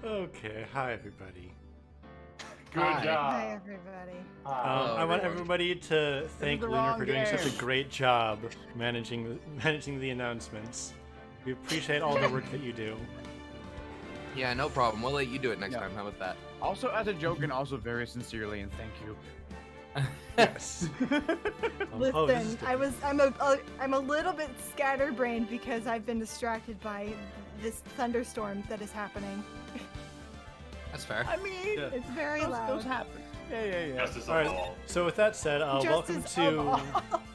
Okay, hi everybody. Good Hi. job. Hi, everybody. I want everybody to thank the Lunar wrong for doing such a game. great job managing the announcements. We appreciate all the work that you do. Yeah, no problem. We'll let you do it next Yeah. time. How about that? Also as a joke and also very sincerely, and thank you. Yes. Oh, this is Listen, I'm a little bit scatterbrained because I've been distracted by this thunderstorm that is happening. That's fair. I mean, Yeah. It's very those loud. happen. Yeah. Justice all of right. all. So with that said, welcome Justice to of all.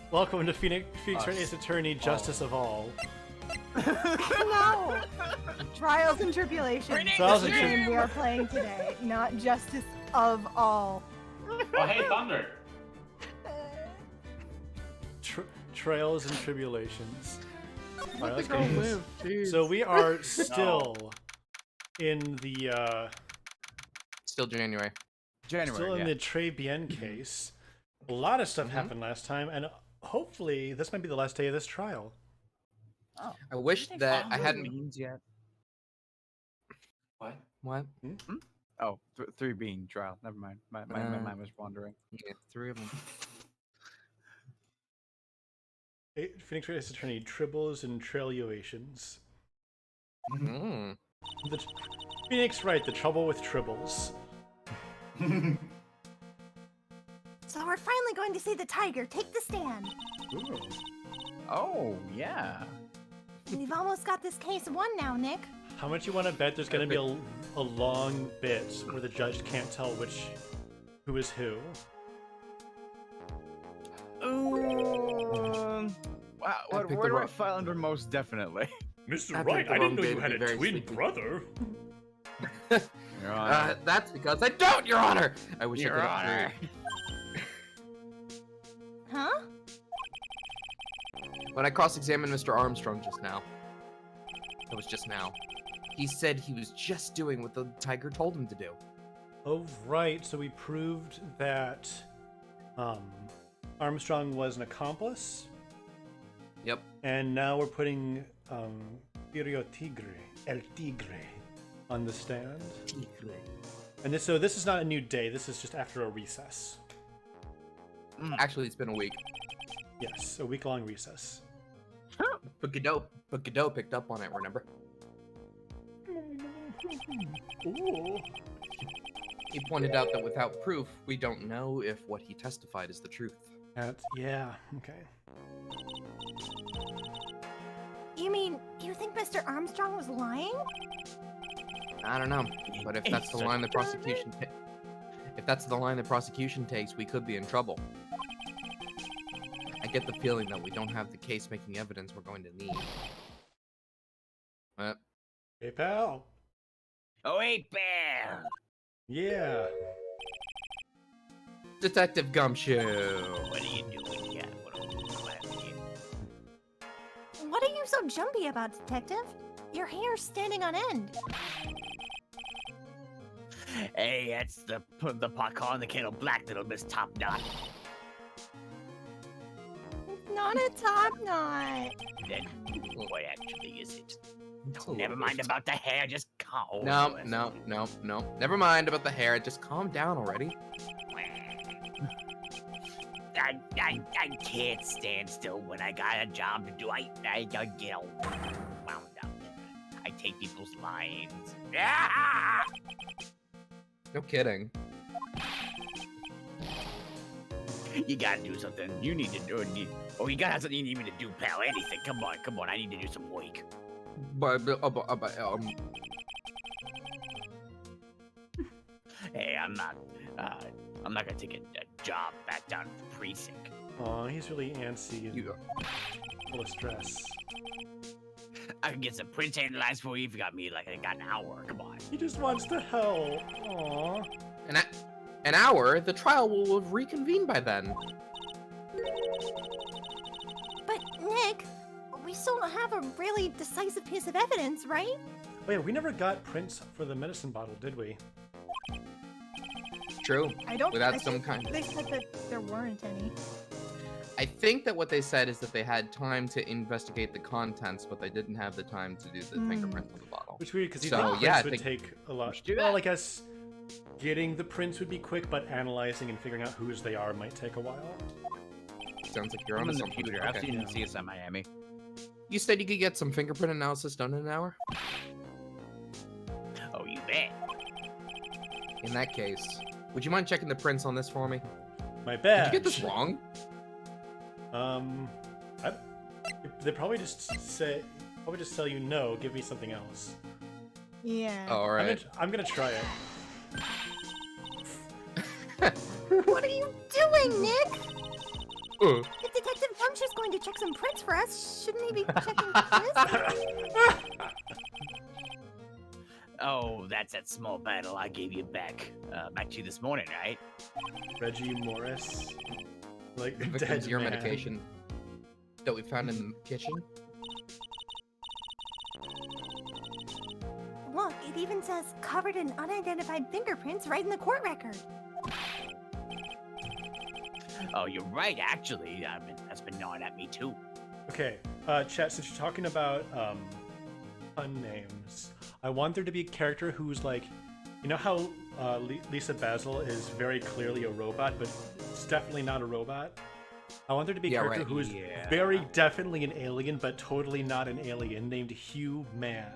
welcome to Phoenix Us. Wright Ace Attorney, Justice of All. No! Trials and Tribulations. Trials is the and game we are playing today, not Justice of All. Oh, hey, Thunder. Trails and Tribulations. All right, Let let's the get girl into this. live. Jeez. So we are still in the Still January. January. still in yeah. the Trey Bien case. A lot of stuff happened last time, and hopefully this might be the last day of this trial. Oh. I wish that I hadn't. Beans yet. What? What? Oh, 3 bean trial. Never mind. My mind was wandering. Yeah, 3 of them. Phoenix Wright Ace Attorney, Tribbles and Trailulations. Mm. Phoenix Wright, the trouble with Tribbles. So we're finally going to see the tiger take the stand. Ooh. Oh, yeah. We've almost got this case won now, Nick. How much you want to bet there's going to be a long bit where the judge can't tell who is who? Wow, I picked where the do I wrong- file under most definitely? Mr. I Wright, picked the I didn't wrong know day you to had be a very twin sleepy. brother. Your Honor. That's because I don't, Your Honor. I wish Your I could Honor. Huh? When I cross-examined Mr. Armstrong just now, it was just now, he said he was just doing what the tiger told him to do. Oh, right. So we proved that Armstrong was an accomplice, Yep. and now we're putting Tigre, El Tigre, on the stand. And so this is not a new day. This is just after a recess. Actually, it's been a week. Yes, a week-long recess. But Godot picked up on it, remember? Ooh. He pointed out that without proof, we don't know if what he testified is the truth. Yeah. Okay. You mean, you think Mr. Armstrong was lying? I don't know, but if that's the line the prosecution takes, we could be in trouble. I get the feeling that we don't have the case-making evidence we're going to need. Hey, pal. Oh, hey, pal. Yeah. Detective Gumshoe. What are you doing here? What are you so jumpy about, Detective? Your hair's standing on end. Hey, that's the pot calling the kettle black, little Miss Top Knot. Not a top knot. Then what actually is it? Never mind about the hair, just calm. No. Never mind about the hair. Just calm down already. I can't stand still when I got a job to do. I get all wound up. I take people's lines. No kidding. You gotta do something. You need to do it. You gotta have something you need me to do, pal. Anything. Come on. I need to do some work. Hey, I'm not gonna take a job back down at the precinct. Aw, he's really antsy and You- full of stress. I can get some prints analyzed for you if you got me like I got an hour. Come on. He just wants to help. Aw. An hour? The trial will have reconvened by then. But, Nick, we still don't have a really decisive piece of evidence, right? Wait, we never got prints for the medicine bottle, did we? True. I don't. Without I some think kind of- They said that there weren't any. I think that what they said is that they had time to investigate the contents, but they didn't have the time to do the fingerprint on the bottle. Which is weird because you So, think yeah, I prints would think take a lot. should do Well, that. I guess getting the prints would be quick, but analyzing and figuring out whose they are might take a while. Sounds like you're I'm on in the something. computer. I've Okay. seen Yeah. CSI Miami. You said you could get some fingerprint analysis done in an hour? Oh, you bet. In that case, would you mind checking the prints on this for me? My Did bad. you get this wrong? They probably just tell you no. Give me something else. Yeah. Oh, all right. I'm gonna try it. What are you doing, Nick? Uh, If Detective Gumshoe's going to check some prints for us, shouldn't he be checking this? Oh, that's that small battle I gave you back to you this morning, right? Reggie Morris, like the dead victim's ear man. medication that we found in the kitchen. Look, it even says covered in unidentified fingerprints right in the court record. Oh, you're right. Actually, that's been gnawing at me too. Okay, chat. Since you're talking about pun names, I want there to be a character who's like, you know how Lisa Basil is very clearly a robot, but it's definitely not a robot. I want there to be a Yeah, character right. who is Yeah. very definitely an alien, but totally not an alien, named Hugh Man.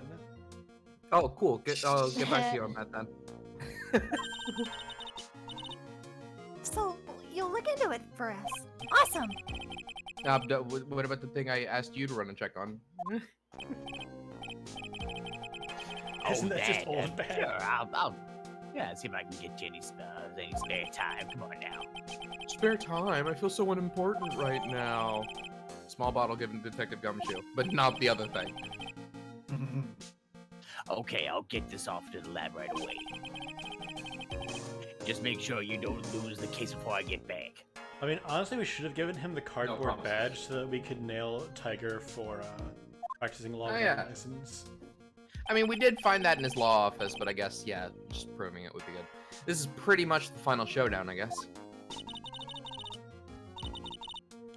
Oh, cool. I'll get back to you on that then. So, you'll look into it for us. Awesome. What about the thing I asked you to run a check on? Isn't that just old bad? Sure, I'll see if I can get you any spare time. Come on now. Spare time? I feel so unimportant right now. Small bottle given Detective Gumshoe, but not the other thing. Okay, I'll get this off to the lab right away. Just make sure you don't lose the case before I get back. I mean, honestly, we should have given him the cardboard promises. badge so that we could nail Tiger for practicing law yeah. license. I mean, we did find that in his law office, but I guess, yeah, just proving it would be good. This is pretty much the final showdown, I guess.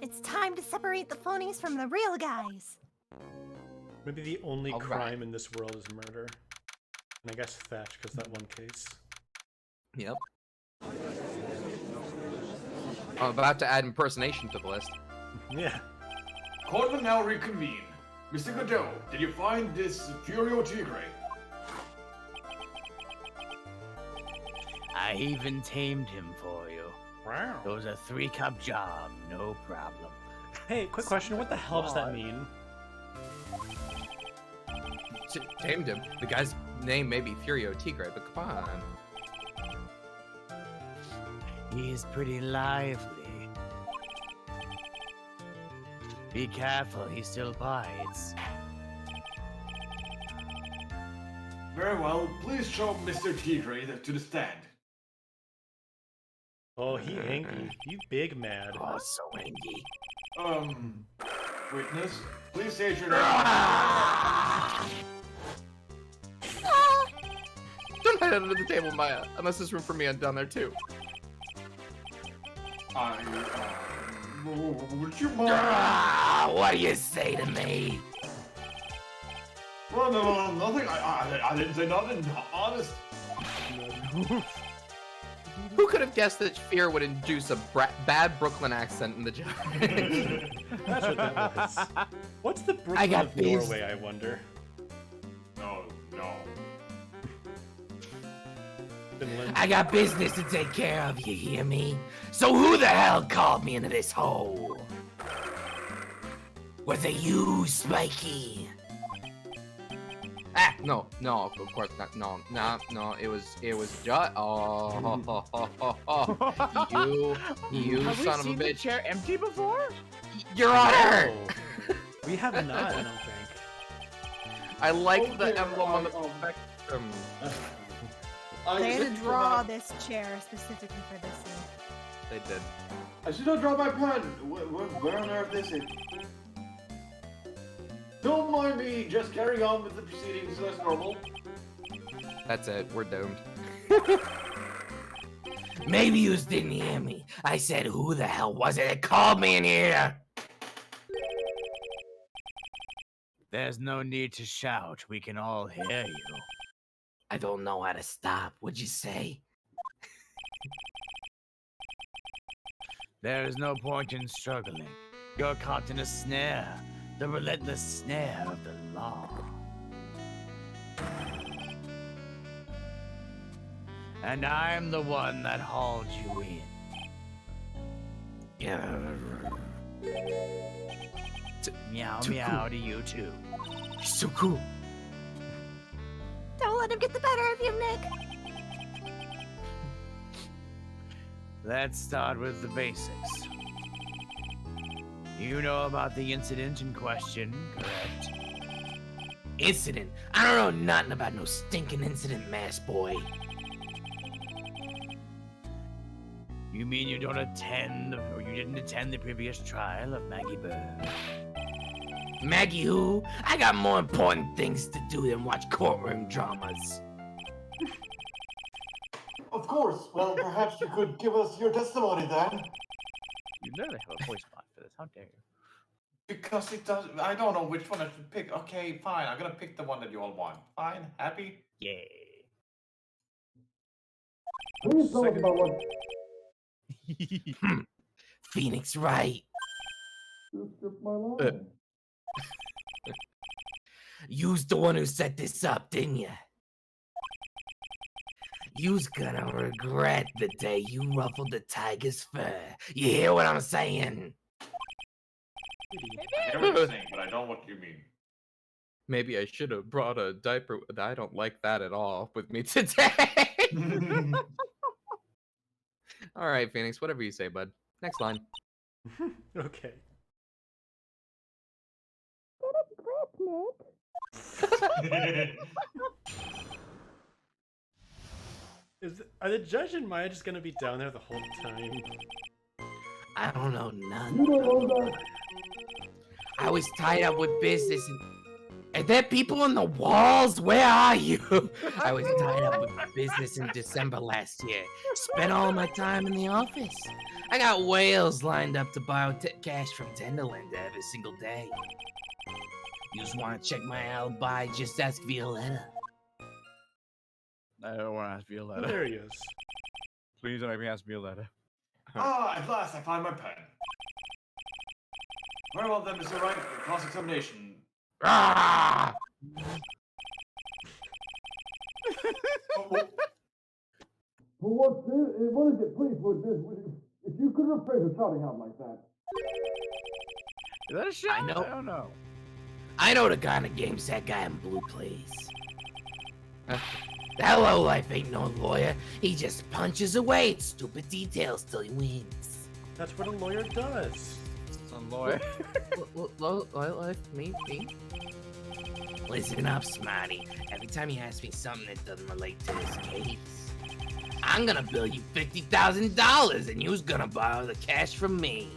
It's time to separate the phonies from the real guys. Maybe the only All right. crime in this world is murder. And I guess theft, because that one case. Yep. I'm about to add impersonation to the list. Yeah. Court will now reconvene. Mr. Godot, did you find this Furio Tigre? I even tamed him for you. Wow. It was a 3-cup job, no problem. Hey, quick question. What the hell does that mean? Tamed him. The guy's name may be Furio Tigre, but come on. He is pretty lively. Be careful, he still bites. Very well, please show Mr. Tigre to the stand. Oh, he angry. He big mad. Oh, so angry. Witness, please state your name. Don't hide under the table, Maya, unless there's room for me down there too. Would you mind? What do you say to me? Well, no, nothing. I didn't say nothing. Honest. Who could have guessed that fear would induce a bad Brooklyn accent in the job? That's what that was. What's the Brooklyn got of these. Norway, I wonder? No. Finland. I got business to take care of, you hear me? So who the hell called me into this hole? Was it you, Spiky? Ah, no, of course not. No, it was just. You Have son we of a seen the bitch. chair empty before? Your Honor! Oh. We have not, I don't think. I like Oh, the dear, emblem on the I- spectrum. They had to draw this chair specifically for this scene. They did. I should not draw my pen. Where on earth is it? Don't mind me. Just carry on with the proceedings as normal. That's it. We're doomed. Maybe you didn't hear me. I said, who the hell was it that called me in here? There's no need to shout. We can all hear you. I don't know how to stop. What'd you say? There is no point in struggling. You're caught in a snare, the relentless snare of the law. And I'm the one that hauled you in. Yeah. Meow Too meow cool. to you too. You're so cool. Don't let him get the better of you, Nick. Let's start with the basics. You know about the incident in question, correct? Incident? I don't know nothing about no stinking incident, mass boy. You mean you don't attend, or you didn't attend the previous trial of Maggie Bird? Maggie who? I got more important things to do than watch courtroom dramas. Of course. Well, perhaps you could give us your testimony then. You literally have a voice bot for this. How dare you? Because it does. I don't know which one I should pick. Okay, fine. I'm gonna pick the one that you all want. Fine. Happy? Yeah. Please tell us about what Phoenix, right? you stripped my line. You's the one who set this up, didn't ya? You's gonna regret the day you ruffled the tiger's fur. You hear what I'm saying? I hear what you're saying, but I don't know what you mean. Maybe I should have brought a diaper. I don't like that at all with me today. All right, Phoenix, whatever you say, bud. Next line. Okay. Are the judge and Maya just gonna be down there the whole time? I don't know none. I was tied up with business and... Are there people on the walls? Where are you? I was tied up with business in December last year. Spent all my time in the office. I got whales lined up to borrow cash from Tenderland every single day. You just want to check my alibi? Just ask Violetta. I don't want to ask Oh, Violetta. there he is. Please don't make me ask Violetta. Ah, at last I find my pen. Very well then, Mr. Wright. Cross-examination. Ah! What is it? Please, if you could refrain from shouting out like that. Is that a shot? know. I don't know. I know the kind of games that guy in blue plays. That lowlife ain't no lawyer. He just punches away at stupid details till he wins. That's what a lawyer does. Some lawyer. Life, me. Listen up, Smarty. Every time you ask me something that doesn't relate to this case, I'm gonna bill you $50,000 and you's gonna borrow the cash from me.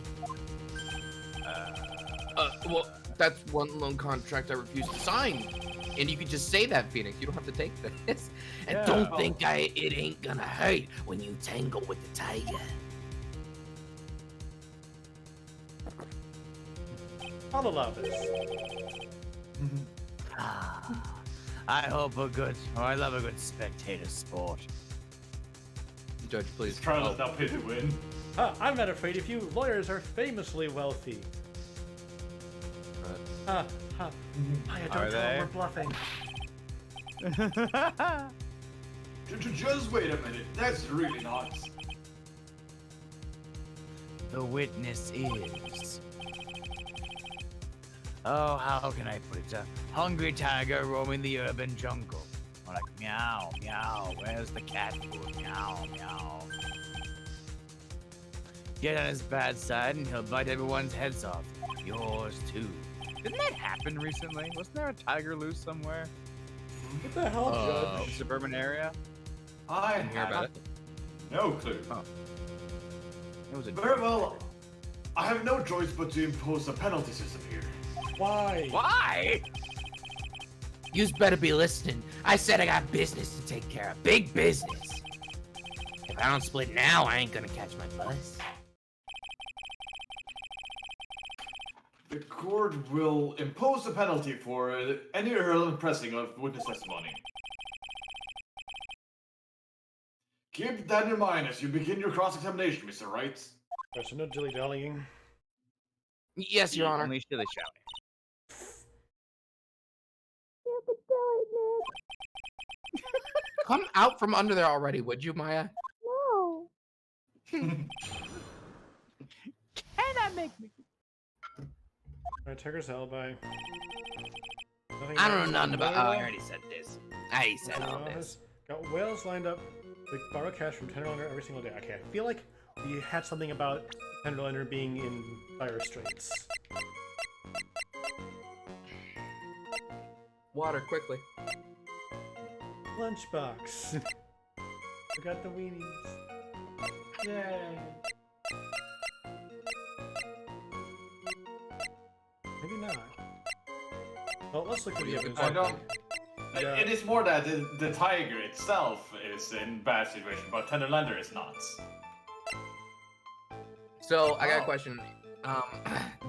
Well, that's one loan contract I refuse to sign. And you could just say that, Phoenix. You don't have to take this. And Yeah. don't think it ain't gonna hurt when you tangle with the tiger. I'll allow this. Ah, I hope I love a good spectator sport. Judge, please. This trial Oh, is now paid to win. I'm not afraid of you. Lawyers are famously wealthy. Maya, Are don't tell they? him we're bluffing. Just wait a minute. That's really not. The witness is. Oh, how can I put it? A hungry tiger roaming the urban jungle. Or like, meow, meow, where's the cat food? Meow, meow. Get on his bad side and he'll bite everyone's heads off. Yours too. Didn't that happen recently? Wasn't there a tiger loose somewhere? What the hell, Judge? Suburban area? I didn't hear about it. No clue. It was a Very well. I have no choice but to impose a penalty system here. Why? Why? You's better be listening. I said I got business to take care of. Big business. If I don't split now, I ain't gonna catch my bus. The court will impose a penalty for any irrelevant pressing of witness testimony. Keep that in mind as you begin your cross-examination, Mr. Wright. Alright, so no dilly-dallying. Yes, Your Honor. Only shilly shally. Come out from under there already, would you, Maya? No. Can I make me? Alright, Tiger's alibi. Nothing I don't else? know nothing about. Oh, I Murder? already said this. I already said all this. Got whales lined up. They borrow cash from Tenderlander every single day. Okay, I feel like we had something about Tenderlander being in dire straits. Water, quickly. Lunchbox. We got the weenies. Yay. Maybe not. Well, let's look at the evidence. I don't. Yeah. It is more that the tiger itself is in bad situation, but Tenderlander is not. So I got a Oh. question.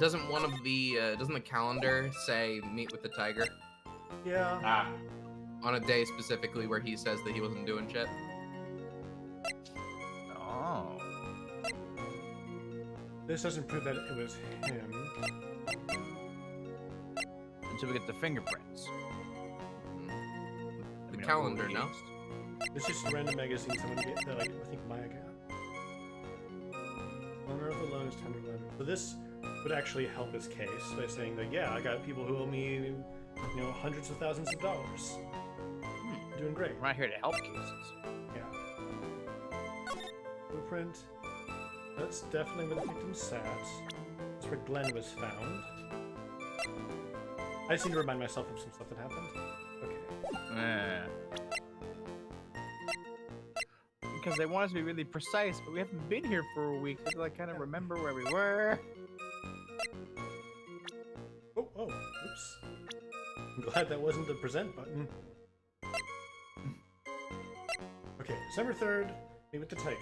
Doesn't one of the doesn't the calendar say meet with the tiger Yeah. Ah, on a day specifically where he says that he wasn't doing shit? Oh. This doesn't prove that it was him. Until we get the fingerprints. The I mean, calendar, who no? used? It's just a random magazine someone get that, like, I think Maya got. Owner of the loan is Tenderlander. So this would actually help his case by saying that, yeah, I got people who owe me, you know, hundreds of thousands of dollars. Doing great. I'm not here to help cases. Yeah. Blueprint. That's definitely where the victim sat. That's where Glenn was found. I just need to remind myself of some stuff that happened. Okay. Because they want us to be really precise, but we haven't been here for a week. So I kind of remember where we were. Oh, oops. I'm glad that wasn't the present button. Okay, December 3rd, meet with the tiger.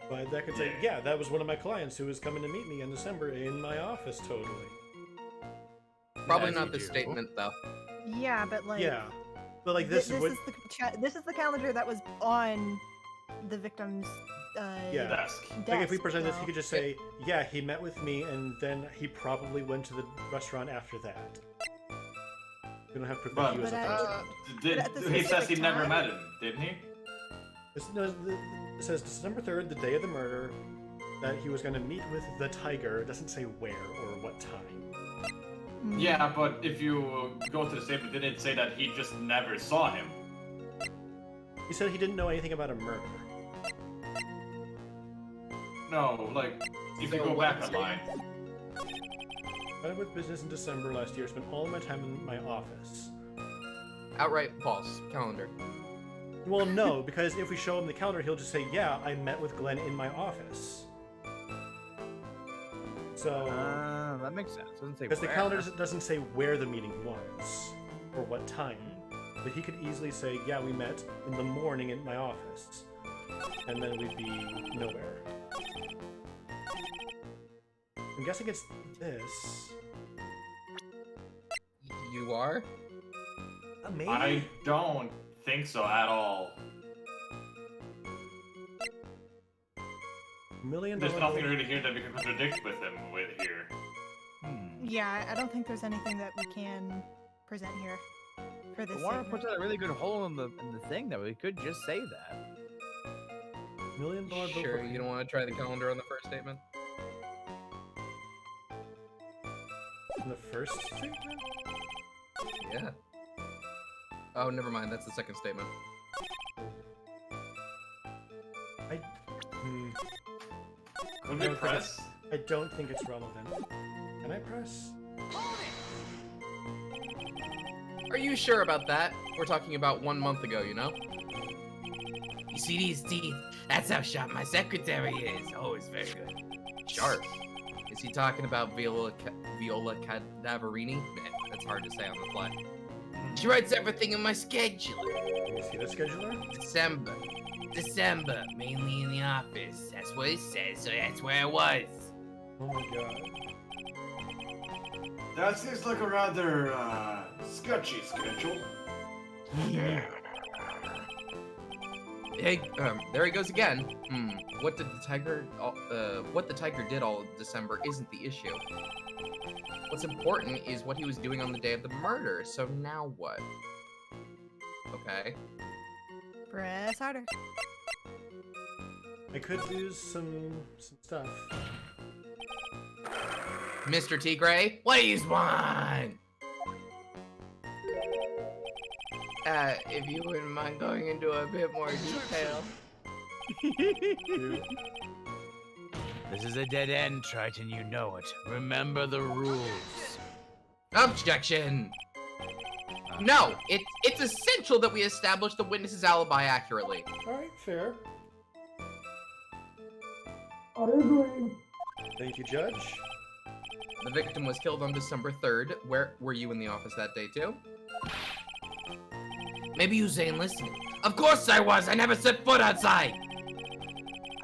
But that could say, yeah, that was one of my clients who was coming to meet me in December in my office, totally. Probably As not you this do. statement though. Yeah, but like. Yeah. But like This, this would... this is the calendar that was on the victim's Yeah. desk. Like if we desk, present this, so- he could just say, yeah, he met with me and then he probably went to the restaurant after that. We don't have proof that But- he was But at the I- restaurant. at the He says he specific never time? met him, didn't he? It says December 3rd, the day of the murder, that he was going to meet with the tiger. It doesn't say where or what time. Hmm. Yeah, but if you go to the statement, did it say that he just never saw him? He said he didn't know anything about a murder. No, like, if you So go what back I'm a line. Started with business in December last year. Spent all of my time in my office. Outright false. Calendar. Well, no, because if we show him the calendar, he'll just say, yeah, I met with Glenn in my office. So... That makes sense. Doesn't say Because the where. calendar doesn't say where the meeting was, or what time. But he could easily say, yeah, we met in the morning in my office. And then we'd be nowhere. I'm guessing it's this. You are? Maybe? I don't think so at all. $1 million. There's nothing really here that we can contradict with him with here. Yeah, I don't think there's anything that we can present here for this. But Warner segment. puts out a really good hole in the thing that we could just say that. $1 million bill Sure, for- you don't want to try the calendar on the first statement? In the first statement? Yeah. Oh, never mind. That's the second statement. Could we press? I don't think it's relevant. Can I press? Are you sure about that? We're talking about 1 month ago, you know? You see these teeth? That's how sharp my secretary is. Oh, it's very good. Sharp. Is he talking about Viola Cadaverini? Man, that's hard to say on the fly. She writes everything in my schedule. Can you see the scheduler? December, mainly in the office. That's what it says, so that's where I was. Oh my god. That seems like a rather sketchy schedule. Hey, there he goes again. What did the tiger? What the tiger did all of December isn't the issue. What's important is what he was doing on the day of the murder. So now what? Okay. Press harder. I could lose some stuff. Mr. Tigre, what do you want? If you wouldn't mind going into a bit more detail. Dude, This is a dead end, Triton, you know it. Remember the rules. Objection! No, it's essential that we establish the witness's alibi accurately. alright, fair. I agree. Thank you, Judge. The victim was killed on December 3rd. Where were you in the office that day too? Maybe you ain't listening. Of course I was. I never set foot outside.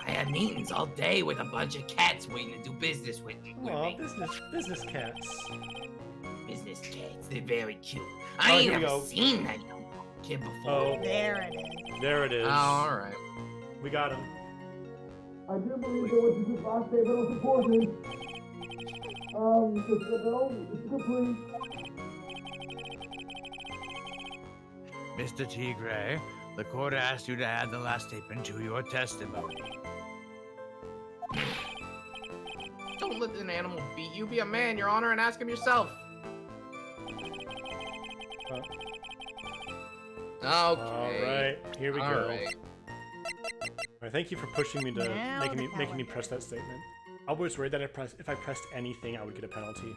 I had meetings all day with a bunch of cats waiting to do business with Aw, me. business cats. Business cats. They're very cute. Oh, I ain't here we never go. seen that young kid before. Oh, There it is. there it is. Oh, alright. We got him. I do believe that what you did last day was important. Mr. Bell, if you could please. Mr. Tigre, the court asked you to add the last statement to your testimony. Don't let an animal beat you. Be a man, Your Honor, and ask him yourself. Okay. Alright, here we go. Alright. Alright, thank you for pushing me to Now making the me press that statement. I was worried that if I pressed anything, I would get a penalty.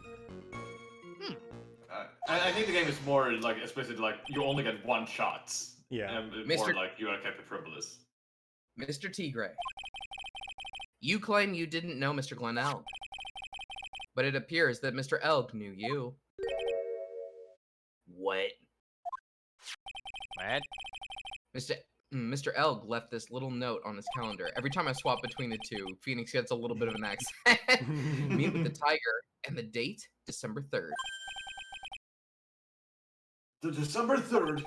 I think the game is more like, especially like you only get one shot. Yeah. And Mr. more like you are kept frivolous. Mr. Tigre, you claim you didn't know Mr. Glenn Elg, but it appears that Mr. Elg knew you. What? What? Mr. Elg left this little note on his calendar. Every time I swap between the two, Phoenix gets a little bit of an accent. Meet with the tiger, and the date, December 3rd. The December 3rd,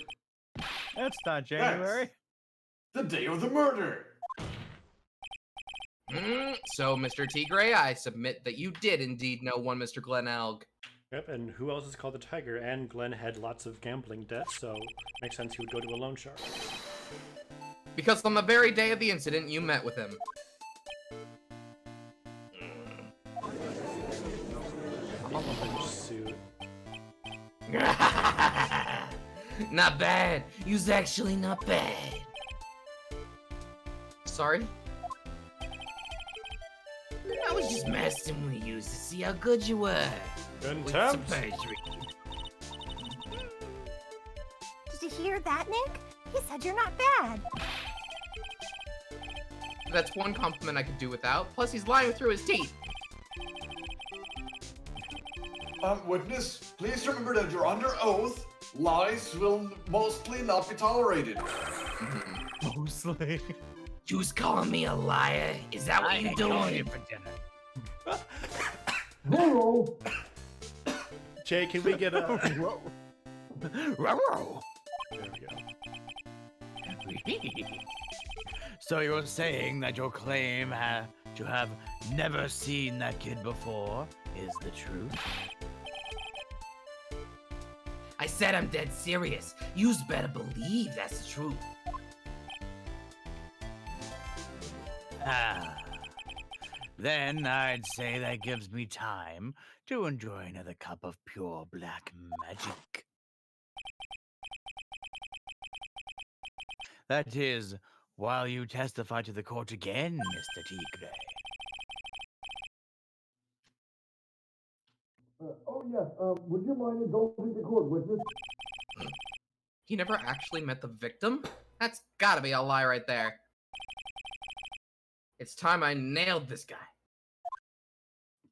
That's not January. the day of the murder. So, Mr. Tigre, I submit that you did indeed know one Mr. Glenn Elg. Yep, and who else is called the Tiger? And Glenn had lots of gambling debts, so makes sense he would go to a loan shark. Because on the very day of the incident, you met with him. Suit. Not bad. You's actually not bad. Sorry? I was just messing with you to see how good you were. With some Contempt. perjury. Did you hear that, Nick? He said you're not bad. That's one compliment I could do without. Plus, he's lying through his teeth. Witness, please remember that you're under oath. Lies will mostly not be tolerated. Mostly. You's calling me a liar? Is that what you doing? for dinner. Hello. Jay, can we get a... Ruh-roh. There we go. So you're saying that your claim to have never seen that kid before is the truth? I said I'm dead serious. You's better believe that's the truth. Ah. Then I'd say that gives me time to enjoy another cup of pure black magic. That is, while you testify to the court again, Mr. Tigre. Oh yes. Would you mind indulging the court, witness? He never actually met the victim? That's gotta be a lie right there. It's time I nailed this guy.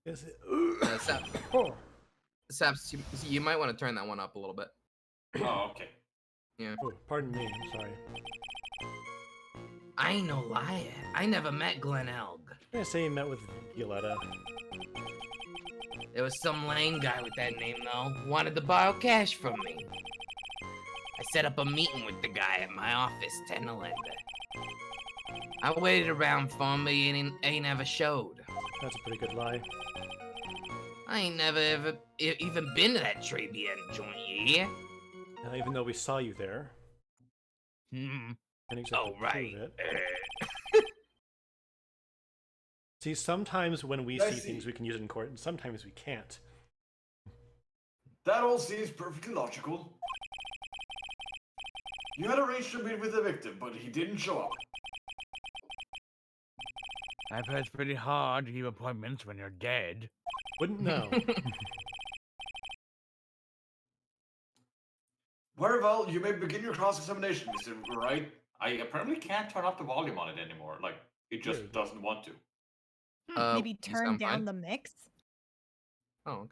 Is it... Saps, you might want to turn that one up a little bit. Oh, okay. Yeah. Oh, pardon me. I'm sorry. I ain't no liar. I never met Glen Elg. I say you met with Violetta. There was some lame guy with that name, though. Wanted to borrow cash from me. I set up a meeting with the guy at my office, Tenderlander. I waited around for him, but he ain't ever showed. That's a pretty good lie. I ain't never ever even been to that Tribulations joint, yeah? Even though we saw you there. Hmm. Can't exactly Oh, right. prove it. See, sometimes when we I see see. things, we can use it in court, and sometimes we can't. That all seems perfectly logical. You had arranged to meet with the victim, but he didn't show up. I've heard it's pretty hard to keep appointments when you're dead. Wouldn't know. Very well, you may begin your cross-examination, Mr. Wright. I apparently can't turn up the volume on it anymore. Like, it just Weird. doesn't want to. Maybe You turn sound down fine. the mix. Oh,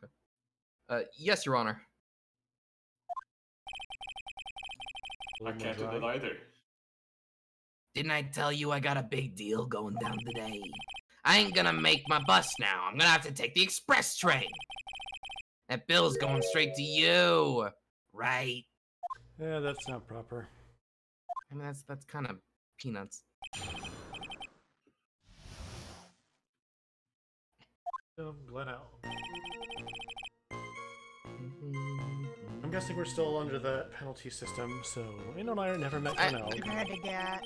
okay. Yes, Your Honor. A I little more can't do dry. that either. Didn't I tell you I got a big deal going down today? I ain't gonna make my bus now. I'm gonna have to take the express train. That bill's going straight to you, right? Yeah, that's not proper. I mean, that's kind of peanuts. Glen Elg. I'm guessing we're still under the penalty system, so Lane and I never met Glen Elg. I had to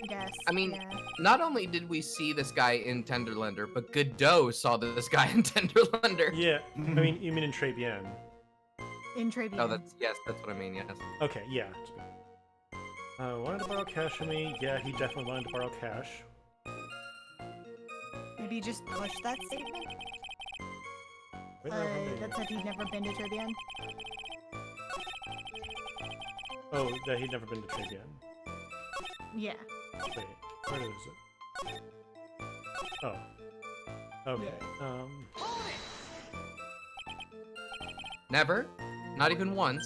guess. I mean, yeah. not only did we see this guy in Tenderlander, but Godot saw this guy in Tenderlander. Yeah, I mean, you mean in Tribien. In Tribune. Oh, that's what I mean. Yes. Okay, yeah. Wanted to borrow cash from me. Yeah, he definitely wanted to borrow cash. Maybe just push that statement? Wait, where are they? That said he'd never been to Tribune. Oh, that he'd never been to Tribien. Yeah. Wait, where is it? Oh. Okay. Never. Not even once.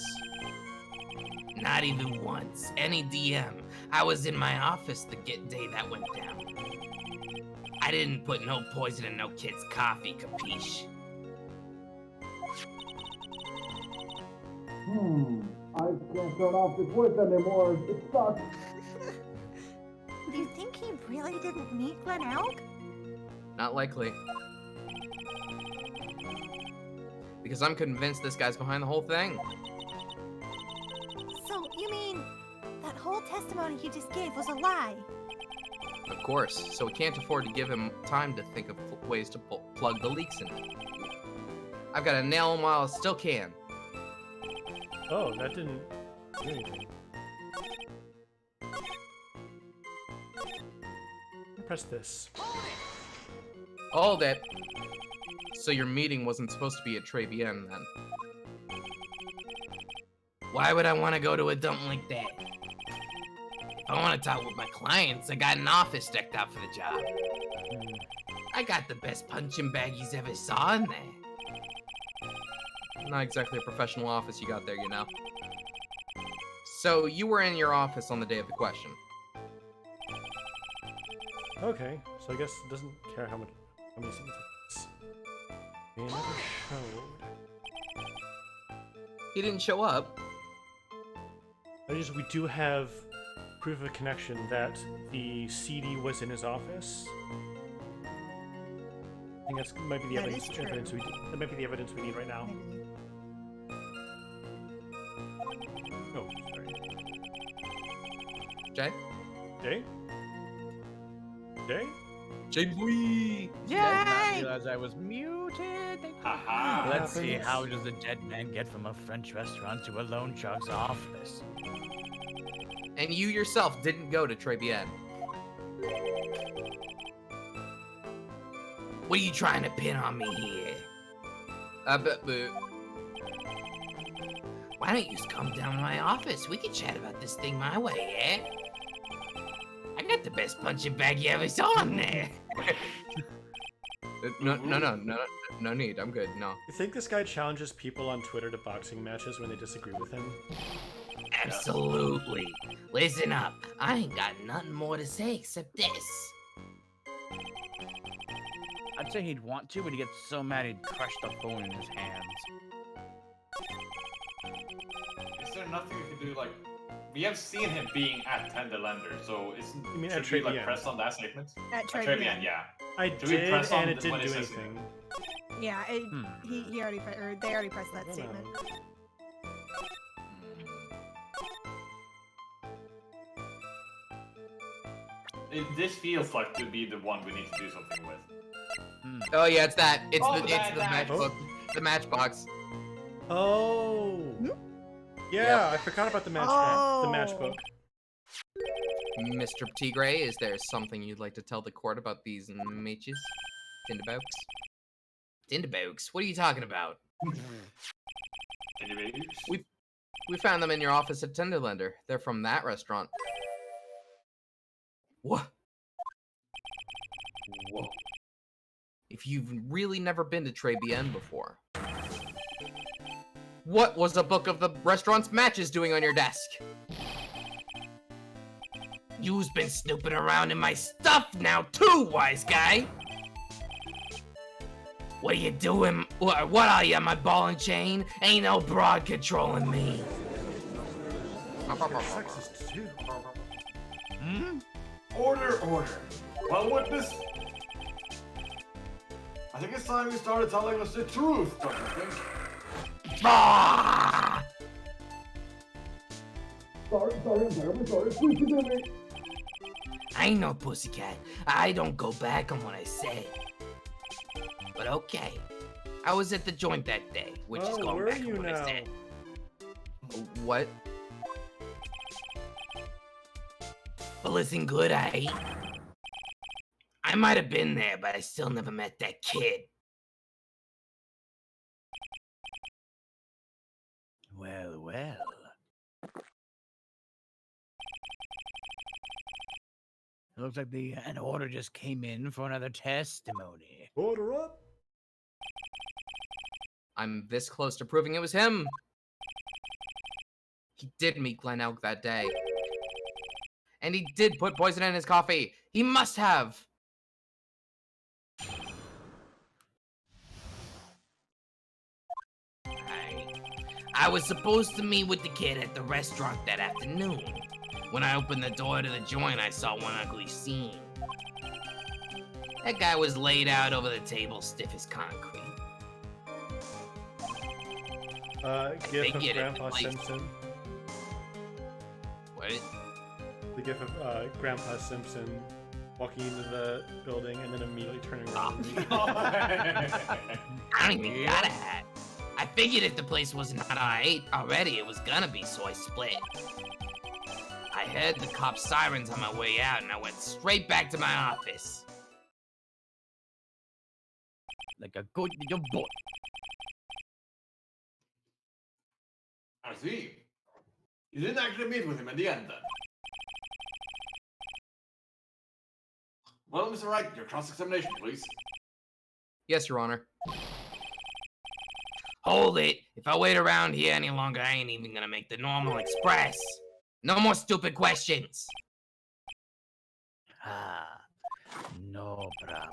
Not even once. Any DM. I was in my office the day that went down. I didn't put no poison in no kid's coffee, capiche? I can't turn off the voice anymore. It's stuck. Do you think he really didn't meet Glen Elg? Not likely. Because I'm convinced this guy's behind the whole thing. So, you mean that whole testimony he just gave was a lie? Of course. So we can't afford to give him time to think of ways to plug the leaks in it. I've got a nail him while I still can. Oh, that didn't do anything. Press this. Hold it. So your meeting wasn't supposed to be at Tribien then? Why would I want to go to a dump like that? If I want to talk with my clients, I got an office decked out for the job. I got the best punching bag he's ever saw in there. Not exactly a professional office you got there, you know. So you were in your office on the day of the question. Okay, so I guess it doesn't care how many things it is. They never showed. He didn't show up. We do have proof of connection that the CD was in his office. I think that might be the That evidence. is true. That might be the evidence we need right now. Maybe. Oh, sorry. Jay? Jay? Jay? James Lee! Did not realize I was muted. Haha. Let's see, happens. how does a dead man get from a French restaurant to a loan shark's office? And you yourself didn't go to Tribien. What are you trying to pin on me here? But Why don't you just come down to my office? We can chat about this thing my way, eh? I got the best punching bag you ever saw in there. no need. I'm good. No. You think this guy challenges people on Twitter to boxing matches when they disagree with him? Absolutely. Listen up. I ain't got nothing more to say except this. I'd say he'd want to, but he gets so mad he'd crush the phone in his hands. Is there nothing we can do? Like, we have seen him being at Tenderlander, so isn't You mean should at we like Tribulations? press on that statement? At At Tribulations. Tribulations, yeah. I Should we did, press on and it when didn't do it says anything. Yeah, he already or they already pressed that I don't statement. know. This feels like to be the one we need to do something with. Oh yeah, it's that. It's Oh, the that- matchbook. The matchbox. Oh. Yeah, I forgot about the Oh. matchbook. Mr. Tigre, is there something you'd like to tell the court about these matches? Tinderbokes? Tinderbokes? What are you talking about? We found them in your office at Tenderlander. They're from that restaurant. What? Whoa. If you've really never been to Tribulations before, what was a book of the restaurant's matches doing on your desk? You's been snooping around in my stuff now too, wise guy. What are you doing? What are you, my ball and chain? Ain't no broad controlling me. Sexist too. Order, order. Well, witness. I think it's time you started telling us the truth, don't you think? Ah! Sorry, I'm terribly sorry. Please forgive me. I ain't no pussycat. I don't go back on what I said. But okay. I was at the joint that day, which is Oh, going where back are on you what I now? said. What? But listen good, I might have been there, but I still never met that kid. Well, well. It looks like an order just came in for another testimony. Order up. I'm this close to proving it was him. He did meet Glen Elk that day. And he did put poison in his coffee. He must have. I was supposed to meet with the kid at the restaurant that afternoon. When I opened the door to the joint, I saw one ugly scene. That guy was laid out over the table, stiff as concrete. Gif of figured it Grandpa was like- Simpson. What? The gif of Grandpa Simpson walking into the building and then immediately turning around. I don't even got a hat. I figured if the place was not already, it was gonna be, so I split. I heard the cop sirens on my way out, and I went straight back to my office. Like a good little boy. I see. You didn't actually meet with him in the end, then. Well, Mr. Wright, your cross-examination, please. Yes, Your Honor. Hold it. If I wait around here any longer, I ain't even gonna make the normal express. No more stupid questions. Ah, no problem.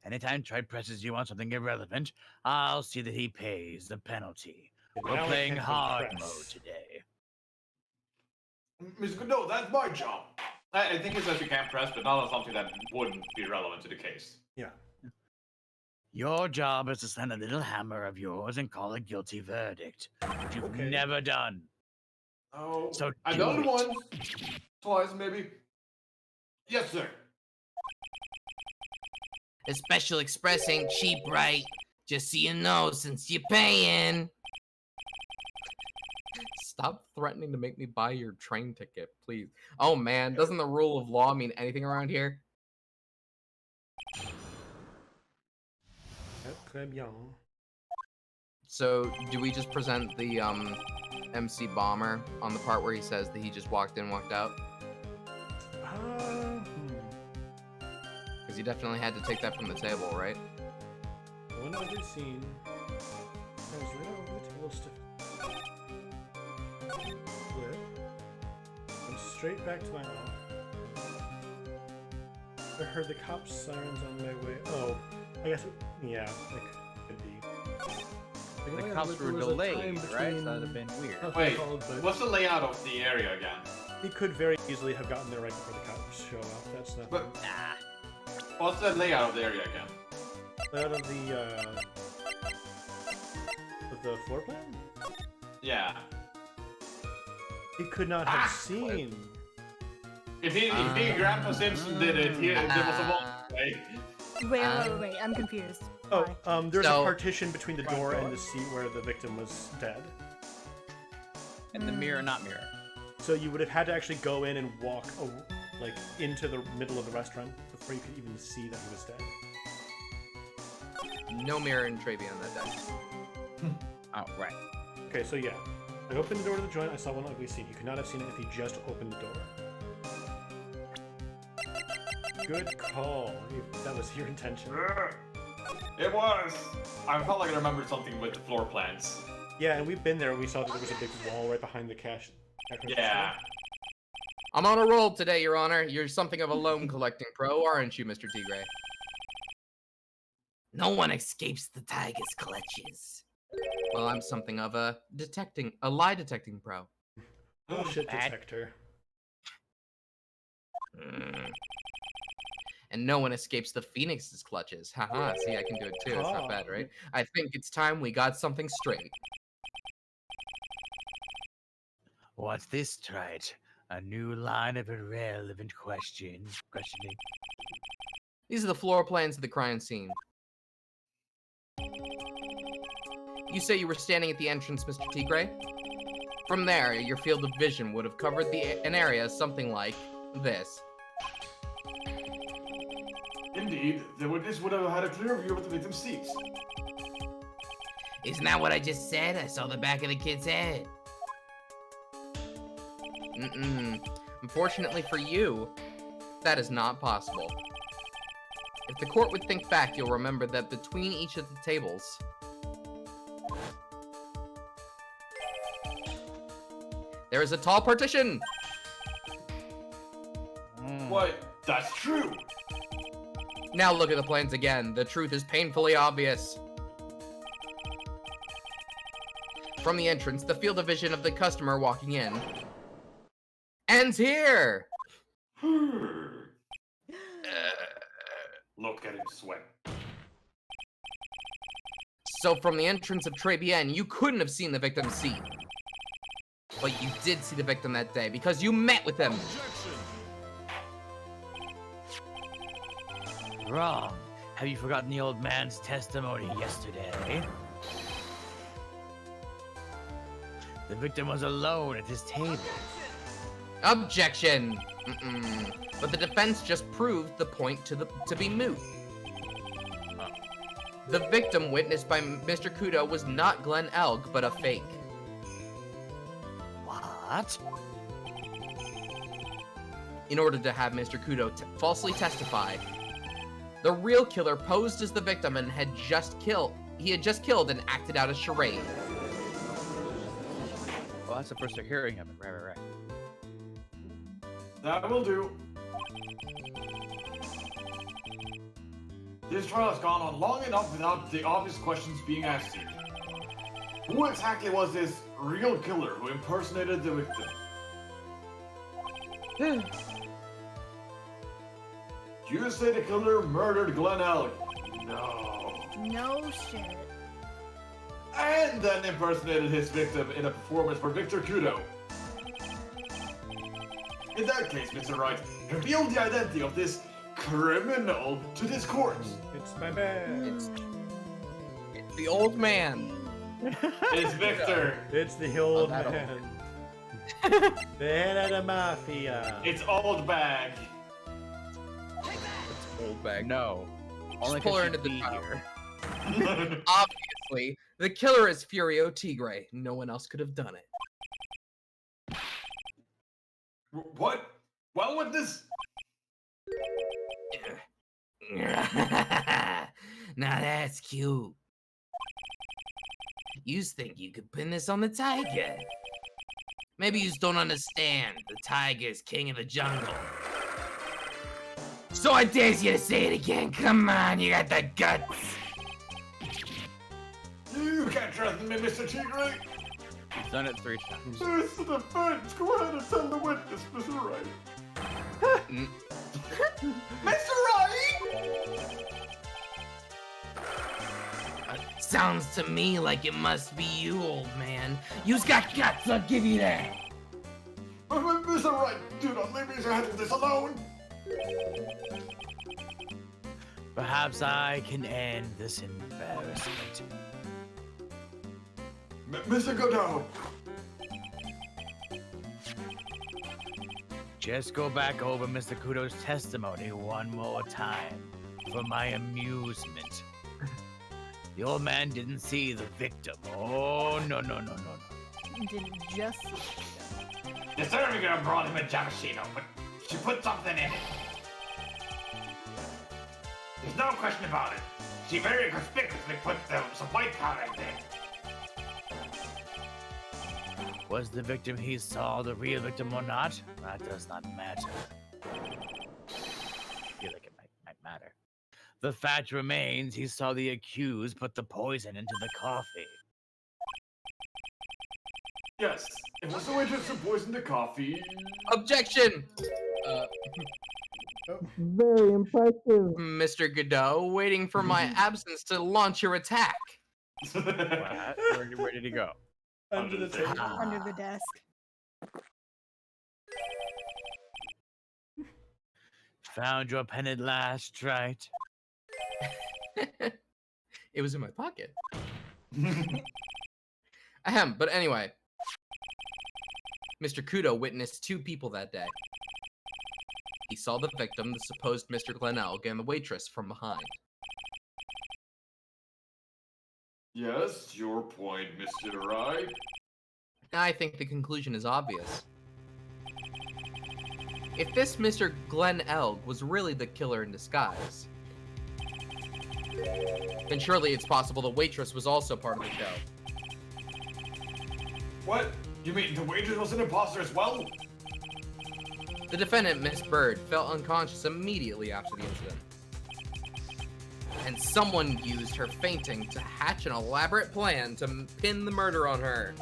Anytime Tribe presses you on something irrelevant, I'll see that he pays the penalty. We're Now I playing can hard compress. mode today. Mr. Godot, that's my job. I think it says you can't press, but not something that wouldn't be relevant to the case. Yeah. Your job is to send a little hammer of yours and call a guilty verdict, which you've Okay. never done. Oh, So I've do done it it. once, twice, maybe. Yes, sir. The special express ain't cheap, right? Just so you know, since you're paying. Stop threatening to make me buy your train ticket, please. Oh man, doesn't the rule of law mean anything around here? Très bien. So, do we just present the MC Bomber on the part where he says that he just walked in, walked out? Because he definitely had to take that from the table, right? One other scene. I was right over the table stiff. Flip. Went straight back to my mouth. I heard the cops' sirens on my way. Oh, I guess. Yeah, it could be. The Like, cops there were was a delayed, time right? between- So that'd have been weird. How's it Wait, called, but what's the layout of the area again? he could very easily have gotten there right before the cops show up. That's nothing. But what's the layout of the area again? Out of the floor plan? Yeah. He could not have seen. If Grandpa Simpson did it, there was a wall, right? Wait, I'm confused. Oh, Why? there's So- a partition between the door and the seat where the victim was dead. And the mirror, not mirror. So you would have had to actually go in and walk, like, into the middle of the restaurant before you could even see that he was dead. No mirror in Travian that day. Oh, right. Okay, so yeah. I opened the door to the joint, I saw one ugly scene. You could not have seen it if you just opened the door. Good call, if that was your intention. It was. I felt like I remembered something with the floor plans. Yeah, and we've been there, we saw that there was a big wall right behind the cash. Yeah. I'm on a roll today, Your Honor. You're something of a loan collecting pro, aren't you, Mr. Tigre? No one escapes the tiger's clutches. Well, I'm something of a lie detecting pro. Bullshit Bad. detector. And no one escapes the Phoenix's clutches. Haha, see, I can do it too. It's not bad, right? I think it's time we got something straight. What's this, Trite? A new line of irrelevant questioning. These are the floor plans of the crime scene. You say you were standing at the entrance, Mr. Tigre? From there, your field of vision would have covered an area something like this. Indeed, the witness would have had a clear view of the victim's seats. Isn't that what I just said? I saw the back of the kid's head. Unfortunately for you, that is not possible. If the court would think back, you'll remember that between each of the tables, there is a tall partition. What? That's true. Now look at the plans again. The truth is painfully obvious. From the entrance, the field of vision of the customer walking in ends here. Look at him sweat. So from the entrance of Tribulations, you couldn't have seen the victim's seat. But you did see the victim that day because you met with him. Wrong. Have you forgotten the old man's testimony yesterday? The victim was alone at his table. Objection. But the defense just proved the point to be moot. The victim witnessed by Mr. Kudo was not Glenn Elg, but a fake. What? In order to have Mr. Kudo falsely testify, the real killer posed as the victim and had just killed and acted out a charade. Well, that's the first they're hearing of it. Right. That will do. This trial has gone on long enough without the obvious questions being asked here. Who exactly was this real killer who impersonated the victim? You say the killer murdered Glenn Elg? No. No shit. And then impersonated his victim in a performance for Victor Kudo. In that case, Mr. Wright, reveal the identity of this criminal to this court. It's my bad. It's the old man. It's Victor. It's the old that man. The head of the mafia. It's Old Bag. Old bag. No. Only Just pull her 'cause into the she'd be trial. here. Obviously, the killer is Furio Tigre. No one else could have done it. What? Well, with this? Now that's cute. You think you could pin this on the tiger? Maybe you just don't understand. The tiger is king of the jungle. So I dare you to say it again. Come on, you got the guts. You can't threaten me, Mr. Tigre. He's done it 3 times. It's the defense. Go ahead and tell the witness, Mr. Wright. Mr. Wright! Sounds to me like it must be you, old man. You's got guts, I'll give you that. Mr. Wright, do not leave me to handle this alone. Perhaps I can end this embarrassment. Mr. Godot. Just go back over Mr. Kudo's testimony one more time for my amusement. The old man didn't see the victim. Oh, no. Didn't just. The serving girl brought him a Jamashino, but she put something in it. There's no question about it. She very conspicuously put some white powder in there. Was the victim he saw the real victim or not? That does not matter. I feel like it might matter. The fact remains he saw the accused put the poison into the coffee. Yes, it was the waitress who poisoned the coffee. Objection! Very impressive. Mr. Godot, waiting for my absence to launch your attack. Where did he go? Under the table. Under the desk. Found your pen at last, right? It was in my pocket. Ahem, but anyway. Mr. Kudo witnessed 2 people that day. He saw the victim, the supposed Mr. Glenelg, and the waitress from behind. Yes, your point, Mr. Wright. I think the conclusion is obvious. If this Mr. Glenelg was really the killer in disguise, then surely it's possible the waitress was also part of the show. What? You mean the waitress was an imposter as well? The defendant, Miss Bird, fell unconscious immediately after the incident. And someone used her fainting to hatch an elaborate plan to pin the murder on her.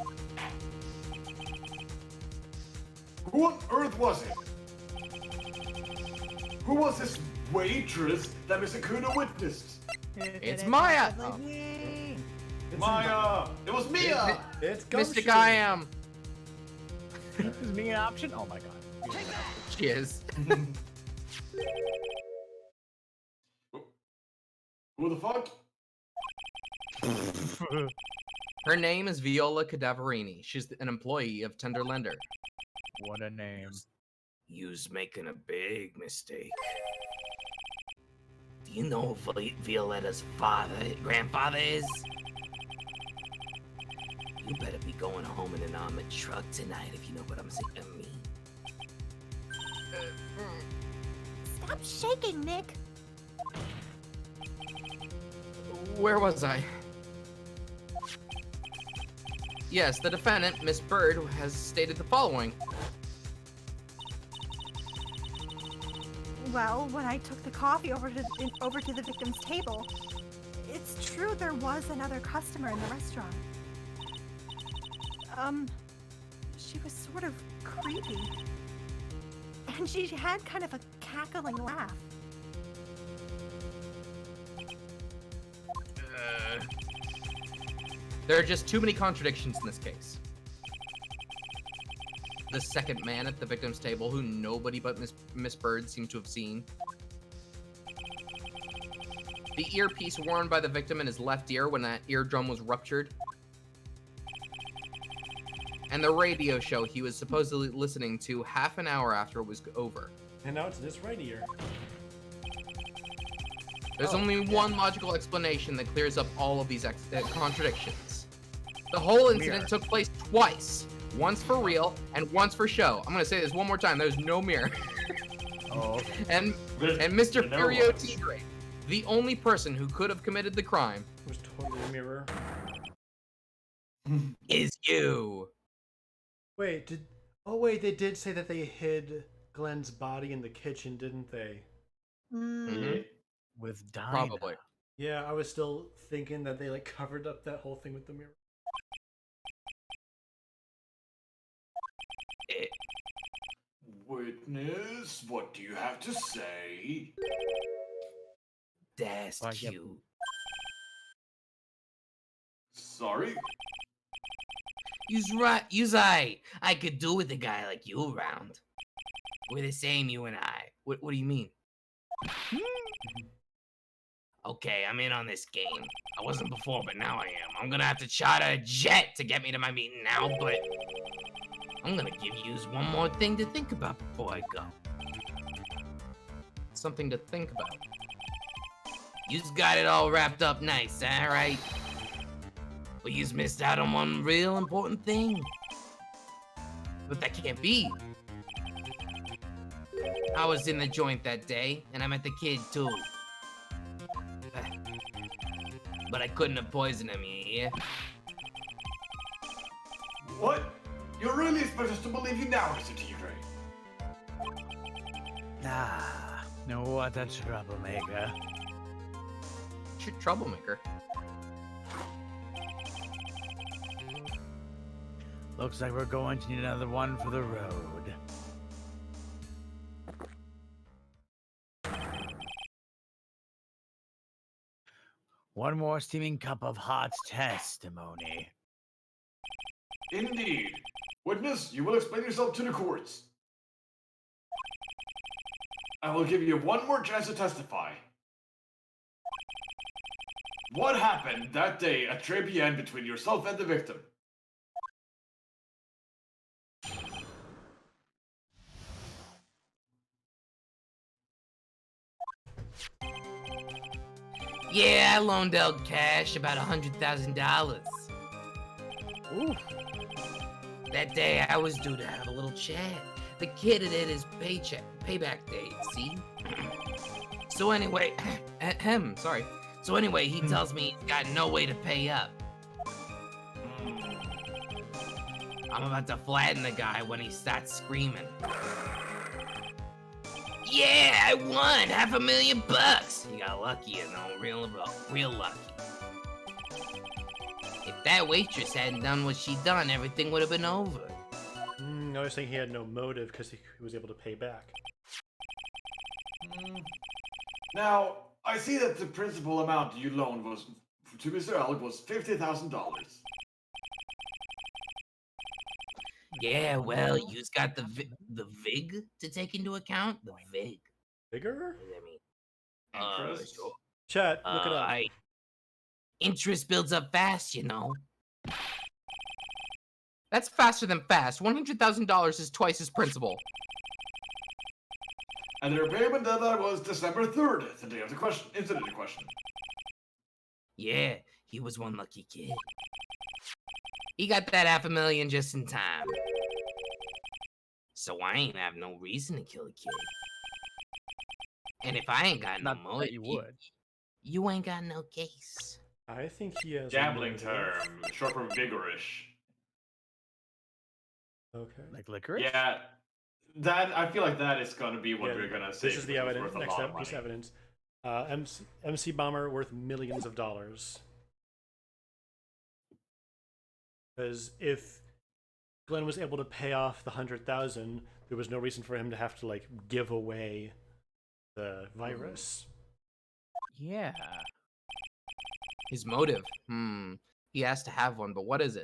Who on earth was it? Who was this waitress that Mr. Kudo witnessed? It's Maya! Like me. Maya! It was Mia! It's Mystic I am! Is me an option? Oh my god. She is. Who the fuck? Her name is Viola Cadaverini. She's an employee of Tender Lender. What a name. You's making a big mistake. Do you know who Violetta's grandfather is? You better be going home in an armored truck tonight if you know what I'm saying to me. Stop shaking, Nick. Where was I? Yes, the defendant, Miss Bird, has stated the following. Well, when I took the coffee over to the victim's table, it's true there was another customer in the restaurant. She was sort of creepy. And she had kind of a cackling laugh. There are just too many contradictions in this case. The second man at the victim's table, who nobody but Miss Bird seemed to have seen. The earpiece worn by the victim in his left ear when that eardrum was ruptured. And the radio show he was supposedly listening to half an hour after it was over. And now it's this right ear. There's only one logical explanation that clears up all of these contradictions. The whole incident took place twice. Once for real, and once for show. I'm gonna say this one more time, there's no mirror. Oh. And Mr. Furio Tigre, the only person who could have committed the crime, It was totally a mirror. Is you. Wait, did... Oh, wait, they did say that they hid Glenn's body in the kitchen, didn't they? Yeah. With Dinah. Probably. Yeah, I was still thinking that they, like, covered up that whole thing with the mirror. Witness, what do you have to say? That's Like, yeah. cute. Sorry? You's right. You's right. I could do with a guy like you around. We're the same, you and I. What do you mean? Okay, I'm in on this game. I wasn't before, but now I am. I'm gonna have to charter a jet to get me to my meeting now, but I'm gonna give yous one more thing to think about before I go. Something to think about. Yous got it all wrapped up nice, all right? But yous missed out on one real important thing. But that can't be. I was in the joint that day, and I met the kid too. But I couldn't have poisoned him, you hear? What? You really expect us to believe you now, Mr. Tigre? Ah, what a troublemaker. Troublemaker. Looks like we're going to need another one for the road. One more steaming cup of hot testimony. Indeed. Witness, you will explain yourself to the courts. I will give you one more chance to testify. What happened that day at Tribulations between yourself and the victim? Yeah, I loaned out cash, about $100,000. Ooh. That day, I was due to have a little chat. The kid had hit his payback date, see? So anyway, sorry. So anyway, he tells me he's got no way to pay up. I'm about to flatten the guy when he starts screaming. Yeah, I won $500,000. He got lucky, you know, real lucky. If that waitress hadn't done what she done, everything would have been over. I was saying he had no motive because he was able to pay back. Now, I see that the principal amount you loaned was to Mr. Alec was $50,000. Yeah, well, you's got the VIG to take into account. The VIG. Bigger? What does that mean? Interest? Sure. Chat, look it up. Interest builds up fast, you know. That's faster than fast. $100,000 is twice his principal. And the repayment deadline was December 3rd, the day of the incident in question. Yeah, he was one lucky kid. He got that $500,000 just in time. So I ain't have no reason to kill a kid. And if I ain't got no Not motive, that you would. you ain't got no case. I think he has. a Gambling motive. term, short for vigorish. Okay. Like licorice? Yeah, that I feel like that is gonna be what Yeah, we're gonna say. This is the because it's evidence. worth a Next lot of piece of money. evidence. MC Bomber worth millions of dollars. Because if Glenn was able to pay off the 100,000, there was no reason for him to have to like give away the virus. Yeah. His motive. He has to have one, but what is it?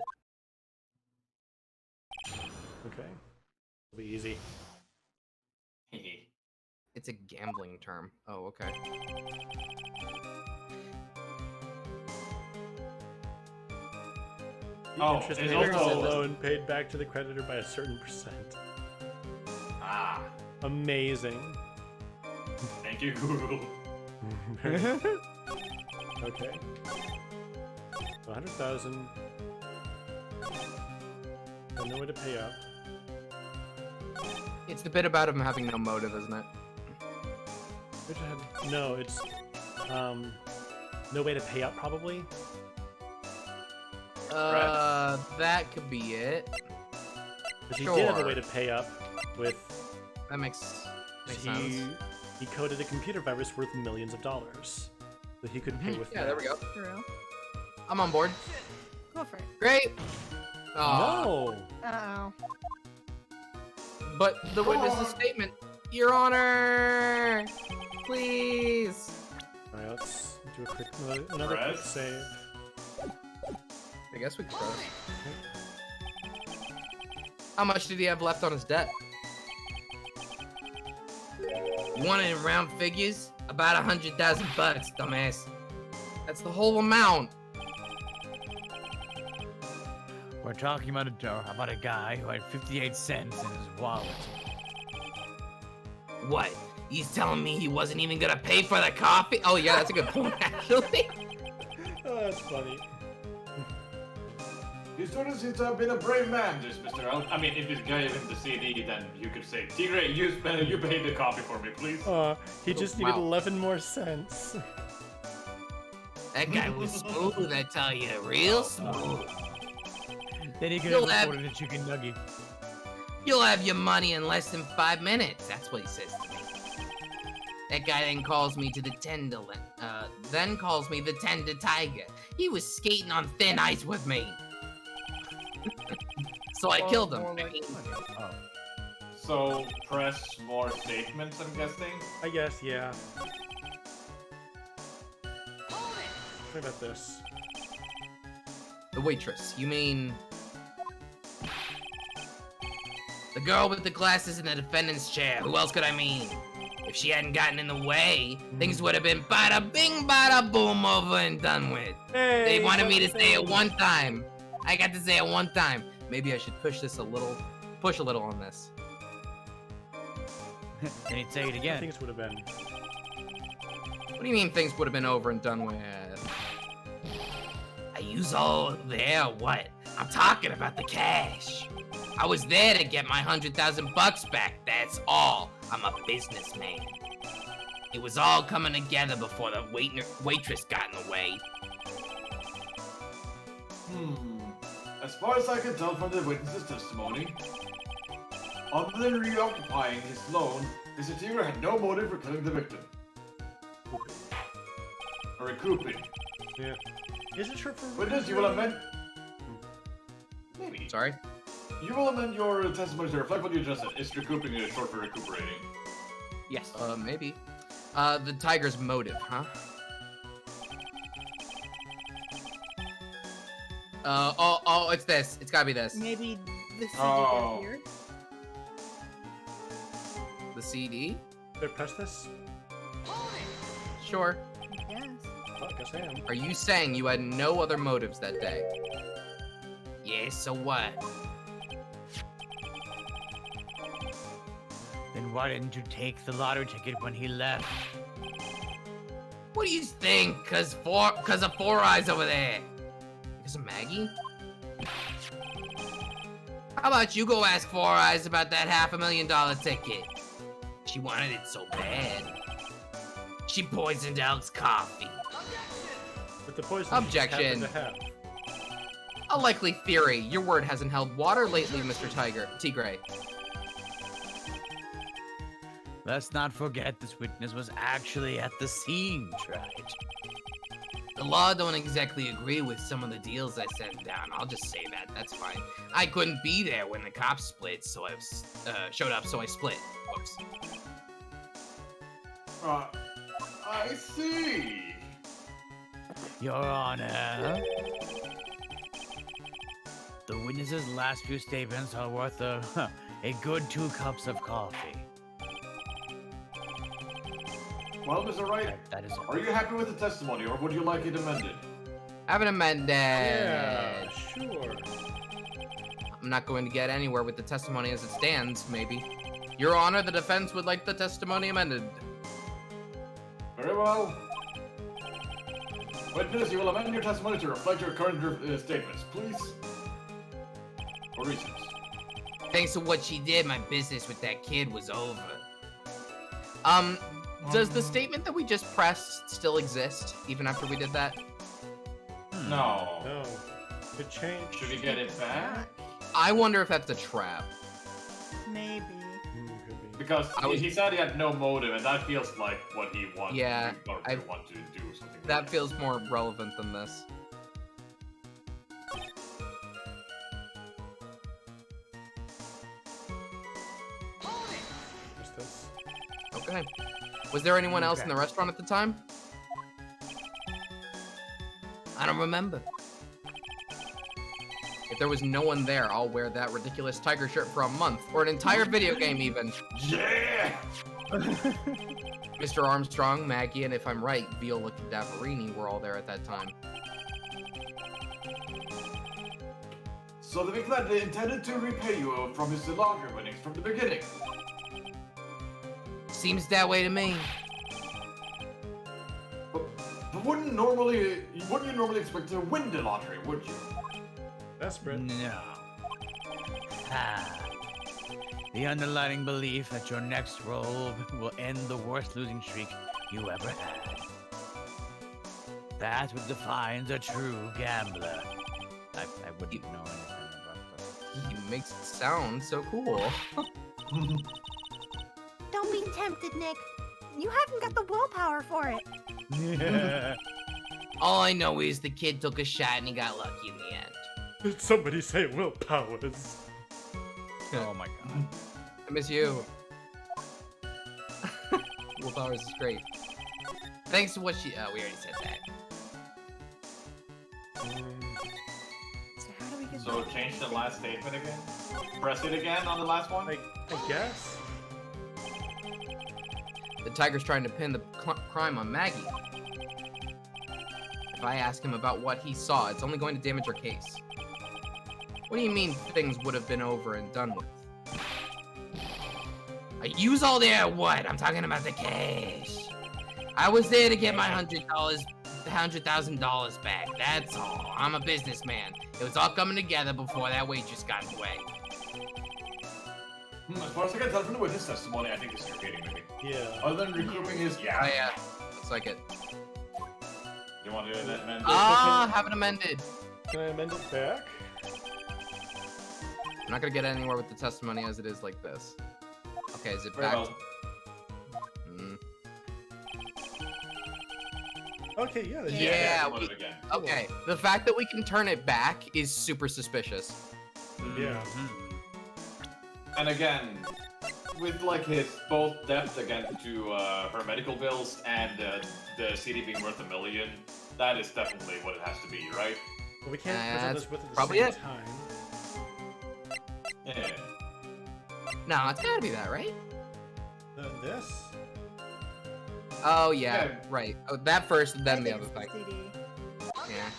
Okay, it'll be easy. It's a gambling term. Oh, okay. The Oh, interest it's paid on also- the loan paid back to the creditor by a certain percent. Ah, Amazing. thank you, Google. Okay. 100,000. Got no way to pay up. It's the bit about him having no motive, isn't it? No, it's no way to pay up probably. That could be it. Because he did have a Sure. way to pay up with. That makes sense. He coded a computer virus worth millions of dollars, so he could pay with Yeah, that. there we go. True. I'm on board. Go for it. Great. Aw. No. Uh-oh. But the witness's statement, Your Honor, please. All right, let's do another quick Press. save. I guess we could press. How much did he have left on his debt? You want it in round figures? About 100,000 bucks, dumbass. That's the whole amount. We're talking about a guy who had 58 cents in his wallet. What? He's telling me he wasn't even gonna pay for the coffee? Oh yeah, that's a good point, actually. Oh, that's funny. You sort seems to have been a brave man, this Mr. I mean, if this guy isn't the CD, then you could say, Tigre, you pay the coffee for me, please. He just needed wow. 11 more cents. That guy was smooth, I tell you. Real smooth. Then he could You'll have have- afforded a chicken nugget. You'll have your money in less than 5 minutes. That's what he says to me. That guy then calls me to the tender, then calls me the tender tiger. He was skating on thin ice with me. So I killed him. more I like- mean, Oh. So, press more statements, I'm guessing? I guess, yeah. What about this? The waitress. You mean? the girl with the glasses in the defendant's chair. Who else could I mean? If she hadn't gotten in the way, things would have been bada bing, bada boom, over and done with. Hey, They wanted me to what's say it that? one time. I got to say it one time. Maybe I should push a little on this. Then he'd say it I again. think it would have been. What do you mean things would have been over and done with? Are yous all there or what? I'm talking about the cash. I was there to get my 100,000 bucks back, that's all. I'm a businessman. It was all coming together before the waitress got in the way. As far as I can tell from the witness's testimony, other than reoccupying his loan, Mr. Tigre had no motive for killing the victim. Or recouping. Yeah. Is it short for? Witness, you will amend... Maybe. Sorry. You will amend your testimony to reflect what you just said. Is recouping short for recuperating? Yes. Maybe. The tiger's motive, huh? Oh, it's this. It's gotta be this. Maybe the CD Oh. here. The CD? Did I press this? Sure. Yes. Oh, I guess I am. Are you saying you had no other motives that day? Yeah, so what? Then why didn't you take the lottery ticket when he left? What do you think? Cause of Four Eyes over there. Because of Maggie? How about you go ask Four Eyes about that $500,000 ticket? She wanted it so bad. She poisoned Elk's coffee. But the poison Objection. just happened to have. A likely theory. Your word hasn't held water lately, Mr. Tigre. Let's not forget this witness was actually at the scene, tried. The law don't exactly agree with some of the deals I sent down. I'll just say that. That's fine. I couldn't be there when the cops split, so I showed up, so I split. Whoops. I see. Your Honor. The witness's last few statements are worth a good 2 cups of coffee. Well, Mr. Wright, That is are you happy with the testimony, or would you like it amended? Have it amended. Yeah, sure. I'm not going to get anywhere with the testimony as it stands, maybe. Your Honor, the defense would like the testimony amended. Very well. Witness, you will amend your testimony to reflect your current statements, please. For reasons. Thanks to what she did, my business with that kid was over. Does the statement that we just pressed still exist, even after we did that? No. No. Could change. Should we get it back? I wonder if that's a trap. Maybe. Could be. Because he said he had no motive, and that feels like what he wants. Yeah, I want to do something. That feels more relevant than this. What's this? Okay. Was there anyone else in the restaurant at the time? I don't remember. If there was no one there, I'll wear that ridiculous tiger shirt for a month, or an entire video game even. Yeah! Mr. Armstrong, Maggie, and if I'm right, Viola Cadaverini were all there at that time. So the big man they intended to repay you from his laundry winnings from the beginning. Seems that way to me. But wouldn't you normally expect to win the lottery, would you? Desperate. No. The underlying belief that your next roll will end the worst losing streak you ever had. That's what defines a true gambler. I wouldn't know anything about that. He makes it sound so cool. Don't be tempted, Nick. You haven't got the willpower for it. All I know is the kid took a shot and he got lucky in the end. Did somebody say willpowers? Oh my god. I miss you. Willpowers is great. Thanks to what she... we already said that. So how do we get So change the last statement again? Press it again on the last one? I guess. The tiger's trying to pin the crime on Maggie. If I ask him about what he saw, it's only going to damage our case. What do you mean things would have been over and done with? Use all their what? I'm talking about the cash. I was there to get my $100,000 back. That's all. I'm a businessman. It was all coming together before that waitress got in the way. As far as I can tell from the witness testimony, I think this is repeating maybe. Yeah. Other than recouping his Oh yeah, looks like it. You want to amend this? Have it amended. Can I amend it back? I'm not gonna get anywhere with the testimony as it is like this. Okay, is it Very back? well. Okay, yeah. then Yeah, load it again. Okay, the fact that we can turn it back is super suspicious. Yeah. And again, with like his both debt again to her medical bills and the CD being worth $1 million, that is definitely what it has to be, right? But we can't present That's this with at the probably same it. time. Yeah. No, it's gotta be that, right? This? Oh yeah, Yeah. right. Oh, that first, I then the think other it's thing. CD. Yeah.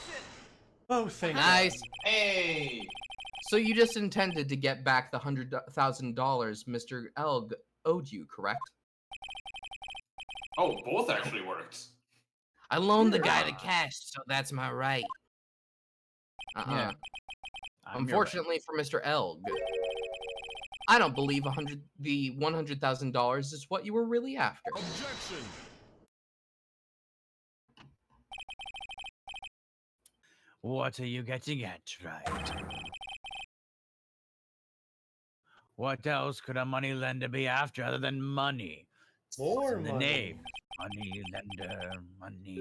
Oh, thank you. Nice. Hey! So you just intended to get back the $100,000 Mr. Elg owed you, correct? Oh, both actually worked. I loaned the guy the cash, so that's my right. Yeah. I'm your Unfortunately for Mr. Elg, I don't believe the $100,000 is what you were really after. Objection! What are you getting at, right? What else could a money lender be after other than money? More In the money. name. Money lender, money.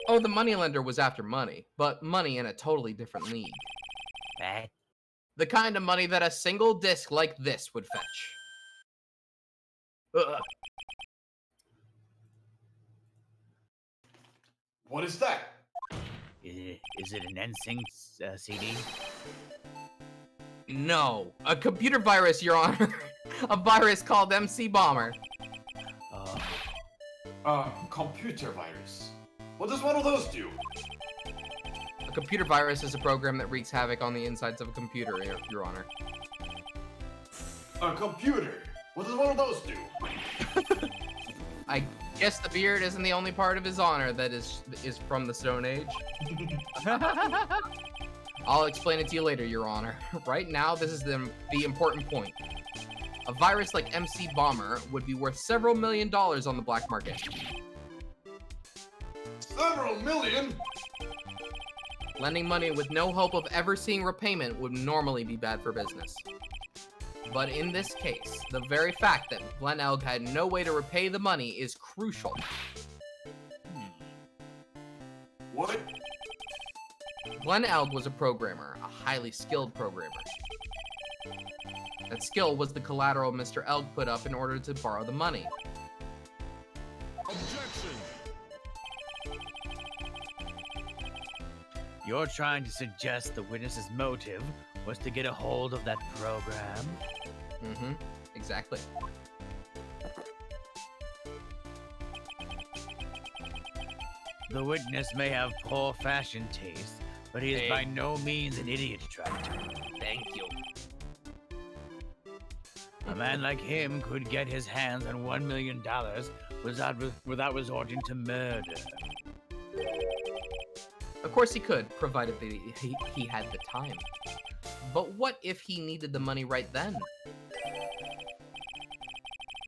Oh, the moneylender was after money, but money in a totally different league. That The kind of money that a single disc like this would fetch. Ugh. What is that? is it an NSYNC CD? No, a computer virus, Your Honor. A virus called MC Bomber. Computer virus. What does one of those do? A computer virus is a program that wreaks havoc on the insides of a computer, Your Honor. A computer. What does one of those do? I guess the beard isn't the only part of his honor that is from the Stone Age. I'll explain it to you later, Your Honor. Right now, this is the important point. A virus like MC Bomber would be worth several $1 million on the black market. Several million? Lending money with no hope of ever seeing repayment would normally be bad for business. But in this case, the very fact that Glenn Elg had no way to repay the money is crucial. What? Glenn Elg was a programmer, a highly skilled programmer. That skill was the collateral Mr. Elg put up in order to borrow the money. You're trying to suggest the witness's motive was to get a hold of that program? Mm-hmm, exactly. The witness may have poor fashion taste, but he is Hey. by no means an idiot, Tractor. Thank you. A man like him could get his hands on $1 million without resorting to murder. Of course he could, provided that he had the time. But what if he needed the money right then?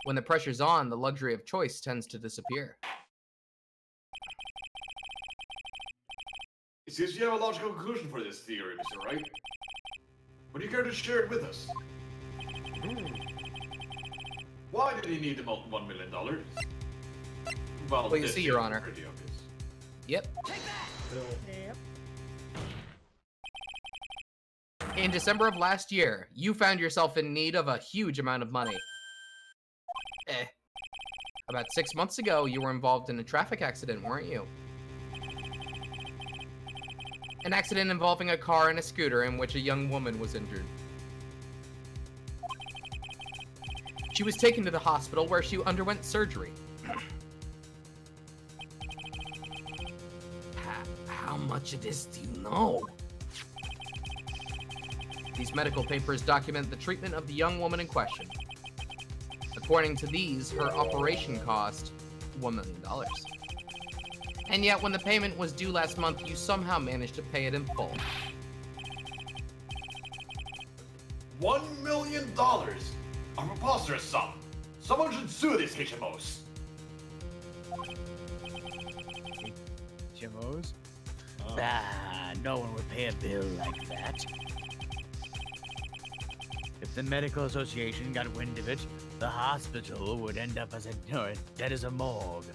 When the pressure's on, the luxury of choice tends to disappear. It seems you have a logical conclusion for this theory, Mr. Wright. Would you care to share it with us? Why did he need the $1 million? Well, you this see, Your is Honor. pretty obvious. Yep. Bill. Yep. In December of last year, you found yourself in need of a huge amount of money. About 6 months ago, you were involved in a traffic accident, weren't you? An accident involving a car and a scooter in which a young woman was injured. She was taken to the hospital where she underwent surgery. How much of this do you know? These medical papers document the treatment of the young woman in question. According to these, her operation cost $1 million. And yet, when the payment was due last month, you somehow managed to pay it in full. $1 million? A preposterous sum. Someone should sue these HMOs. HMOs? Ah, no one would pay a bill like that. If the medical association got wind of it, the hospital would end up as dead as a morgue.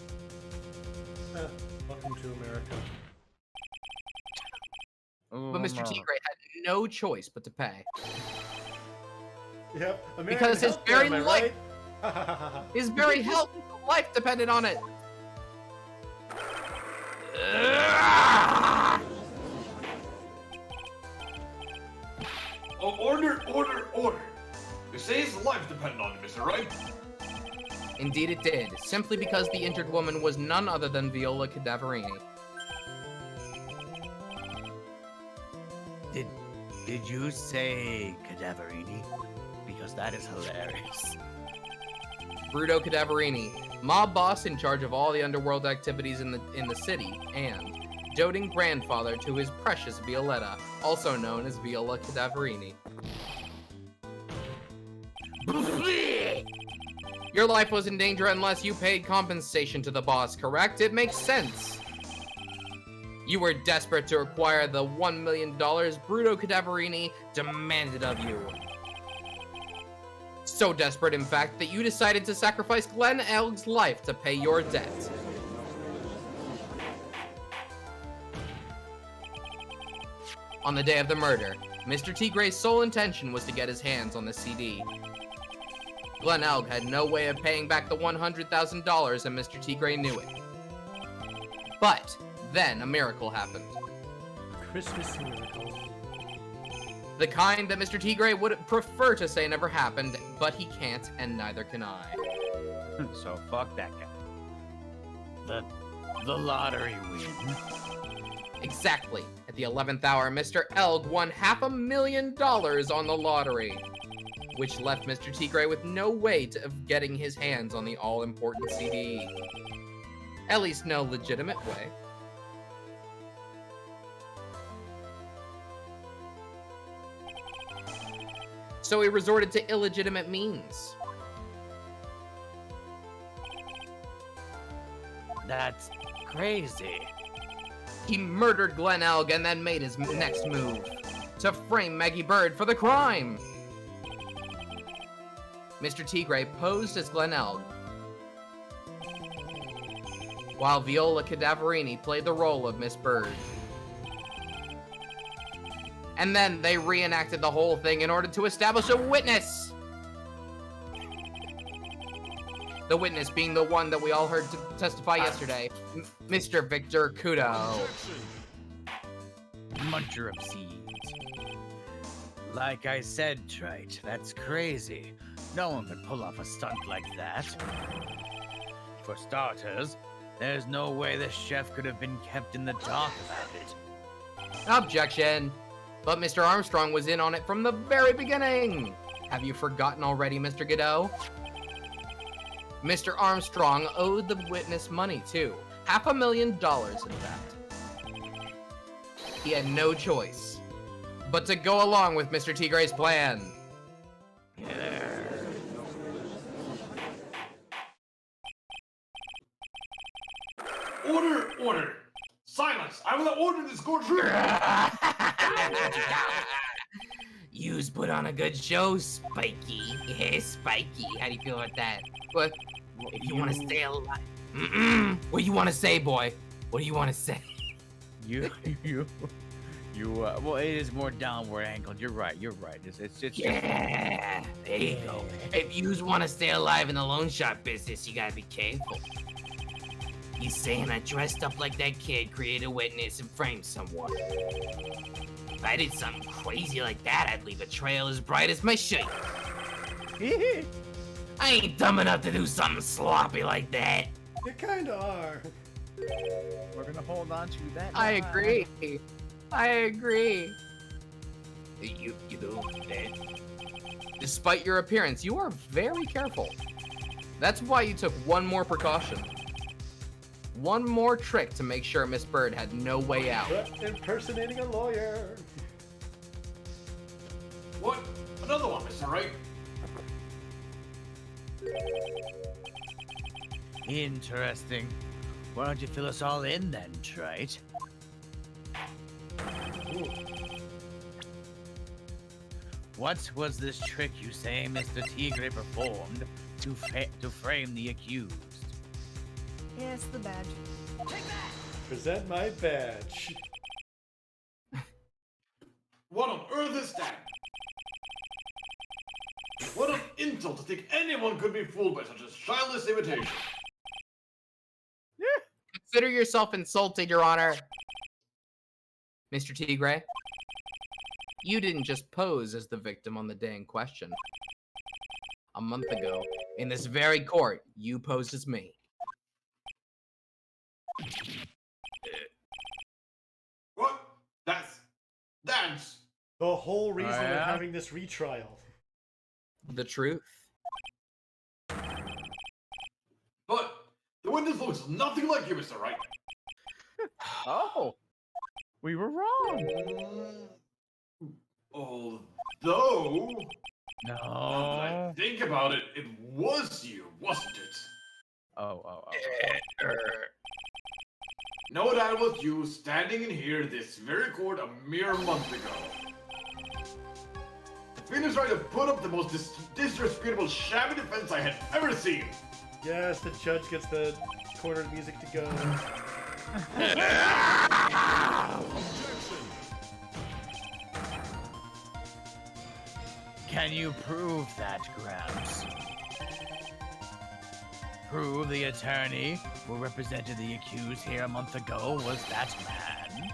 Welcome to America. But Mr. Tigre had no choice but to pay. Yep. American Because his healthcare, very am I life- right? His very health and life depended on it. Oh, order! You say his life depended on it, Mr. Wright? Indeed it did, simply because the injured woman was none other than Viola Cadaverini. Did you say Cadaverini? Because that is hilarious. Bruto Cadaverini, mob boss in charge of all the underworld activities in the city, and doting grandfather to his precious Violetta, also known as Viola Cadaverini. Your life was in danger unless you paid compensation to the boss, correct? It makes sense. You were desperate to acquire the $1 million Bruto Cadaverini demanded of you. So desperate, in fact, that you decided to sacrifice Glenn Elg's life to pay your debt. On the day of the murder, Mr. Tigre's sole intention was to get his hands on the CD. Glenn Elg had no way of paying back the $100,000, and Mr. Tigre knew it. But then a miracle happened. Christmas miracle. The kind that Mr. Tigre would prefer to say never happened, but he can't, and neither can I. So fuck that guy. The lottery win. Exactly. At the 11th hour, Mr. Elg won $500,000 on the lottery, which left Mr. Tigre with no way of getting his hands on the all-important CD. At least no legitimate way. So he resorted to illegitimate means. That's crazy. He murdered Glenn Elg and then made his next move to frame Maggie Bird for the crime. Mr. Tigre posed as Glen Elg, while Viola Cadaverini played the role of Miss Bird. And then they reenacted the whole thing in order to establish a witness. The witness being the one that we all heard to testify yesterday, Mr. Victor Kudo. Muncher of seeds. Like I said, Trite, that's crazy. No one could pull off a stunt like that. For starters, there's no way the chef could have been kept in the dark about it. Objection. But Mr. Armstrong was in on it from the very beginning. Have you forgotten already, Mr. Godot? Mr. Armstrong owed the witness money, too. $500,000, in fact. He had no choice but to go along with Mr. Tigre's plan. Order! Order! Silence! I will order this courtroom! You's put on a good show, Spiky. Yeah, Spiky. How do you feel about that? What? If you want to stay alive. What do you want to say, boy? What do you want to say? Well, it is more downward angled. You're right. It's just. Yeah, there you go. If you want to stay alive in the loan shark business, you gotta be careful. He's saying I dressed up like that kid, created a witness, and framed someone. If I did something crazy like that, I'd leave a trail as bright as my shirt. I ain't dumb enough to do something sloppy like that. You kinda are. We're gonna hold on to that. I agree. I agree. You do that. Despite your appearance, you are very careful. That's why you took one more precaution. One more trick to make sure Miss Bird had no way out. Impersonating a lawyer. What? Another one, Mr. Right? Interesting. Why don't you fill us all in then, Trite? What was this trick you say Mr. Tigre performed to frame the accused? Yes, the badge. Present my badge. What on earth is that? What an insult to think anyone could be fooled by such a childish imitation. Consider yourself insulted, Your Honor. Mr. Tigre, you didn't just pose as the victim on the day in question. A month ago, in this very court, you posed as me. What? That's... The whole reason we're yeah? having this retrial. The truth. But the witness looks nothing like you, Mr. Wright. Oh, we were wrong. Although, now that I No. think about it, it was you, wasn't it? Oh. No, that was you standing in here this very court a mere month ago. Phoenix Wright have put up the most disreputable shabby defense I had ever seen. Yes, the judge gets the cornered music to go. Can you prove that, Gramps? Prove the attorney who represented the accused here a month ago was that man?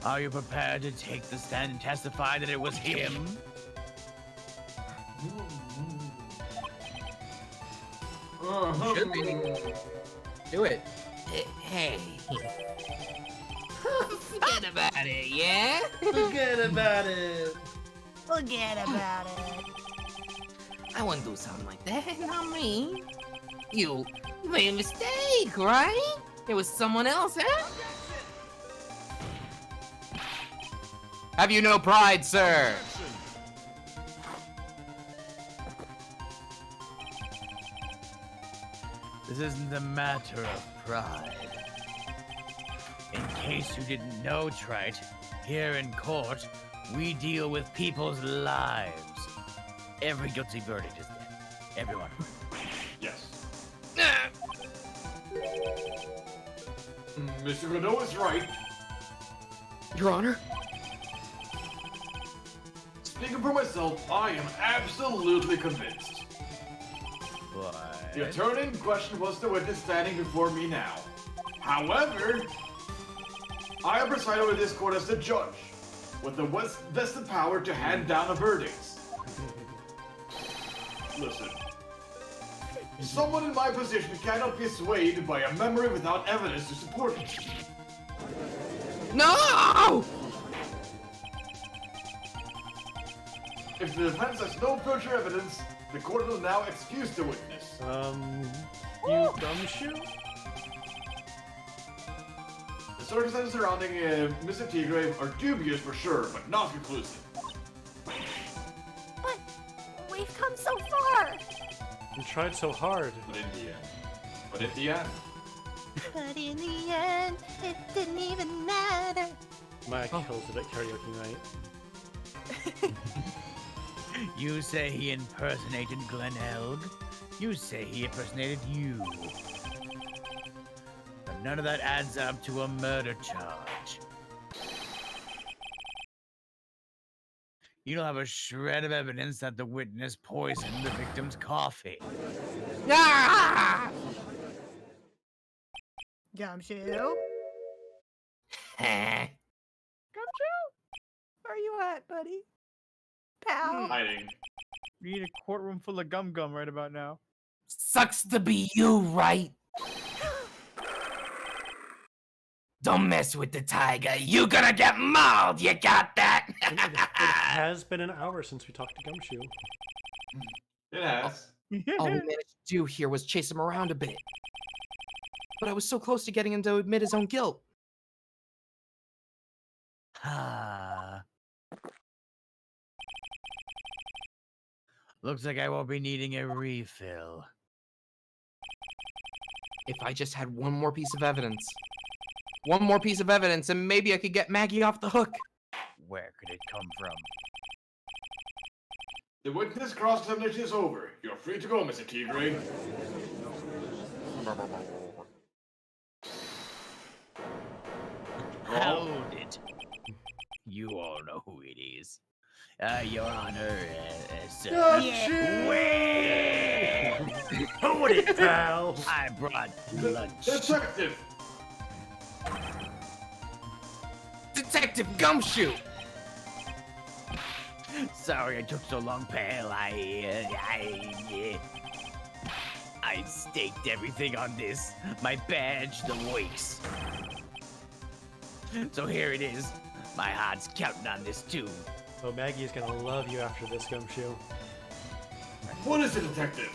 Are you prepared to take the stand and testify that it was him? Should be. Do it. Hey. Forget about it, yeah? Forget about it. Forget about it. I wouldn't do something like that, not me. You made a mistake, right? It was someone else, huh? Have you no pride, sir? This isn't a matter of pride. In case you didn't know, Trite, here in court, we deal with people's lives. Every guilty verdict is dead. Everyone. Yes. Mr. Godot is right. Your Honor? Speaking for myself, I am absolutely convinced. What? The attorney in question was the witness standing before me now. However, I am presiding over this court as the judge, with the vested power to hand down a verdict. Listen. Someone in my position cannot be swayed by a memory without evidence to support it. No! If the defense has no further evidence, the court will now excuse the witness. You gumshoe? The circumstances surrounding Mr. Tigre are dubious for sure, but not conclusive. But we've come so far. You tried so hard. But in the end. But in the end. But in the end, it didn't even matter. My kills it at karaoke night. You say he impersonated Glen Elg. You say he impersonated you. But none of that adds up to a murder charge. You don't have a shred of evidence that the witness poisoned the victim's coffee. Ah! Gumshoe? Huh? Gumshoe? Where are you at, buddy? Pal? Hiding. We need a courtroom full of gum right about now. Sucks to be you, right? Don't mess with the tiger. You gonna get mauled. You got that? It has been an hour since we talked to Gumshoe. It has. All we managed to do here was chase him around a bit. But I was so close to getting him to admit his own guilt. Ah. Looks like I won't be needing a refill. If I just had one more piece of evidence. One more piece of evidence, and maybe I could get Maggie off the hook. Where could it come from? The witness cross-examination is over. You're free to go, Mr. Tigre. Hold it. You all know who it is. Your Honor, sir. Wait! Hold it, pal! I brought lunch. Detective! Detective Gumshoe! Sorry I took so long, pal. I staked everything on this. My badge, the Wakes. So here it is. My heart's counting on this too. Oh, Maggie is gonna love you after this, Gumshoe. What is it, detective?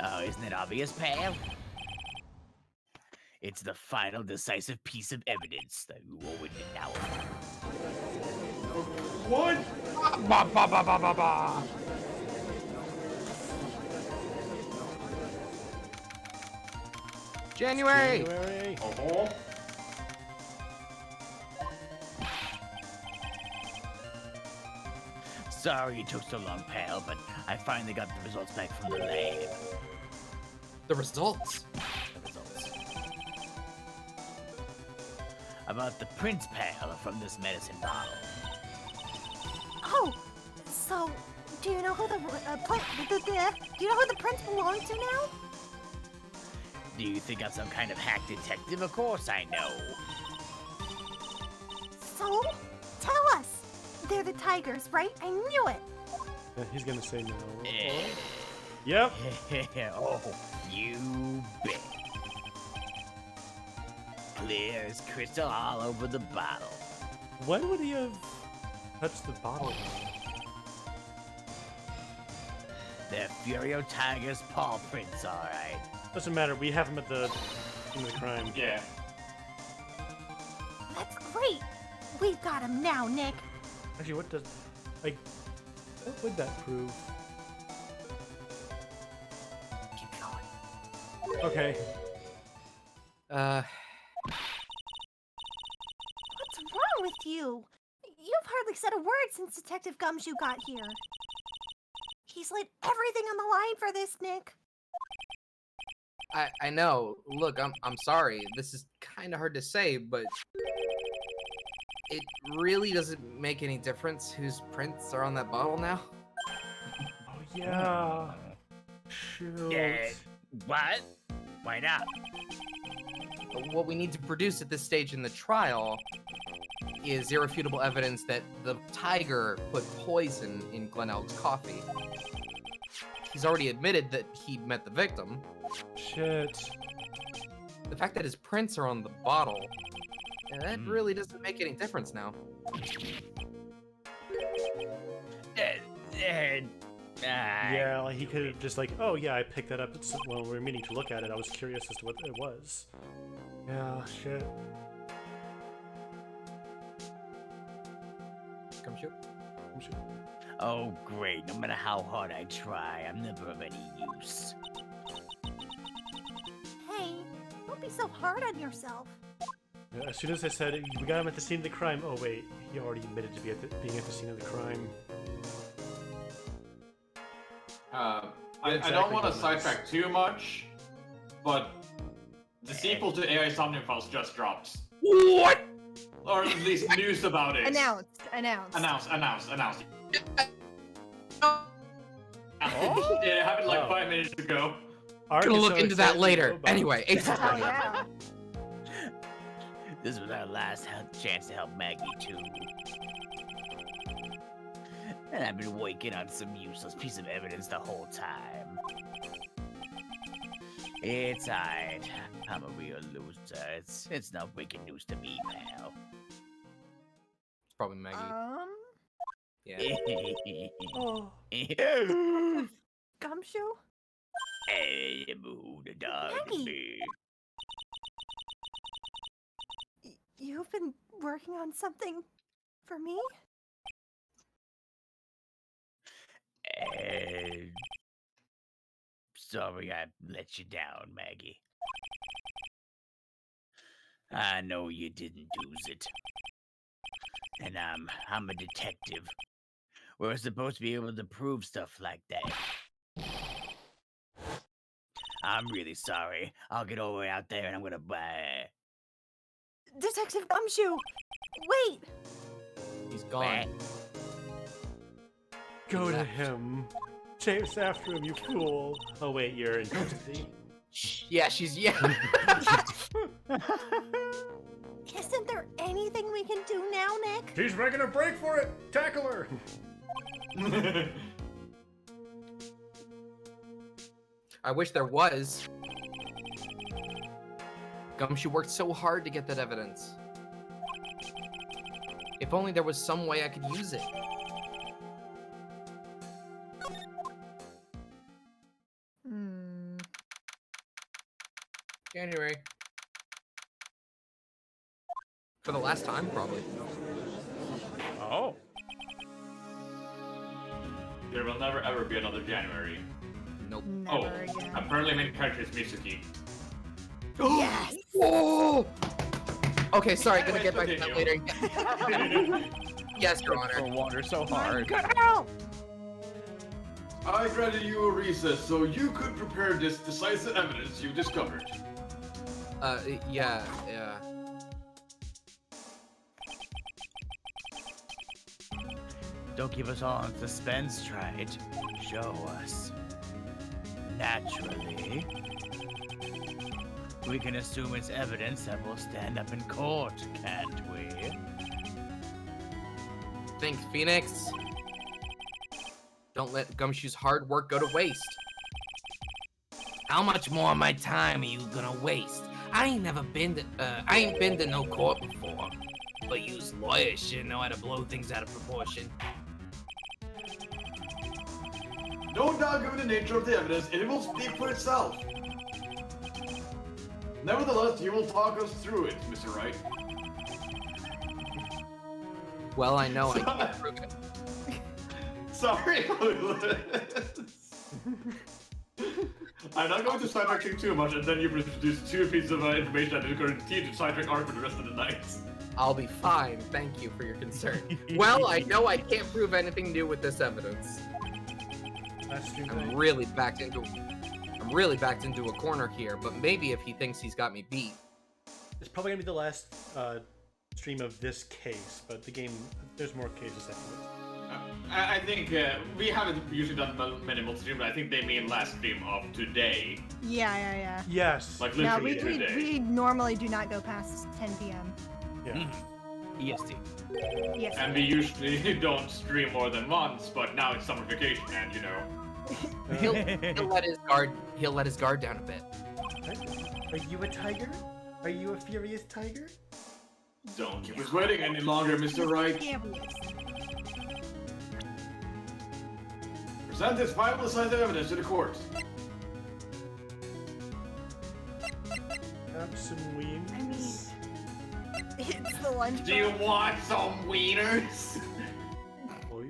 Oh, isn't it obvious, pal? It's the final decisive piece of evidence that you will win it now. What? Ba ba ba ba ba ba. January! January. Oh. Sorry it took so long, pal, but I finally got the results back from the lab. The results? The results. About the prints, pal, from this medicine bottle. Oh, so do you know who the do you know who the prince belongs to now? Do you think I'm some kind of hack detective? Of course I know. So tell us. They're the tigers, right? I knew it. He's gonna say no. Eh. Yep. Oh, you bet. Clear as crystal all over the bottle. When would he have touched the bottle? They're Furio Tiger's paw prints, all right. Doesn't matter. We have him at the scene of the crime. Yeah. That's great. We've got him now, Nick. Actually, what does like? What would that prove? Keep going. Okay. What's wrong with you? You've hardly said a word since Detective Gumshoe got here. He's laid everything on the line for this, Nick. I know. Look, I'm sorry. This is kind of hard to say, but it really doesn't make any difference whose prints are on that bottle now. Oh yeah. Shoot. What? Why not? What we need to produce at this stage in the trial is irrefutable evidence that the Tiger put poison in Glenelg's coffee. He's already admitted that he met the victim. Shit. The fact that his prints are on the bottle, that really doesn't make any difference now. Yeah, like he could have just like, oh yeah, I picked that up when we were meaning to look at it. I was curious as to what it was. Yeah, shit. Come shoot. Oh, great. No matter how hard I try, I'm never of any use. Hey, don't be so hard on yourself. Yeah, as soon as I said we got him at the scene of the crime, oh wait, he already admitted to being at the scene of the crime. I Exactly don't want to what it is. sidetrack too much, but the sequel to AI Somnium Files just dropped. What? Or at least news about it. Announced. Announced. It happened like 5 minutes ago. I'm gonna look into that later. Anyway, Oh yeah. This was our last chance to help Maggie, too. And I've been working on some useless piece of evidence the whole time. It's alright. I'm a real loser. It's no breaking news to me, pal. It's probably Maggie. Yeah. Oh. Gumshoe? Hey, who the dog Maggie. be? You've been working on something for me? Sorry I let you down, Maggie. I know you didn't do it. And I'm a detective. We're supposed to be able to prove stuff like that. I'm really sorry. I'll get over out there and I'm gonna Detective Gumshoe! Wait! He's gone. Go to him. Chase after him, you fool. Oh wait, you're in custody. Yeah, she's Isn't there anything we can do now, Nick? She's making a break for it. Tackle her. I wish there was. Gumshoe worked so hard to get that evidence. If only there was some way I could use it. January. For the last time, probably. Oh. There will never ever be another January. Nope. Oh, Never again. apparently main character is Mitsuki. Yes! Whoa! Okay, sorry, gonna Anyways, get back to that later. continue. Yes, Your For Honor. water so hard. Girl! I granted you a recess so you could prepare this decisive evidence you discovered. Yeah. Don't keep us all in suspense, Trite. Show us. Naturally. We can assume it's evidence that will stand up in court, can't we? Think, Phoenix. Don't let Gumshoe's hard work go to waste. How much more of my time are you gonna waste? I ain't been to no court before. But yous lawyers should know how to blow things out of proportion. No doubt given the nature of the evidence, it will speak for itself. Nevertheless, you will talk us through it, Mr. Wright. Well, I know I can't prove it. Sorry. I'm not going to sidetrack you too much, and then you've introduced two pieces of information that is going to continue to sidetrack Art for the rest of the night. I'll be fine. Thank you for your concern. Well, I know I can't prove anything new with this evidence. That's too I'm bad. really backed into a corner here, but maybe if he thinks he's got me beat. It's probably gonna be the last stream of this case, but the game, there's more cases after. I think we haven't usually done many multi-stream, but I think they mean last stream of today. Yeah. Yes. Like No, literally today. we normally do not go past 10 p.m. Yeah. EST. Yes. And we usually don't stream more than once, but now it's summer vacation, and you know. He'll let his guard down a bit. Are you a tiger? Are you a furious tiger? Don't keep us waiting any longer, Mr. Wright. Yeah, Present this vital scientific evidence to the court. Have some wings. I mean, it's the lunch. Do you want some wieners?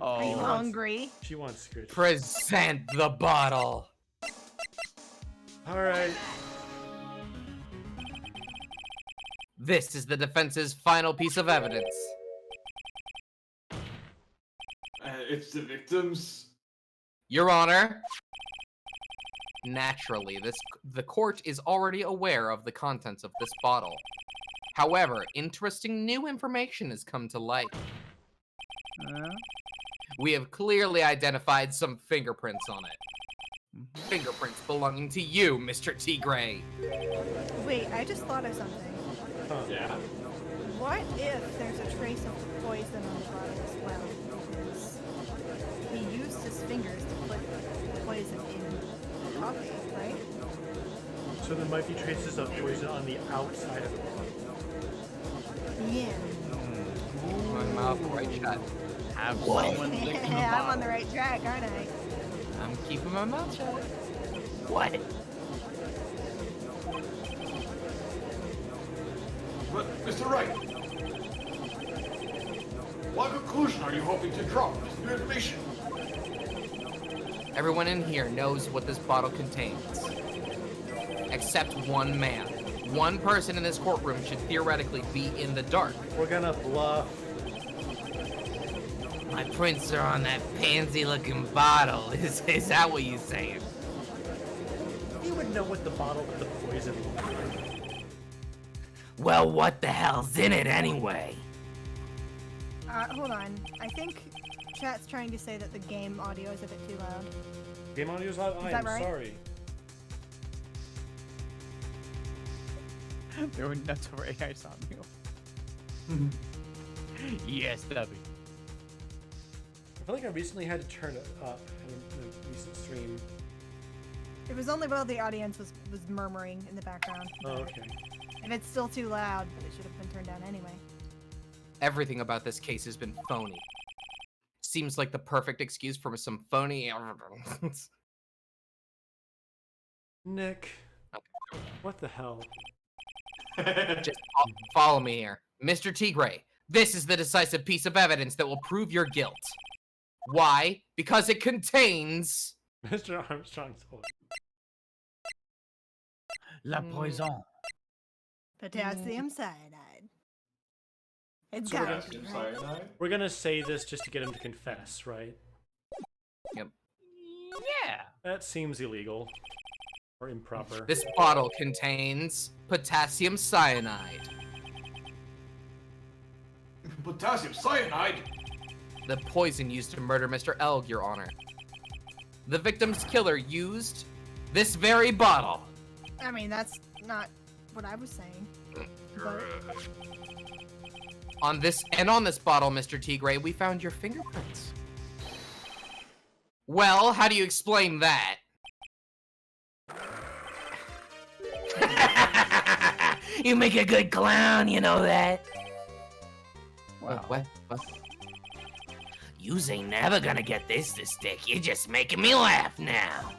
Are you Oh. hungry? She wants scritch. Present the bottle. All right. This is the defense's final piece of evidence. It's the victims. Your Honor. Naturally, the court is already aware of the contents of this bottle. However, interesting new information has come to light. We have clearly identified some fingerprints on it. Fingerprints belonging to you, Mr. Tigre. Wait, I just thought of something. Yeah. What if there's a trace of the poison on the bottle as well? Because he used his fingers to put the poison in the coffee, right? So there might be traces of poison on the outside of the bottle. Yeah. Keep my mouth right shut. Have someone lick the I'm on bottle. the right track, aren't I? I'm keeping my mouth shut. What? But, Mr. Wright, what conclusion are you hoping to draw from this new information? Everyone in here knows what this bottle contains. Except one man. One person in this courtroom should theoretically be in the dark. We're gonna bluff. My prints are on that pansy-looking bottle. Is that what you're saying? You would know what the bottle with the poison looked like. Well, what the hell's in it anyway? Hold on. I think chat's trying to say that the game audio is a bit too loud. Game audio's loud. I that am right? sorry. They were nuts over AI Somnio. Yes, Debbie. I feel like I recently had to turn it up in a recent stream. It was only while the audience was murmuring in the background. Oh, okay. If it's still too loud, it should have been turned down anyway. Everything about this case has been phony. Seems like the perfect excuse for some phony evidence. Nick, what the hell? Just follow me here. Mr. Tigre, this is the decisive piece of evidence that will prove your guilt. Why? Because it contains... Mr. Armstrong's toy. La poison. Potassium cyanide. It's So we're got gonna- it, right? Cyanide? We're gonna say this just to get him to confess, right? Yeah. That seems illegal. Or improper. This bottle contains potassium cyanide. Potassium cyanide? The poison used to murder Mr. Elg, Your Honor. The victim's killer used this very bottle. I mean, that's not what I was saying. But On this bottle, Mr. Tigre, we found your fingerprints. Well, how do you explain that? You make a good clown, you know that? Wow. What? Yous ain't never gonna get this to stick. You're just making me laugh now.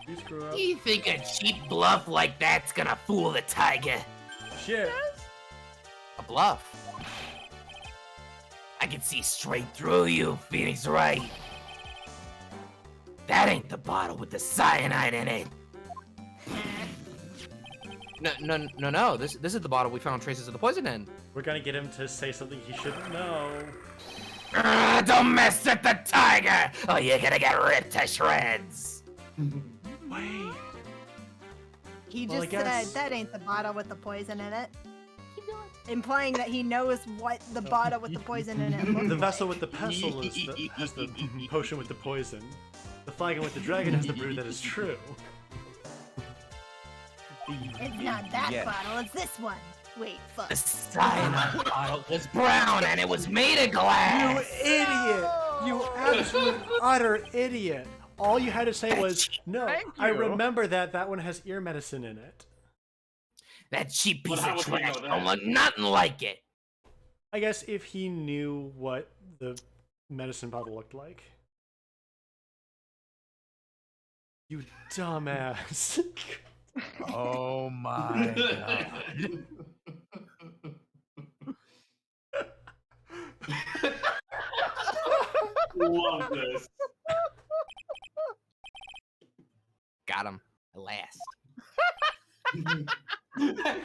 You screw up. You think a cheap bluff like that's gonna fool the tiger? Shit. A bluff. I can see straight through you, Phoenix Wright. That ain't the bottle with the cyanide in it. No. This is the bottle we found traces of the poison in. We're gonna get him to say something he shouldn't know. Don't mess with the tiger, or you're gonna get ripped to shreds. Wait. He Well, I just guess- said that ain't the bottle with the poison in it. Implying that he knows what the bottle with the poison in it looks The like. vessel with the pestle has the potion with the poison. The flagon with the dragon has the brew that is true. It's not that Yes. bottle, it's this one. Wait, fuck. The cyanide bottle was brown and it was made of You glass. idiot! You absolute utter idiot! All you had to say was, no, Thank I you. remember that one has ear medicine in it. That cheap But piece how of would he know trash that? don't look nothing like it. I guess if he knew what the medicine bottle looked like. You dumbass. Oh my god. Love this. Got him. At last.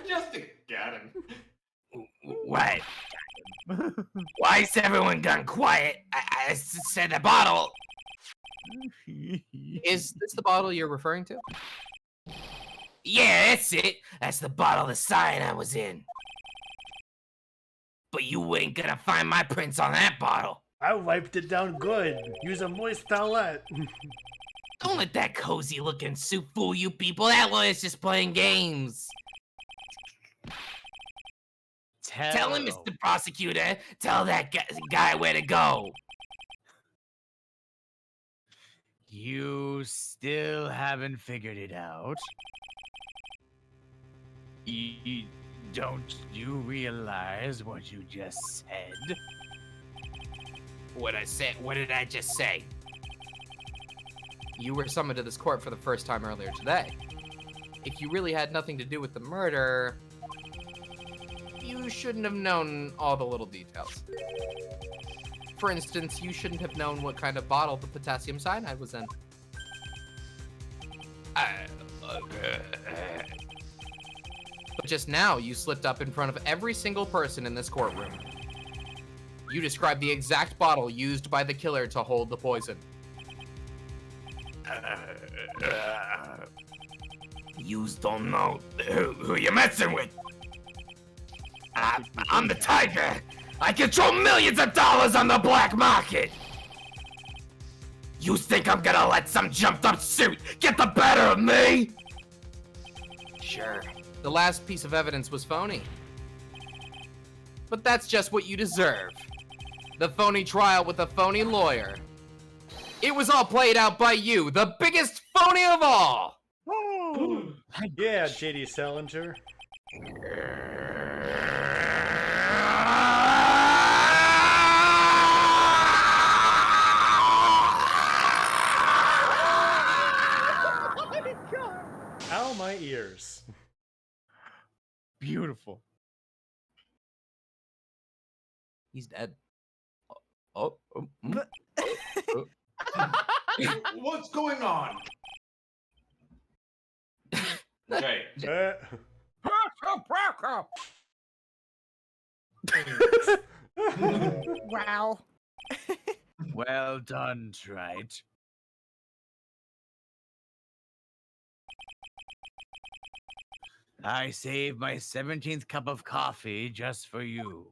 Just to get him. What? Why is everyone gone quiet? I said the bottle. Is this the bottle you're referring to? Yeah, that's it. That's the bottle the cyanide was in. But you ain't gonna find my prints on that bottle. I wiped it down good. Use a moist towelette. Don't let that cozy looking suit fool you people. That lawyer's just playing games. Tell him, Mr. Prosecutor. Tell that guy where to go. You still haven't figured it out? Don't you realize what you just said? What did I just say? You were summoned to this court for the first time earlier today. If you really had nothing to do with the murder, you shouldn't have known all the little details. For instance, you shouldn't have known what kind of bottle the potassium cyanide was in. But just now, you slipped up in front of every single person in this courtroom. You described the exact bottle used by the killer to hold the poison. Yous don't know who you're messing with. I'm the Tiger. I control millions of dollars on the black market. You think I'm gonna let some jumped-up suit get the better of me? Sure, the last piece of evidence was phony. But that's just what you deserve. The phony trial with a phony lawyer. It was all played out by you, the biggest phony of all! Yeah, JD Salinger. Ow, my ears. Beautiful. He's dead. What's going on? Okay. Wow. Well done, Trite. I saved my 17th cup of coffee just for you.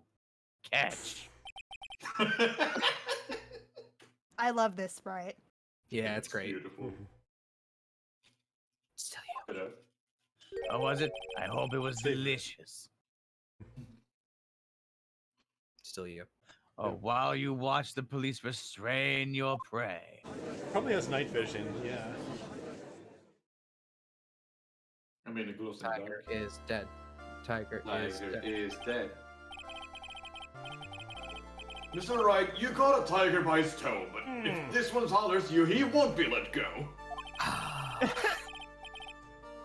Catch. I love this sprite. Yeah, it's great. Beautiful. Still Hello. How was it? I hope it was delicious. Still you. Oh, while you watch the police restrain your prey. Probably has night vision, yeah. I mean, it glows in the Tiger dark. is dead. Tiger is Tiger dead. is dead. Mr. Wright, you got a tiger by his toe, but if this one hollers you, he won't be let go.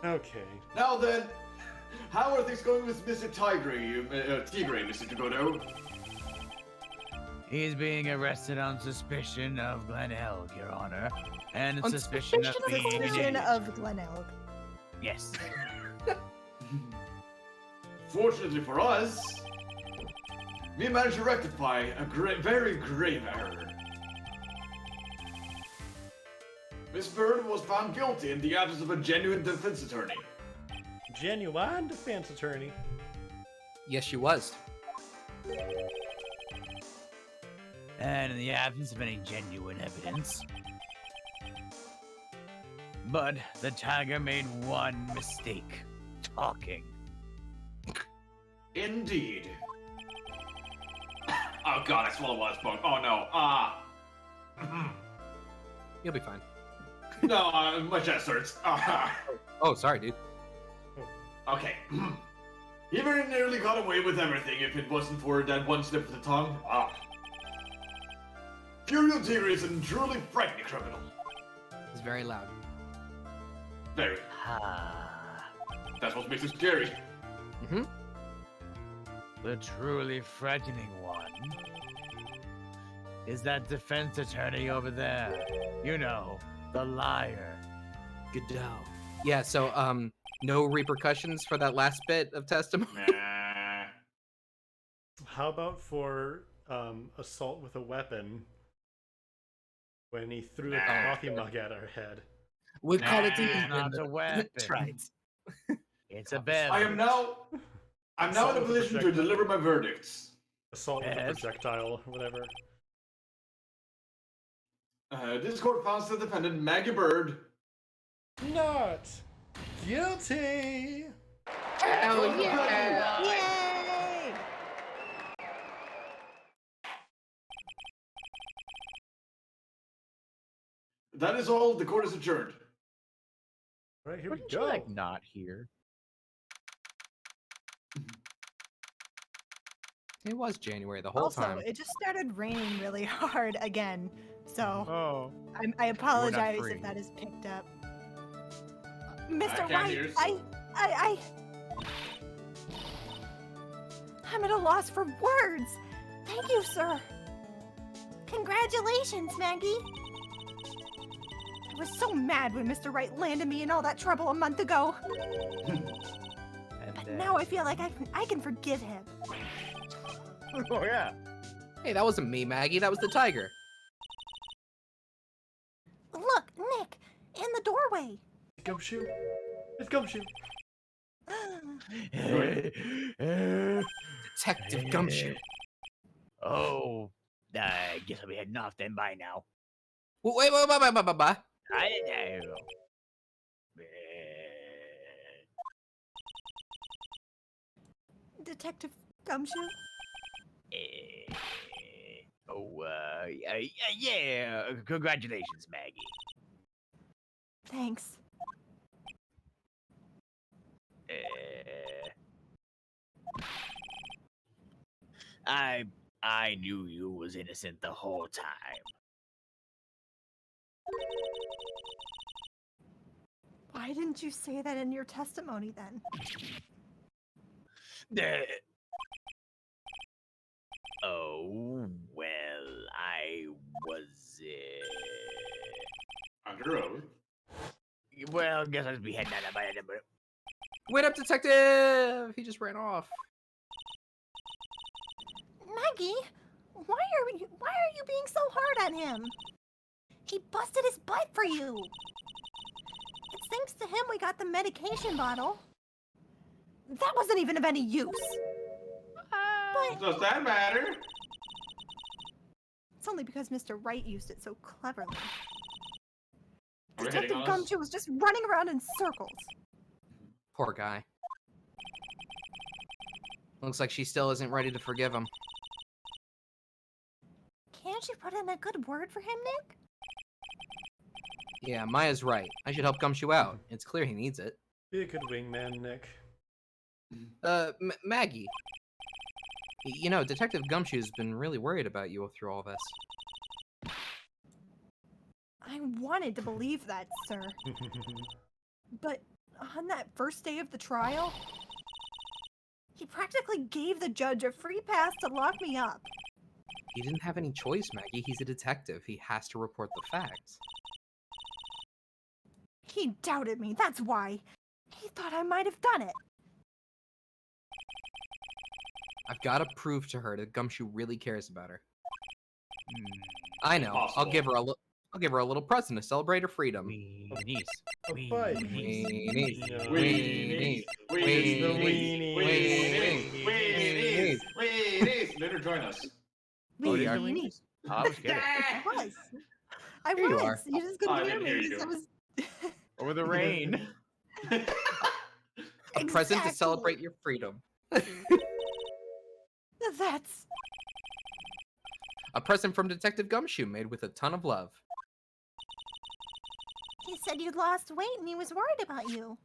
Okay. Now then, how are things going with Mr. Tigre, Tigre, Mr. Togodo? He's being arrested on suspicion of Glenelg, Your Honor, and On suspicion of being an Suspicion idiot. of Glenelg. Yes. Fortunately for us, we managed to rectify a very grave error. Miss Bird was found guilty in the absence of a genuine defense attorney. Genuine defense attorney. Yes, she was. And in the absence of any genuine evidence. But the tiger made one mistake. Talking. Indeed. Oh god, I swallowed one spoon. Oh no. You'll be fine. No, my chest hurts. Oh, sorry, dude. Okay. He very nearly got away with everything if it wasn't for that one slip of the tongue. Furial Tigre is a truly frightening criminal. He's very loud. Very. That's what makes it scary. Mm-hmm. The truly frightening one is that defense attorney over there. You know, the liar. Godot. Yeah, so, no repercussions for that last bit of testimony? Nah. How about for assault with a weapon when he threw a coffee mug at our head? We call it Not a weapon. Right. It's a beverage. I'm now in a Assault with a position to projectile. deliver my verdicts. Assault with a Yes. projectile, or whatever. This court finds the defendant, Maggie Bird, Not guilty! Hell yeah! Yay! That is all. The court is adjourned. Right, here Wouldn't we you go. like not here? It was January the whole Also, time. it just started raining really hard again, so Oh. I apologize free. if that is picked up. Mr. can't Wright, hear. I'm at a loss for words. Thank you, sir. Congratulations, Maggie. I was so mad when Mr. Wright landed me in all that trouble a month ago. And But now I feel like I can forgive him. Oh yeah. Hey, that wasn't me, Maggie. That was the tiger. Look, Nick, in the doorway. Gumshoe. It's Gumshoe. Detective Gumshoe. Oh, I guess I'll be heading off then. Bye now. Wait. I didn't know. Detective Gumshoe? Yeah. Congratulations, Maggie. Thanks. I knew you was innocent the whole time. Why didn't you say that in your testimony then? Oh, well, I was, Under oath. well, guess I'll be heading out. Wait up, detective! He just ran off. Maggie, why are you being so hard on him? He busted his butt for you. It's thanks to him we got the medication bottle. That wasn't even of any use. But Does that matter? it's only because Mr. Wright used it so cleverly. Are we hitting Detective on us? Gumshoe was just running around in circles. Poor guy. Looks like she still isn't ready to forgive him. Can't you put in a good word for him, Nick? Yeah, Maya's right. I should help Gumshoe out. It's clear he needs it. Be a good wingman, Nick. Maggie. You know, Detective Gumshoe's been really worried about you through all this. I wanted to believe that, sir. But on that first day of the trial, he practically gave the judge a free pass to lock me up. He didn't have any choice, Maggie. He's a detective. He has to report the facts. He doubted me, that's why. He thought I might have done it. I've got to prove to her that Gumshoe really cares about her. I know. I'll Impossible. give her a little. I'll give her a little present to celebrate her freedom. Weenies. A bike. Weenies. No. Weenies. Weenies. Weenies. Weenies. Weenies. Later, join us. Oh, Weenie, they are weenie. Oh, I was kidding. I was. I Here you was. are. You just couldn't I hear didn't me. hear because you. I was. Over the rain. A present to celebrate your freedom. That's. A present from Detective Gumshoe made with a ton of love. He said you'd lost weight and he was worried about you.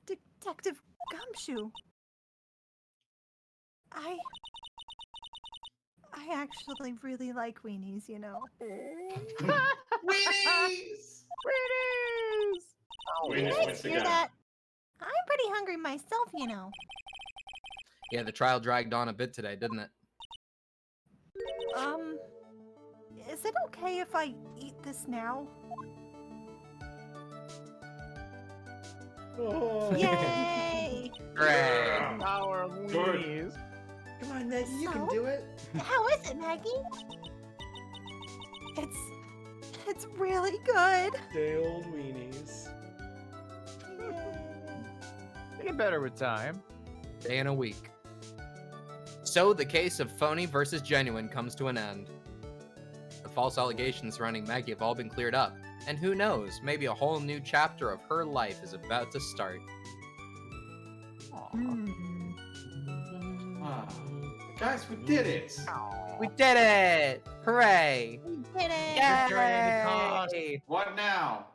Detective Gumshoe. I actually really like weenies, you know. Weenies. Weenies Nice once to hear again. that. I'm pretty hungry myself, you know. Yeah, the trial dragged on a bit today, didn't it? Is it okay if I eat this now? Oh. Yay! Great. Power of Good. weenies. Come on, Maggie, you can So? do it. How is it, Maggie? It's really good. Day old weenies. They get better with time. Day in a week. So the case of phony versus genuine comes to an end. The false allegations surrounding Maggie have all been cleared up, and who knows, maybe a whole new chapter of her life is about to start. Ah, guys, we did it. We did it! Hooray! We did it. Victory at any cost. Yay! What now?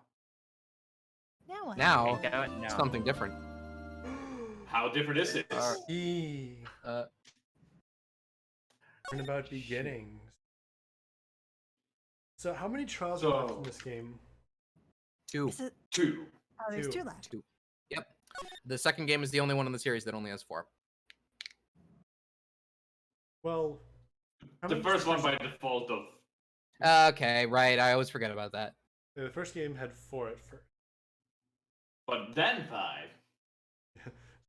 Now what? Now, No. something different. How different is it? Eee. Uh, Learn about beginnings. So, how many trials So- are left in this game? 2. Is it? 2. Oh, there's Two. two left. Yep. The second game is the only one in the series that only has 4. Well, how The many first one trials- by default of. Okay, right. I always forget about that. The first game had 4 at first. But then 5.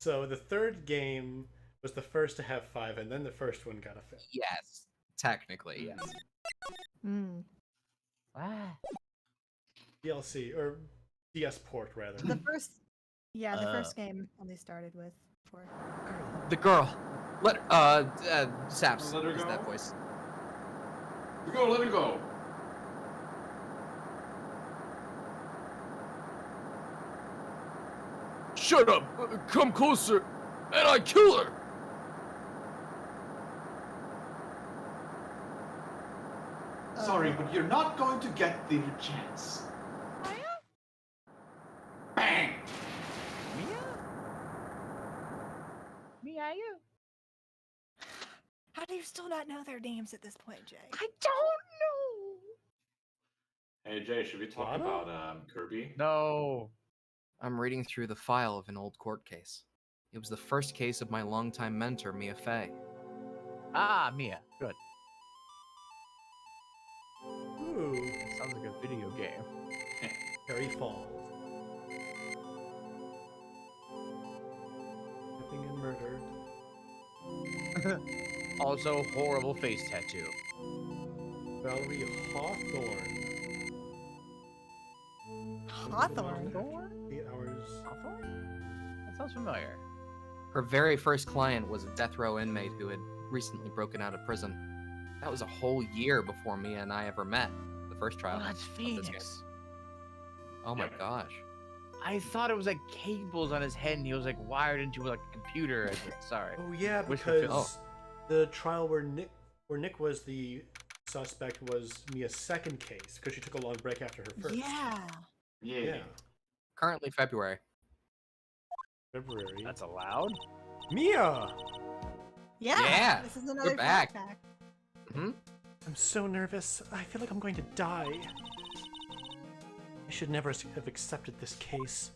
So the third game was the first to have 5, and then the first one got a 5th. Yes. Technically, yes. Mm. DLC, or DS port, rather. The first. Yeah, the Uh. first game only started with 4. The girl. Let Saps Let her is that go? voice. Let her go. Shut up! Come closer, and I kill her. Sorry, but you're not going to get the chance. Bang! Mia, you? How do you still not know their names at this point, Jay? I don't know. Hey Jay, should we talk Lana? about Kirby? No. I'm reading through the file of an old court case. It was the first case of my longtime mentor, Mia Fey. Ah, Mia. Good. Ooh, Sounds like a video game. Harry Falls. Kidnapping and murdered. Also, horrible face tattoo. Valerie Hawthorne. Hawthorne? 8 hours. Hawthorne? That sounds familiar. Her very first client was a death row inmate who had recently broken out of prison. That was a whole year before Mia and I ever met. The first trial. Oh, that's of this game. Phoenix. Oh my Yep. gosh. I thought it was like cables on his head and he was like wired into like a computer. Sorry. Oh yeah, Wish because fulfilled. the trial where Nick was the suspect was Mia's second case because she took a long break after her first. Yeah. Yeah. Currently February. February. That's allowed? Mia! Yeah. Yeah, This is another back. flashback. I'm so nervous. I feel like I'm going to die. I should never have accepted this case.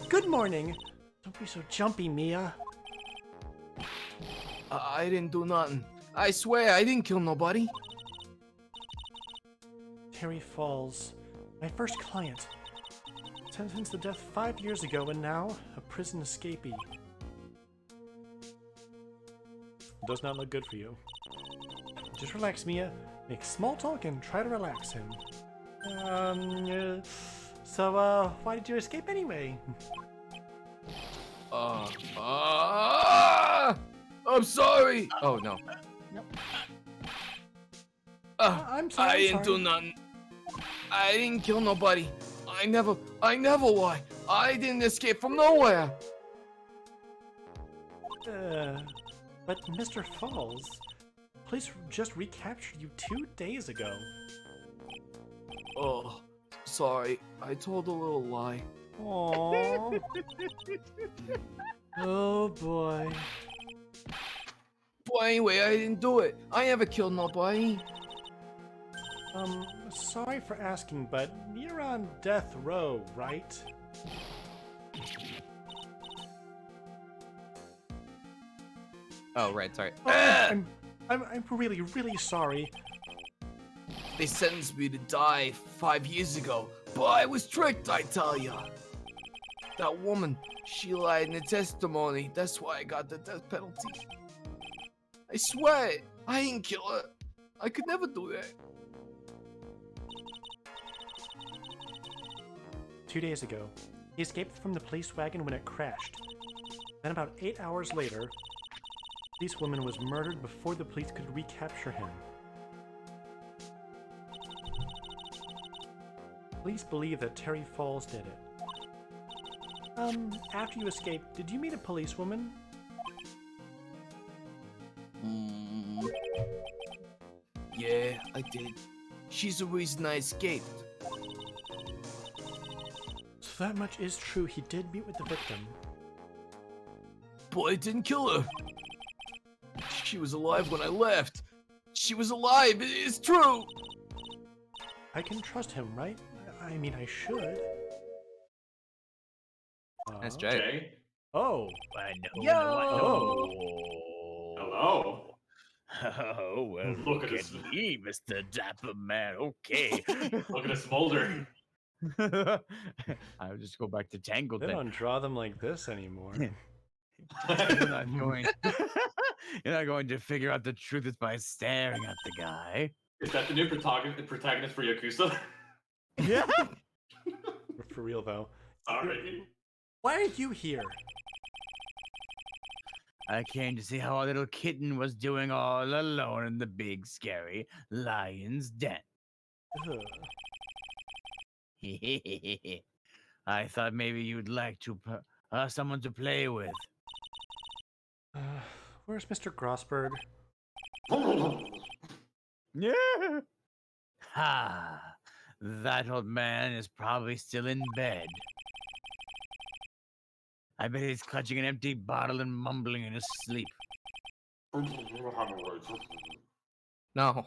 Good morning. Don't be so jumpy, Mia. I didn't do nothing. I swear I didn't kill nobody. Terry Falls, my first client. Sentenced to death 5 years ago and now a prison escapee. Does not look good for you. Just relax, Mia. Make small talk and try to relax him. So, why did you escape anyway? I'm sorry. Oh no. I'm sorry. I didn't do nothing. I didn't kill nobody. I never lie. I didn't escape from nowhere. But Mr. Falls, police just recaptured you 2 days ago. Oh, sorry. I told a little lie. Aww. Oh boy. But anyway, I didn't do it. I never killed nobody. Sorry for asking, but you're on death row, right? Oh, right, sorry. Oh, I'm really, really sorry. They sentenced me to die 5 years ago, but I was tricked, I tell ya. That woman, she lied in the testimony. That's why I got the death penalty. I swear, I didn't kill her. I could never do that. 2 days ago, he escaped from the police wagon when it crashed. Then about 8 hours later, this woman was murdered before the police could recapture him. Police believe that Terry Falls did it. After you escaped, did you meet a policewoman? Yeah, I did. She's the reason I escaped. So that much is true, he did meet with the victim. But I didn't kill her. She was alive when I left. She was alive, it's true. I can trust him, right? I mean, I should. That's Jay. Jay? Oh. Hello? Oh, well, Look look at at this. me, Mr. Dapper Man. Okay. Look at the smolder. I'll just go back to Tangled They then. don't draw them like this anymore. You're not going. You're not going to figure out the truth is by staring at the guy. Is that the new protagonist for Yakuza? Yeah. For real, though. Sorry. Why are you here? I came to see how our little kitten was doing all alone in the big scary lion's den. Ugh. I thought maybe you'd like to someone to play with. Where's Mr. Grossberg? Yeah. Ha! That old man is probably still in bed. I bet he's clutching an empty bottle and mumbling in his sleep. No.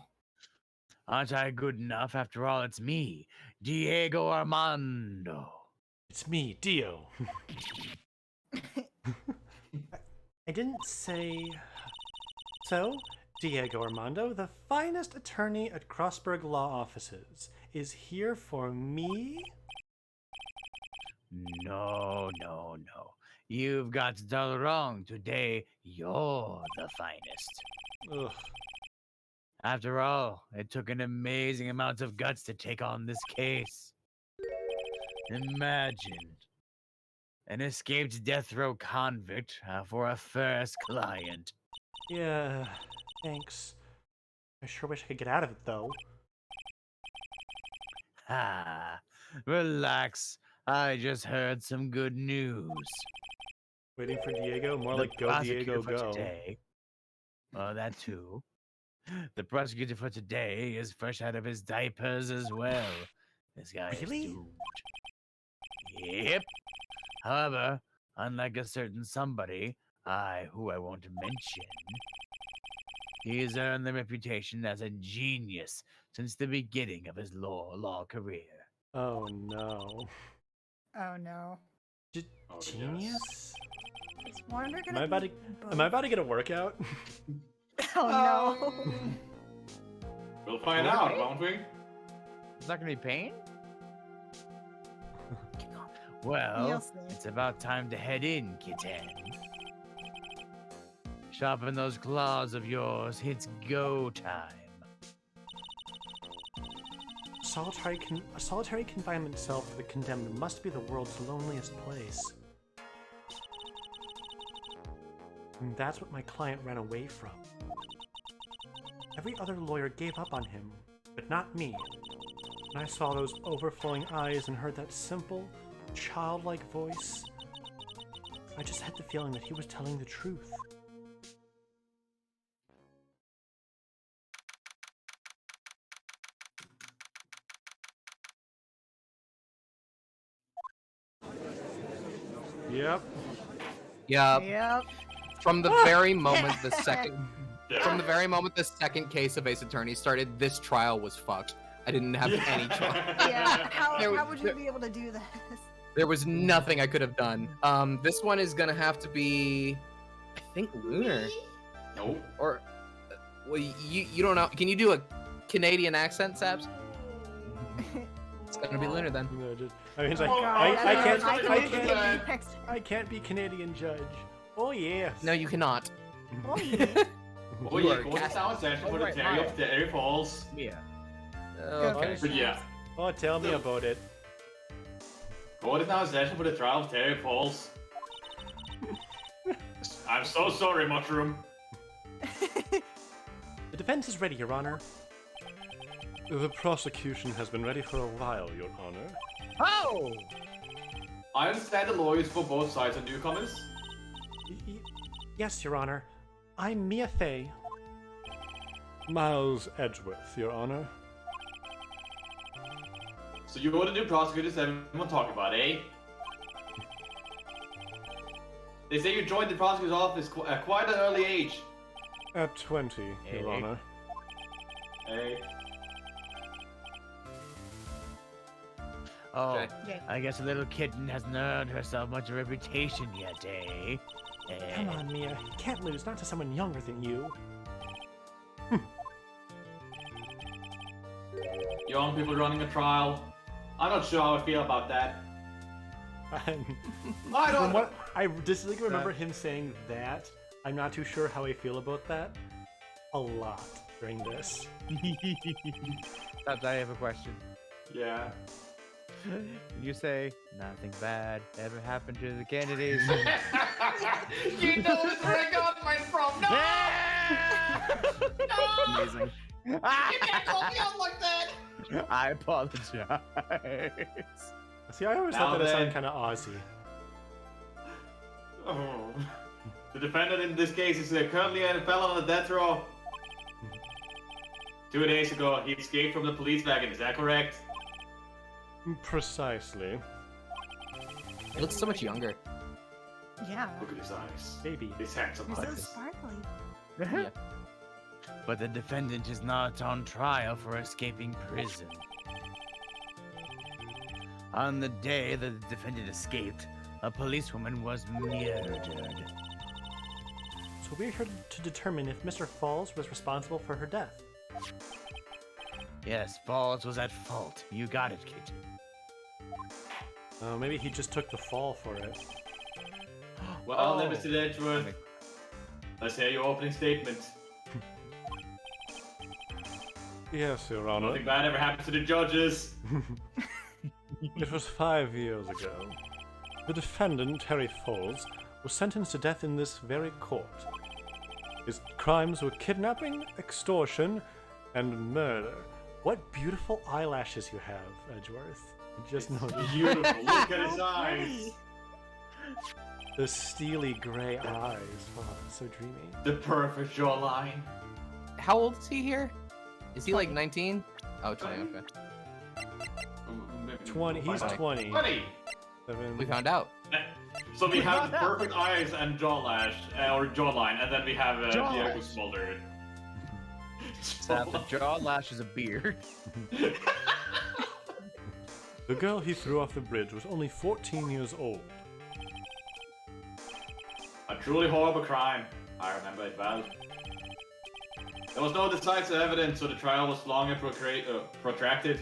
Aren't I good enough? After all, it's me, Diego Armando. It's me, Dio. I didn't say... So, Diego Armando, the finest attorney at Crossburg Law Offices, is here for me? No. You've got it all wrong. Today, you're the finest. Ugh. After all, it took an amazing amount of guts to take on this case. Imagine an escaped death row convict for a first client. Yeah, thanks. I sure wish I could get out of it, though. Relax. I just heard some good news. Waiting for Diego? More The like go, prosecutor Diego, for go. today. Well, that too. The prosecutor for today is fresh out of his diapers as well. This guy Really? is doomed. Yep. However, unlike a certain somebody, who I won't mention, he's earned the reputation as a genius since the beginning of his law career. Oh no. Oh no. Oh, Genius? Is Wander Am gonna I about be to, am I about to get a workout? Oh no. We'll find out, won't we? It's not gonna be pain? Well, You'll see. it's about time to head in, kitten. Sharpen those claws of yours. It's go time. A solitary confinement cell for the condemned must be the world's loneliest place. And that's what my client ran away from. Every other lawyer gave up on him, but not me. When I saw those overflowing eyes and heard that simple, childlike voice, I just had the feeling that he was telling the truth. Yep. Yeah. Yep. From the very moment the second case of Ace Attorney started, this trial was fucked. I didn't have any trial. Yeah. How There would you be able to do this? There was nothing I could have done. This one is gonna have to be, I think, Lunar. Nope. Or, well, you don't know. Can you do a Canadian accent, Sabs? It's gonna be Lunar then. No, I mean, it's like, Oh, I can't be Canadian judge. Oh yes. No, you cannot. Oh, yeah. Oh You yeah, are go to cast- town session for the Alright, Terry alright. of Terry Falls. Yeah. Okay. But yeah, Oh, tell me about it. go to town session for the trial of Terry Falls. I'm so sorry, Mushroom. The defense is ready, Your Honor. The prosecution has been ready for a while, Your Honor. Oh! I understand the lawyers for both sides are newcomers. Yes, Your Honor. I'm Mia Fey. Miles Edgeworth, Your Honor. So you're the new prosecutors everyone talking about, eh? They say you joined the prosecutor's office at quite an early age. At 20, Your Hey. Honor. Hey. Oh, Okay. Yeah. I guess a little kitten hasn't earned herself much of a reputation yet, eh? Come on, Mia. You can't lose, not to someone younger than you. Young people running a trial. I'm not sure how I feel about that. I'm- I don't From what I distinctly remember him saying that, I'm not too sure how I feel about that. A lot during this. Sabs, I have a question. Yeah. You say nothing bad ever happened to the Kennedys. You know where I got mine from. No! Amazing. You can't call me out like that! I apologize. See, I always Now thought that it sounded then. kind of Aussie. Oh. The defendant in this case is currently a felon on the death row. 2 days ago, he escaped from the police wagon, is that correct? Precisely. He looks so much younger. Yeah. Look at his eyes. Baby. His handsome You're so eyes. sparkly. Yeah. But the defendant is not on trial for escaping prison. On the day that the defendant escaped, a policewoman was murdered. So we're here to determine if Mr. Falls was responsible for her death. Yes, Falls was at fault. You got it, kid. Maybe he just took the fall for it. Well, then, Oh. Mr. Edgeworth, let's hear your opening statement. Yes, Your Honor. Nothing bad ever happened to the judges. It was 5 years ago. The defendant, Harry Falls, was sentenced to death in this very court. His crimes were kidnapping, extortion, and murder. What beautiful eyelashes you have, Edgeworth. I just noticed. Beautiful. Look at his So eyes. pretty. The steely gray eyes. Oh, so dreamy. The perfect jawline. How old is he here? Is he like 19? Oh, 20, okay. 20. He's 20. 20. We found out. So we have perfect eyes and or jawline, and then we have Diego Smolder. After jaw lashes a beard. The girl he threw off the bridge was only 14 years old. A truly horrible crime. I remember it well. There was no decisive evidence, so the trial was long and protracted.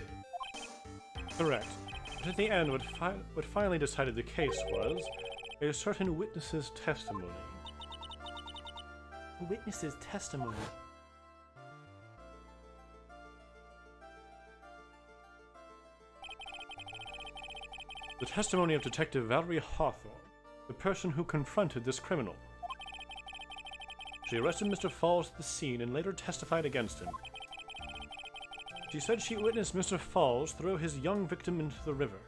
Correct. But in the end, what finally decided the case was a certain witness's testimony. A witness's testimony? The testimony of Detective Valerie Hawthorne, the person who confronted this criminal. She arrested Mr. Falls at the scene and later testified against him. She said she witnessed Mr. Falls throw his young victim into the river.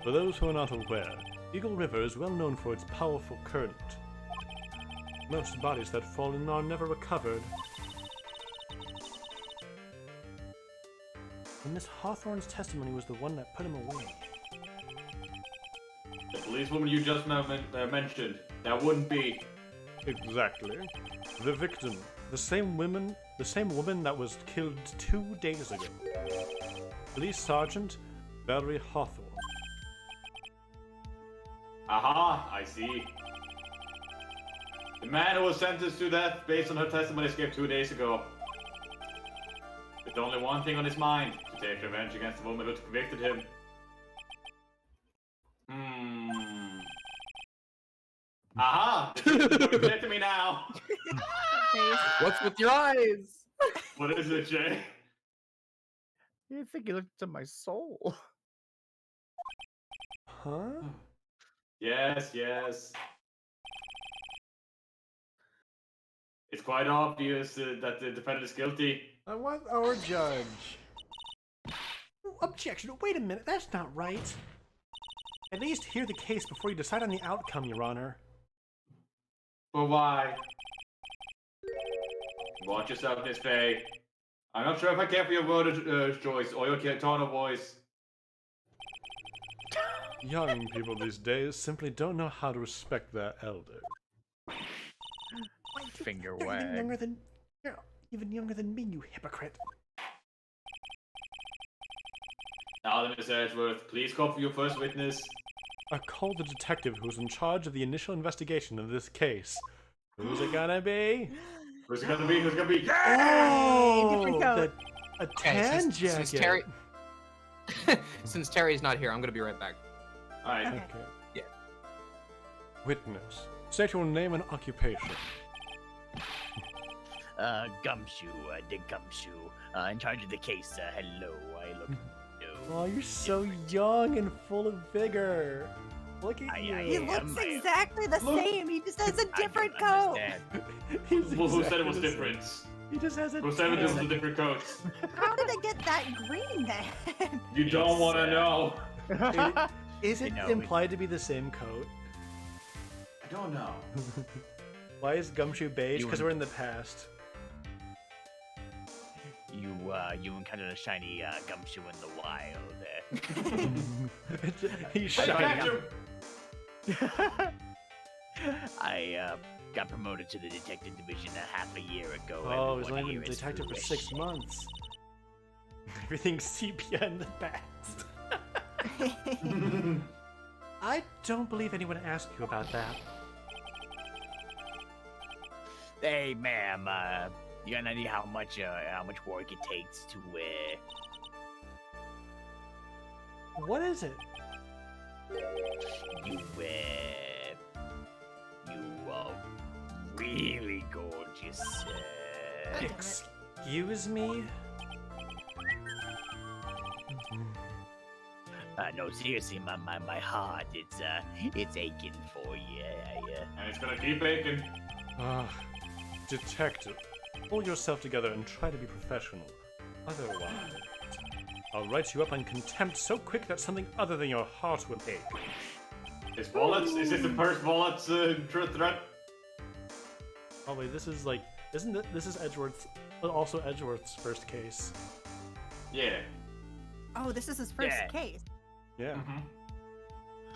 For those who are not aware, Eagle River is well known for its powerful current. Most bodies that fall in are never recovered. And Miss Hawthorne's testimony was the one that put him away. The policewoman you just mentioned, that wouldn't be. Exactly. The victim, the same woman that was killed 2 days ago. Police Sergeant Valerie Hawthorne. Aha, I see. The man who was sentenced to death based on her testimony escaped 2 days ago. With only one thing on his mind, to take revenge against the woman who convicted him. Aha! It's clear to me now. What's with your eyes? What is it, Jay? You think you looked into my soul? Huh? Yes, yes. It's quite obvious that the defendant is guilty. I want our judge. Objection! Wait a minute, that's not right. At least hear the case before you decide on the outcome, Your Honor. But why? Watch yourself, Miss Faye. I'm not sure if I care for your word choice or your tone of voice. Young people these days simply don't know how to respect their elder. Finger You're wag. you're even younger than me, you hypocrite. Now then, Miss Edgeworth, please call for your first witness. I called the detective who's in charge of the initial investigation of this case. Who's it gonna be? Who's it gonna be? Who's it gonna be? Oh, different coat. a Okay, tan since jacket. Since Terry's not here, I'm gonna be right back. Alright. Okay. Okay. Yeah. Witness, state your name and occupation. Gumshoe, Dick Gumshoe, in charge of the case. Hello, I look. Oh, you're so young and full of vigor. Look at you. He looks exactly the same. He just has a I different don't coat. understand. He's Well, who said it was exactly the different? same. He just has a Who said it was a tan. different coat? How did it get that green then? You don't want to know. Is it You know, implied to be the same coat? I don't know. Why is Gumshoe beige? You Because and- we're in the past. You encountered a shiny Gumshoe in the wild. He's I shiny. got you. I got promoted to the detective division a half a year ago. Oh, he's Everyone only been here is detective for foolish. 6 months. Everything's sepia in the past. I don't believe anyone asked you about that. Hey, ma'am, you got any idea how much work it takes to What is it? you really gorgeous. Excuse me? No, seriously, my heart, it's aching for you. And it's gonna keep aching. Ah, detective, pull yourself together and try to be professional. Otherwise, I'll write you up on contempt so quick that something other than your heart will ache. Is bullets? Is this the first bullets threat? Oh wait, this is like, this is Edgeworth's, also Edgeworth's first case. Yeah. Oh, this is his first Yeah. case. Yeah.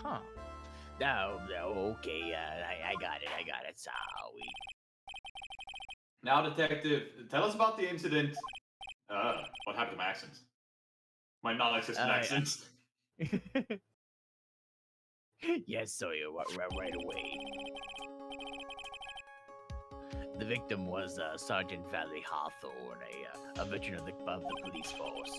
Huh. No, okay, I got it, sorry. Now, detective, tell us about the incident. What happened to my accent? My non-existent Yeah. accent. Yes, so you right away. The victim was Sergeant Valerie Hawthorne, a veteran of the police force.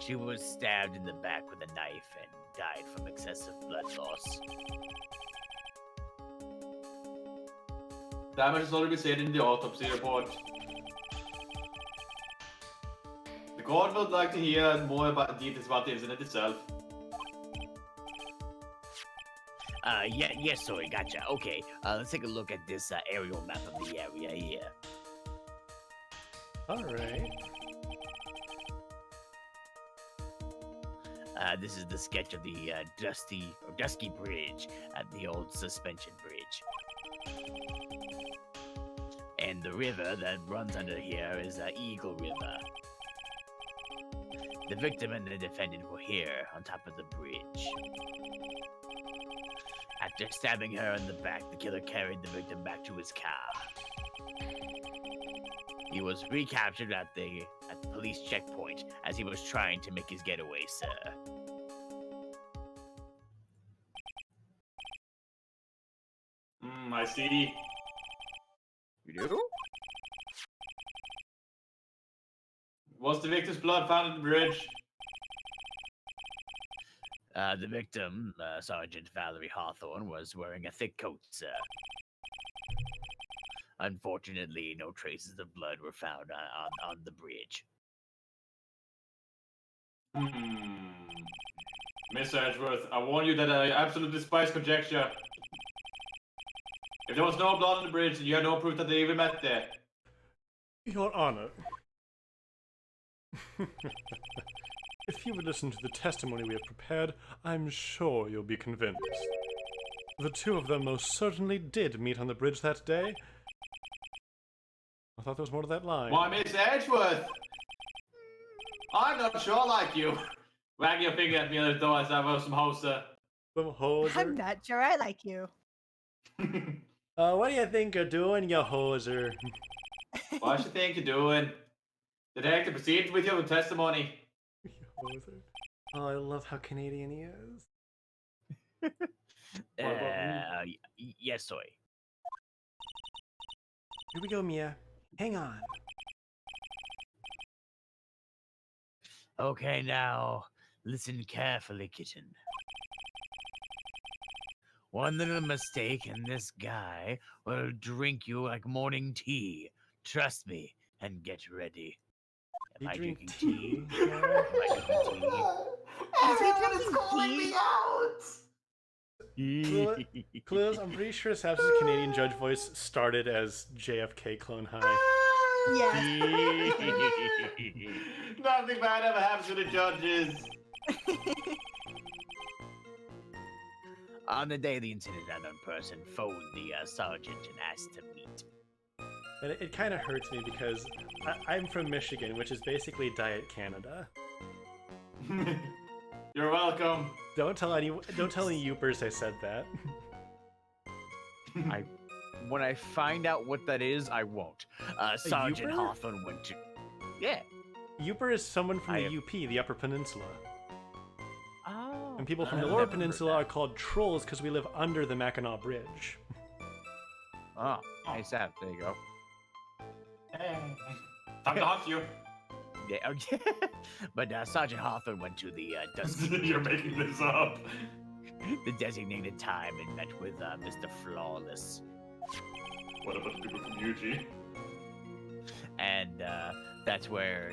She was stabbed in the back with a knife and died from excessive blood loss. Damage is already said in the autopsy report. The court would like to hear more about details about the incident itself. Yes, sorry, gotcha. Okay, let's take a look at this aerial map of the area here. All right. This is the sketch of the Dusky Bridge at the old suspension bridge. And the river that runs under here is Eagle River. The victim and the defendant were here on top of the bridge. After stabbing her in the back, the killer carried the victim back to his car. He was recaptured at the police checkpoint as he was trying to make his getaway, sir. I see. You do? Was the victim's blood found at the bridge? The victim, Sergeant Valerie Hawthorne, was wearing a thick coat, sir. Unfortunately, no traces of blood were found on the bridge. Mr. Edgeworth, I warn you that I absolutely despise conjecture. If there was no blood on the bridge, then you have no proof that they even met there. Your Honor. If you would listen to the testimony we have prepared, I'm sure you'll be convinced. The two of them most certainly did meet on the bridge that day. I thought there was more to that line. Why, Miss Edgeworth? I'm not sure like you. Wag your finger at me as though I was some hoser. Some hoser? I'm not sure I like you. What do you think you're doing, you hoser? What do you think you're doing? Detective, proceed with your testimony. Hoser. Oh, I love how Canadian he is. Yes, soy. Here we go, Mia. Hang on. Okay, now, listen carefully, kitten. One little mistake and this guy will drink you like morning tea. Trust me and get ready. Am I drinking tea? Am I drinking Everyone is calling me out! Clueless, I'm pretty sure Saps' Canadian judge voice started as JFK Clone High. Yes. Nothing bad ever happens to the judges. On the day of the incident, an unknown person phoned the sergeant and asked to meet. And it kind of hurts me because I'm from Michigan, which is basically Diet Canada. You're welcome. Don't tell any Yoopers I said that. When I find out what that is, I won't. Sergeant Yooper? Hawthorne went to... Yeah. Yooper is someone from the UP, the Upper Peninsula. Oh. And people from the Lower Peninsula are called trolls because we live under the Mackinac Bridge. Oh, nice app. There you go. Hey. Time to hunt you. Yeah, okay. But Sergeant Hawthorne went to the Dusky You're making this up. the designated time and met with Mr. Flawless. What about the people from UG? And that's where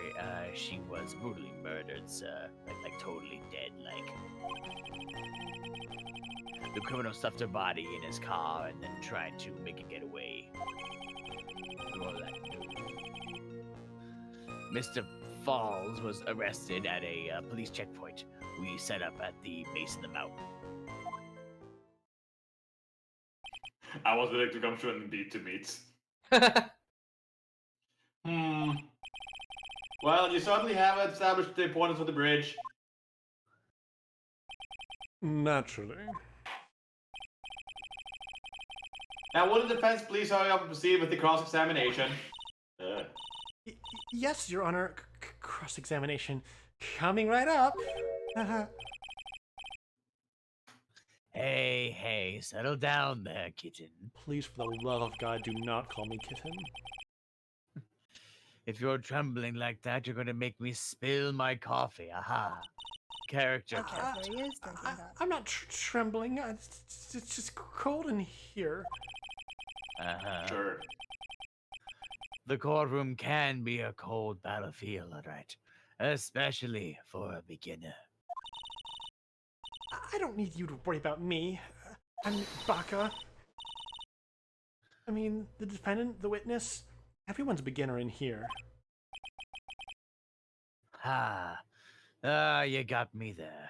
she was brutally murdered, sir. Like totally dead, like. The criminal stuffed her body in his car and then tried to make it get away. All that. Mr. Falls was arrested at a police checkpoint we set up at the base of the mountain. I was willing to come to and beat to meet. Well, you certainly have established the importance of the bridge. Naturally. Now, will the defense please hurry up and proceed with the cross-examination? Yes, Your Honor. Cross-examination coming right up. Hey, settle down there, kitten. Please, for the love of God, do not call me kitten. If you're trembling like that, you're gonna make me spill my coffee. Aha. Character. Okay, so he is drinking that. I'm not trembling. It's just cold in here. Uh-huh. Sure. The courtroom can be a cold battlefield, alright? Especially for a beginner. I don't need you to worry about me. I'm Baka. I mean, the defendant, the witness, everyone's a beginner in here. You got me there.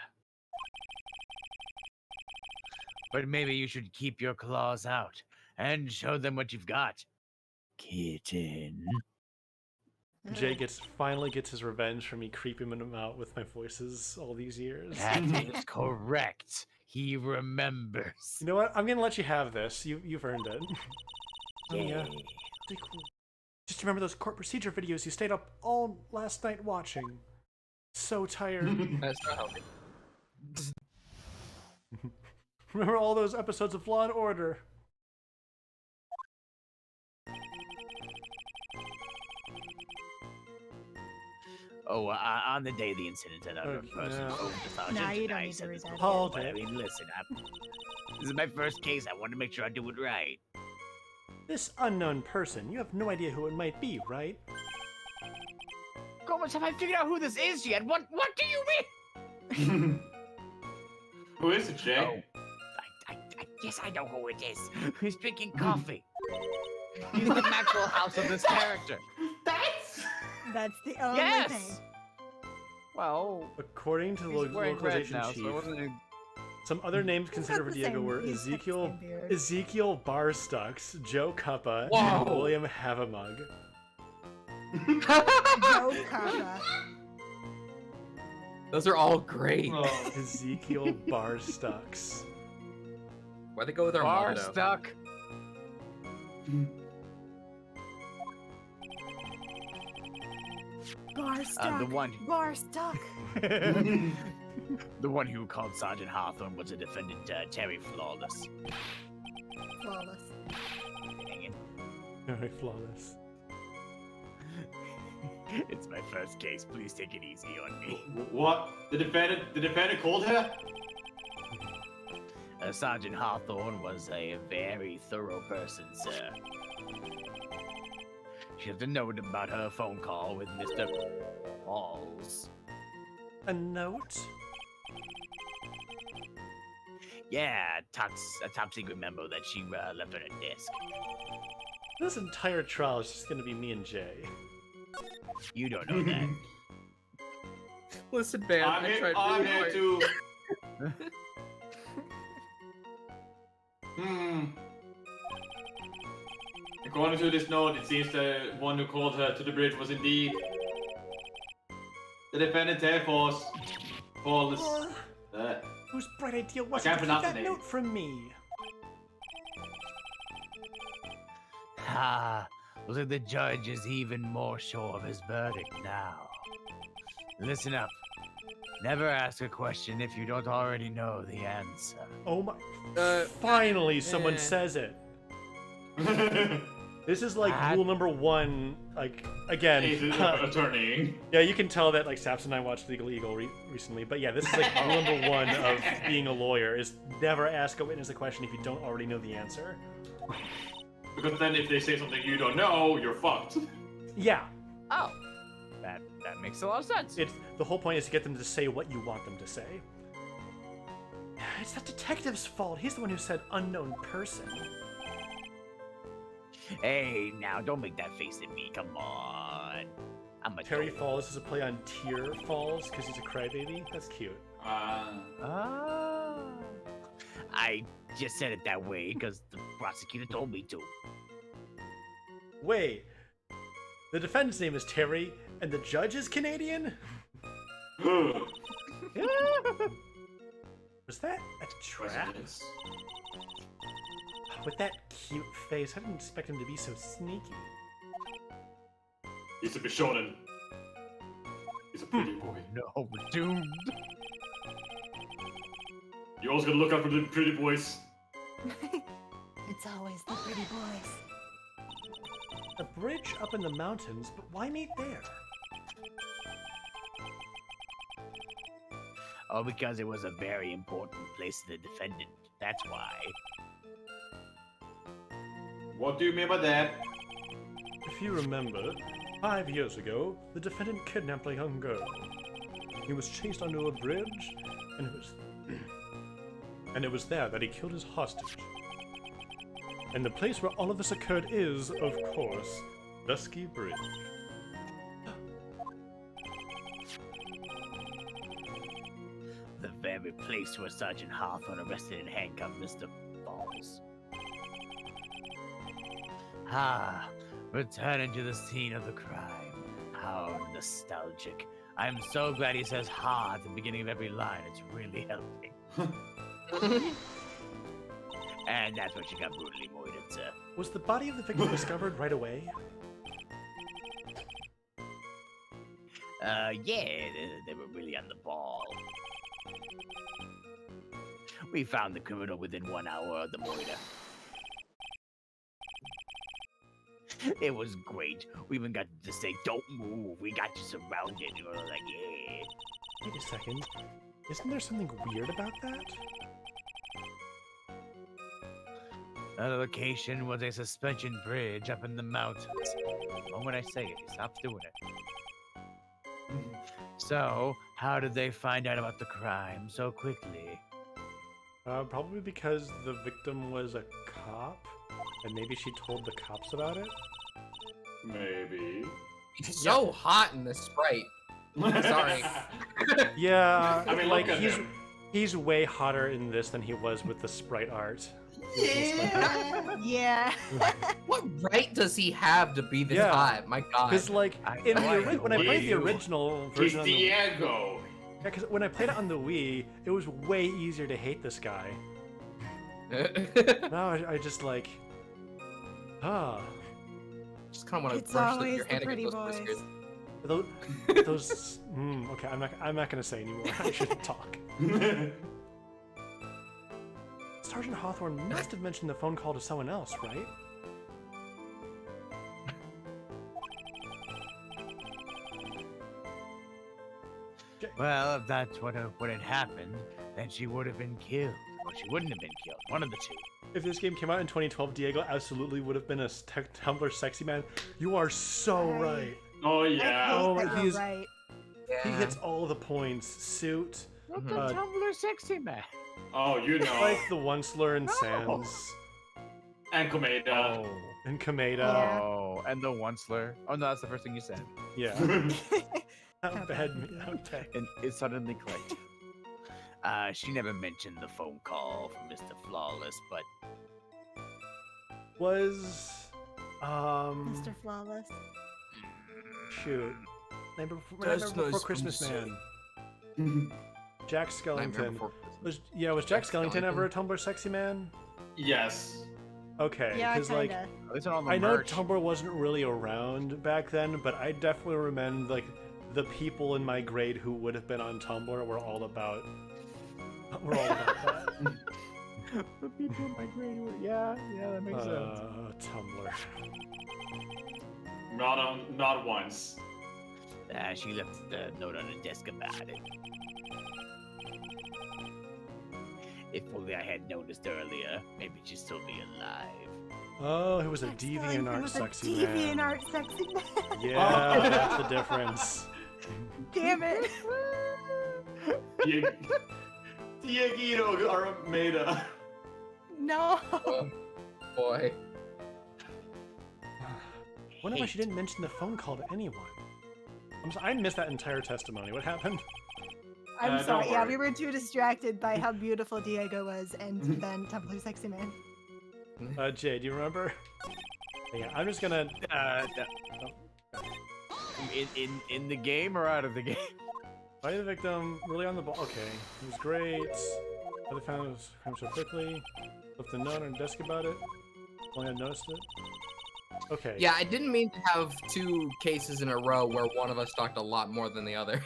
But maybe you should keep your claws out and show them what you've got. Kitten. Jay finally gets his revenge for me creeping him out with my voices all these years. That is correct. He remembers. You know what? I'm gonna let you have this. You've earned it. Oh, yeah. Yay. Pretty cool. Just remember those court procedure videos you stayed up all last night watching. So tired. That's not healthy. Remember all those episodes of Law and Order. Oh, on the day of the incident, another person no. phoned the sergeant. Nah, you and don't I need to said read this that. before, Hold but I it. mean, listen, this is my first case. I want to make sure I do it right. This unknown person, you have no idea who it might be, right? How much have I figured out who this is yet? What do you mean? Who is it, Jay? Oh, I guess I know who it is. He's drinking coffee. He's the Maxwell House of this character. That's the only Yes! thing. Well, According to the he's wearing red localization now, chief, so it wasn't some other names He's considered got for the Diego same- were he's got the same beard. Ezekiel Barstucks, Joe Cuppa, Whoa. and William Havamug. Joe Kara. Those are all great. Oh. Ezekiel Barstucks. Why'd they go with our bar motto? stuck. Bar stuck. The one, Bar stuck. the one who called Sergeant Hawthorne was a defendant, Terry Flawless. Flawless. Dang it. Very flawless. It's my first case. Please take it easy on me. What? The defendant called her? Sergeant Hawthorne was a very thorough person, sir. She left a note about her phone call with Mr. Falls. A note? Yeah, a top secret memo that she left on her desk. This entire trial is just gonna be me and Jay. You don't know that. Listen, man, I'm I here, tried I'm really here hard. to... According to this note, it seems the one who called her to the bridge was indeed the defendant Air Force. Falls. Whose bright idea was can't it to keep pronounce that the name. note from me? Looks like the judge is even more sure of his verdict now. Listen up. Never ask a question if you don't already know the answer. Oh my... Uh, Finally, someone eh. says it. This is like That- rule number one, like, again. He's an attorney. Yeah, you can tell that, like, Saps and I watched Legal Eagle recently, but yeah, this is like rule number one of being a lawyer, is never ask a witness a question if you don't already know the answer. Because then if they say something you don't know, you're fucked. Yeah, Oh, that makes a lot of sense. it's the whole point is to get them to say what you want them to say. It's that detective's fault. He's the one who said unknown person. Hey, now don't make that face at me. Come on. I'm a Terry dope. Falls is a play on Tear Falls because he's a crybaby. That's cute. Ah. I just said it that way because the prosecutor told me to. Wait, the defendant's name is Terry, and the judge is Canadian? Was that a trap? With that cute face, I didn't expect him to be so sneaky. He's a Bishonen. He's a pretty boy. No, we're doomed. You always gotta look out for the pretty boys. It's always the pretty boys. A bridge up in the mountains, but why meet there? Oh, because it was a very important place to the defendant. That's why. What do you mean by that? If you remember, 5 years ago, the defendant kidnapped a young girl. He was chased onto a bridge, and it was there that he killed his hostage. And the place where all of this occurred is, of course, Dusky Bridge. The very place where Sergeant Hawthorne arrested and handcuffed Mr. Falls. Ah, returning to the scene of the crime. How nostalgic. I'm so glad he says ha at the beginning of every line. It's really helping. And that's what you got brutally murdered, sir. Was the body of the victim discovered right away? Yeah, they were really on the ball. We found the criminal within 1 hour of the murder. It was great. We even got to say, don't move. We got you surrounded. And we were like, yeah. Wait a second. Isn't there something weird about that? The location was a suspension bridge up in the mountains. The moment I say it, he stops doing it. So, how did they find out about the crime so quickly? Probably because the victim was a cop, and maybe she told the cops about it? Maybe. He's so hot in this sprite. Sorry. Yeah, I mean, like, look at him. he's way hotter in this than he was with the sprite art. Yeah. What right does he have to be this Yeah. hot? My God. Because, like, when I played the you. original He's version on the Diego. Yeah, because when I played it on the Wii, it was way easier to hate this guy. Now I just like, Just kind of want It's to brush always your the hand pretty against those boys. whiskers. those. Okay, I'm not gonna say anymore. I shouldn't talk. Sergeant Hawthorne must have mentioned the phone call to someone else, right? Well, if that's what had happened, then she would have been killed. Or she wouldn't have been killed. One of the two. If this game came out in 2012, Diego absolutely would have been a Tumblr sexy man. You are so right. Oh I yeah. hate Oh, that you're he's- right. He hits all the points. Suit, What Mhm. the Tumblr sexy man? Oh, you know. like the Onceler and Sans, And Komeda. and Kameda. Yeah. Oh, and the Onceler. Oh no, that's the first thing you said. Yeah. How How bad? bad. How bad? And it suddenly clicked. She never mentioned the phone call from Mr. Flawless, but Was Mr. Flawless. shoot. Nightmare That's Before nice Christmas from Man. Jack Nightmare Skellington. Before Was Jack Jack Skellington ever a Tumblr sexy man? Yes. Okay, Yeah, because like kinda. At least on the I know merch. Tumblr wasn't really around back then, but I definitely remember like the people in my grade who would have been on Tumblr were all about that. The people in my grade were. Yeah, that makes sense. Tumblr. Not once. she left a note on the desk about it. If only I had noticed earlier, maybe she'd still be alive. Oh, he was a Jack deviant Skellington art was sexy a deviant man. art sexy man. Yeah, that's the difference. Damn it. Diego Arameda. No. Oh, boy. Wonder why she didn't mention the phone call to anyone. I missed that entire testimony. What happened? I'm don't sorry. Yeah, worry. we were too distracted by how beautiful Diego was and then Tumblr Sexy Man. Jay, do you remember? Yeah, I'm just gonna. In the game or out of the game? Find the victim, really on the ball. Okay, it was great. Other found his crime so quickly. Left a note on the desk about it. Only I noticed it. Okay. Yeah, I didn't mean to have two cases in a row where one of us talked a lot more than the other.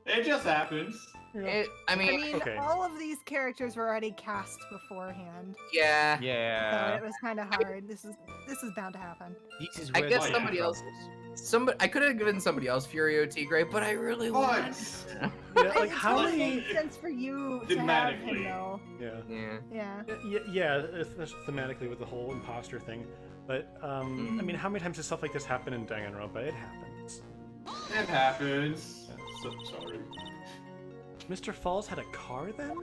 It just happens. I I mean, mean, Okay. all of these characters were already cast beforehand, yeah. so Yeah. it was kind of hard. This is bound to happen. This is I where guess the somebody troubles. I could have given somebody else Furio Tigre, but I really want. But Yeah, like It how totally many? makes sense for you to have him, Thematically. though. Yeah. Yeah. Yeah. Yeah, especially thematically with the whole imposter thing. But I mean, how many times does stuff like this happen in Danganronpa? It happens. it happens. So sorry. Mr. Falls had a car then?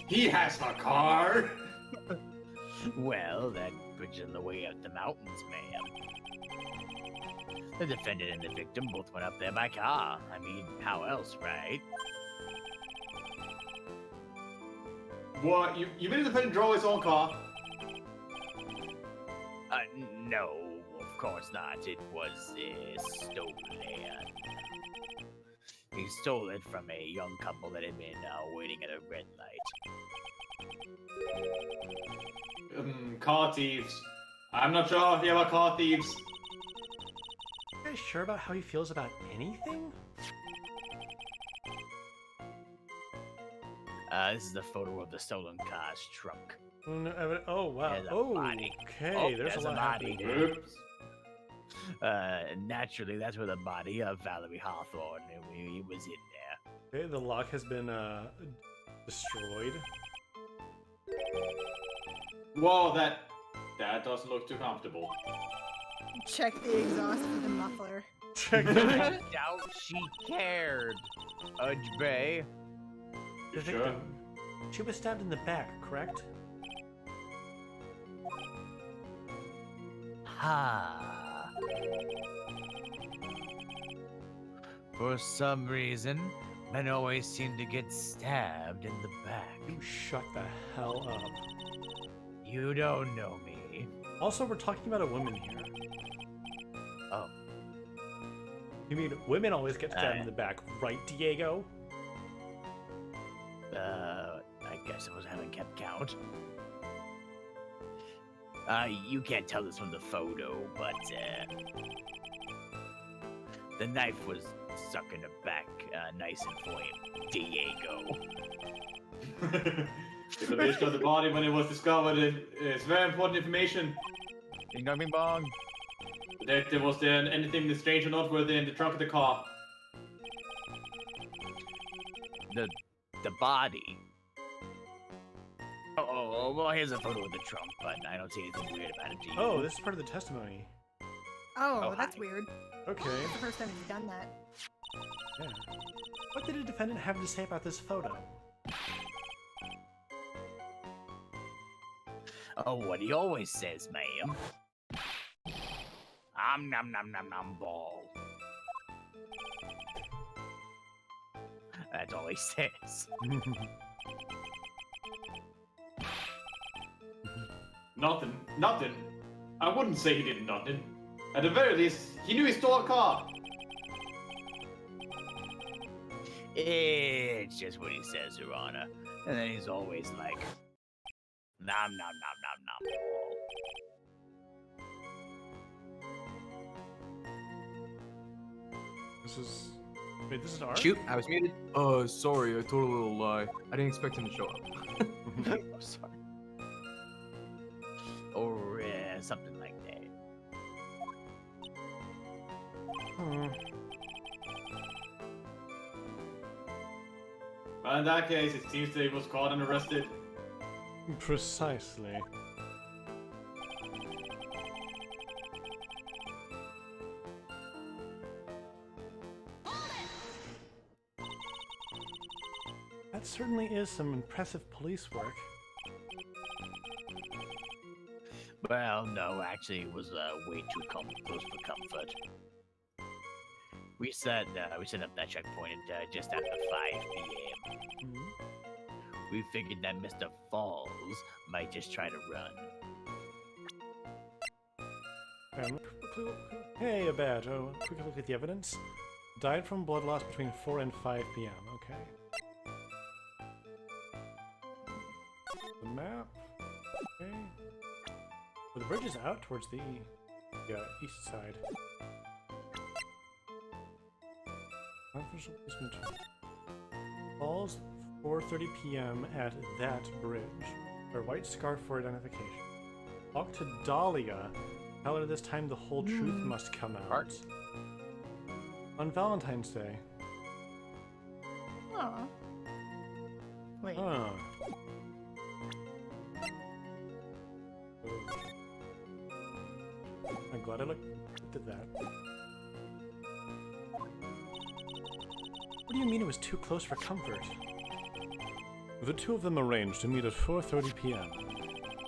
He has a car. Well, that bridge on the way up the mountains, ma'am. The defendant and the victim both went up there by car. I mean, how else, right? What? You made the defendant draw his own car? No, of course not. It was stolen. He stole it from a young couple that had been waiting at a red light. Car thieves. I'm not sure if you are car thieves. You guys sure about how he feels about anything? This is the photo of the stolen car's trunk. Oh wow. There's a Oh, body. okay. Oh, there's a there's a lot body. happening. Oops. Naturally, that's where the body of Valerie Hawthorne he was in there. Okay, the lock has been destroyed. Whoa, that doesn't look too comfortable. Check the exhaust for the muffler. Check I the doubt she cared. Bay. You sure? victim. She was stabbed in the back, correct? Ha. For some reason, men always seem to get stabbed in the back. You shut the hell up. You don't know me. Also, we're talking about a woman here. Oh. You mean women always get stabbed in the back, right, Diego? I guess I was having kept count. You can't tell this from the photo, but the knife was stuck in the back, nice and firm. Diego. The location of the body when it was discovered is very important information. Ding dong bing bong. Detective, was there anything strange or noteworthy in the trunk of the car? The body. Oh, well, here's a photo of the trunk, but I don't see anything weird about it. Do you? Oh, this is part of the testimony. Oh, Oh, that's hi. weird. Okay. It's the first time he's done that. Yeah. What did the defendant have to say about this photo? Oh, what he always says, ma'am. Nom nom nom nom ball. That's all he says. Nothing. I wouldn't say he did nothing. At the very least, he knew he stole a car. It's just what he says, Your Honor. And then he's always like, nom nom nom nom nom ball. This is. Wait, this is art? Shoot, I was muted. Sorry, I told a little lie. I didn't expect him to show up. I'm sorry. Or something like that. Hmm. Well, in that case, it seems that he was caught and arrested. Precisely. That certainly is some impressive police work. Well, no, actually, it was way too close for comfort. We set up that checkpoint at just after 5 p.m. Mhm. We figured that Mr. Falls might just try to run. Hey, Abad. Oh, quick look at the evidence. Died from blood loss between 4 and 5 p.m. Okay. The map. Okay. Well, the bridge is out towards the east side. Artificial placement. Falls, 4:30 p.m. at that bridge. Wear white scarf for identification. Talk to Dahlia. Tell her this time the whole truth must come out. Art. On Valentine's Day. Aw. Wait. Huh. I'm glad I looked at that. What do you mean it was too close for comfort? The two of them arranged to meet at 4:30 p.m.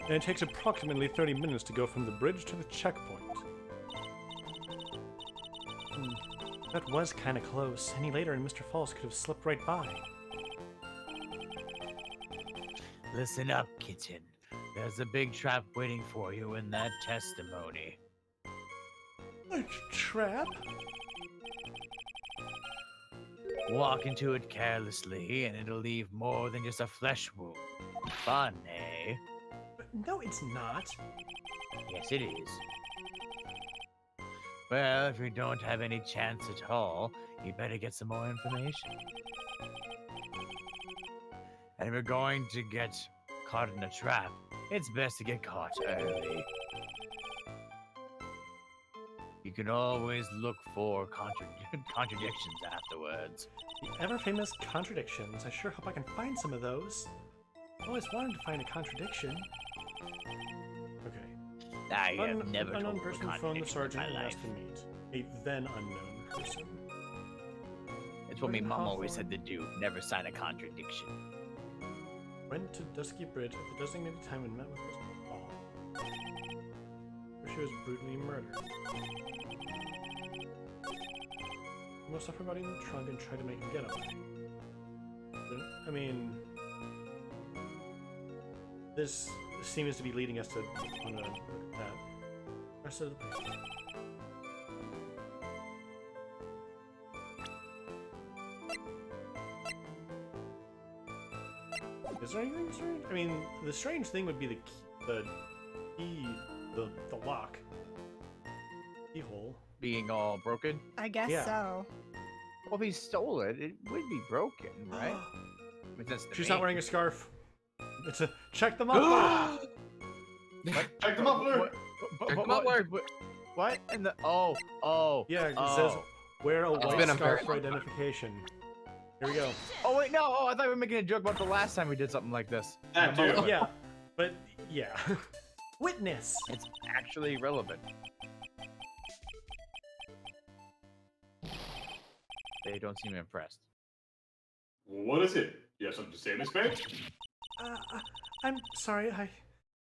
And it takes approximately 30 minutes to go from the bridge to the checkpoint. That was kinda close. Any later and Mr. Falls could have slipped right by. Listen up, kitten. There's a big trap waiting for you in that testimony. A trap? Walk into it carelessly, and it'll leave more than just a flesh wound. Fun, eh? No, it's not. Yes, it is. Well, if you don't have any chance at all, you better get some more information. And if you're going to get caught in a trap, it's best to get caught early. You can always look for contradictions afterwards. The ever-famous contradictions. I sure hope I can find some of those. I always wanted to find a contradiction. Okay. I have never unknown told a person phoned the contradiction in sergeant and my asked life. to meet. A then unknown person. That's what my mom always Hawthorne. said to do. Never sign a contradiction. Went to Dusky Bridge at the designated time and met with Mr. Paul. Where she was brutally murdered. He must have her body in the trunk and tried to make a getaway. But, I mean, this seems to be leading us to that rest of the place. Is there anything strange? I mean, the strange thing would be the key, the lock, keyhole. Being all broken. I guess Yeah. so. Well, if he stole it, it would be broken, right? But that's the She's main- not wearing a scarf. It's a check the muffler. Check the muffler! What? Check the What? muffler. What? And the oh. Yeah, it oh. says wear a white been a scarf very for long time. identification. Here we go. Oh wait, no. Oh, I thought we were making a joke about the last time we did something like this. That too. Yeah, but yeah. Witness. It's actually relevant. They don't seem impressed. What is it? You have something to say, Miss Page? I'm sorry. I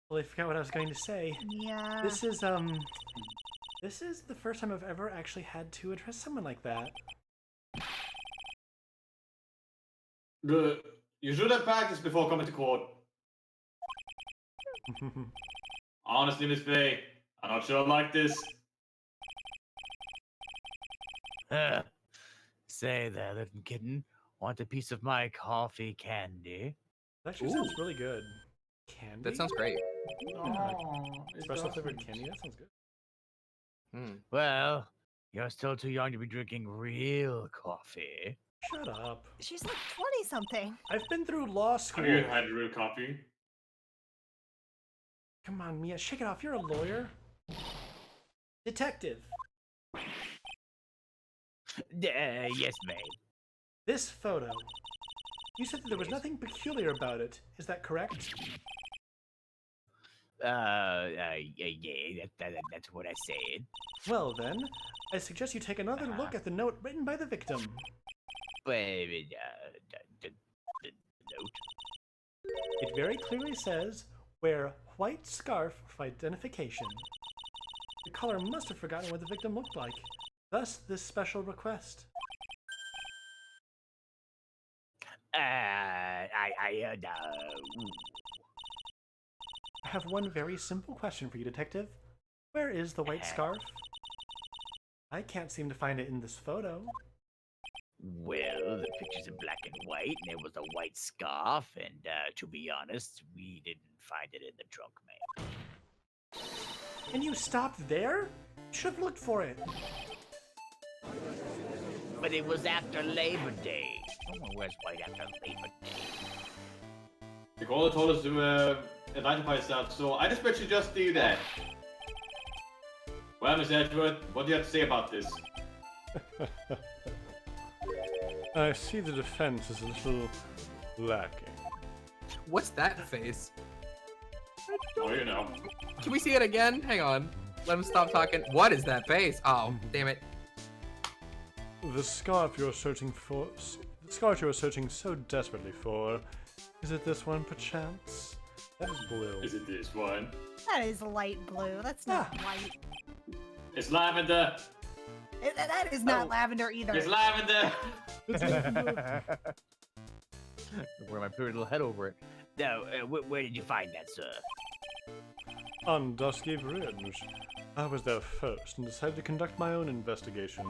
forgot what I was going to say. Yeah. This is the first time I've ever actually had to address someone like that. Good. You should have practiced before coming to court. Honestly, Miss Faye, I'm not sure I like this. Say there, little kitten. Want a piece of my coffee candy? That actually sounds really good. Candy? That sounds great. Espresso flavored candy? That sounds good. Hmm. Well, you're still too young to be drinking real coffee. Shut up. She's like 20-something. I've been through law school. Have you had real coffee? Come on, Mia, shake it off. You're a lawyer. Detective. Yes, ma'am. This photo. You said that there was nothing peculiar about it. Is that correct? Yeah, that's what I said. Well then, I suggest you take another look at the note written by the victim. But, the note? It very clearly says, wear white scarf for identification. The caller must have forgotten what the victim looked like. Thus, this special request. I have one very simple question for you, Detective. Where is the white scarf? I can't seem to find it in this photo. Well, the picture's in black and white, and there was a white scarf, and to be honest, we didn't find it in the trunk, ma'am. And you stopped there? You should have looked for it. But it was after Labor Day. Someone wears white after Labor Day. The caller told us to identify stuff, so I just bet you just do that. Well, Miss Edgeworth, what do you have to say about this? I see the defense is a little lacking. What's that face? Oh, you know. Can we see it again? Hang on. Let him stop talking. What is that face? Oh, damn it. The scarf you're searching for, the scarf you're searching so desperately for, is it this one perchance? That is blue. Is it this one? That is light blue. That's not white. It's lavender. That is not lavender either. It's lavender. Wear my pretty little head over it. Now, where did you find that, sir? On Dusky Bridge. I was there first and decided to conduct my own investigation.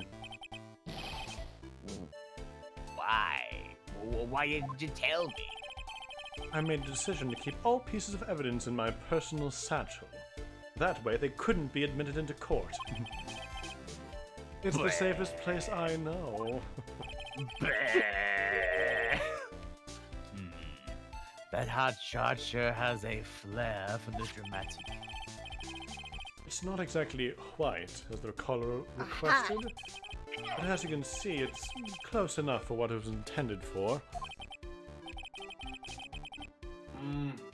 Why? Why didn't you tell me? I made a decision to keep all pieces of evidence in my personal satchel. That way they couldn't be admitted into court. It's the safest place I know. That hot shot sure has a flair for the dramatic. It's not exactly white, as the caller requested, but as you can see, it's close enough for what it was intended for.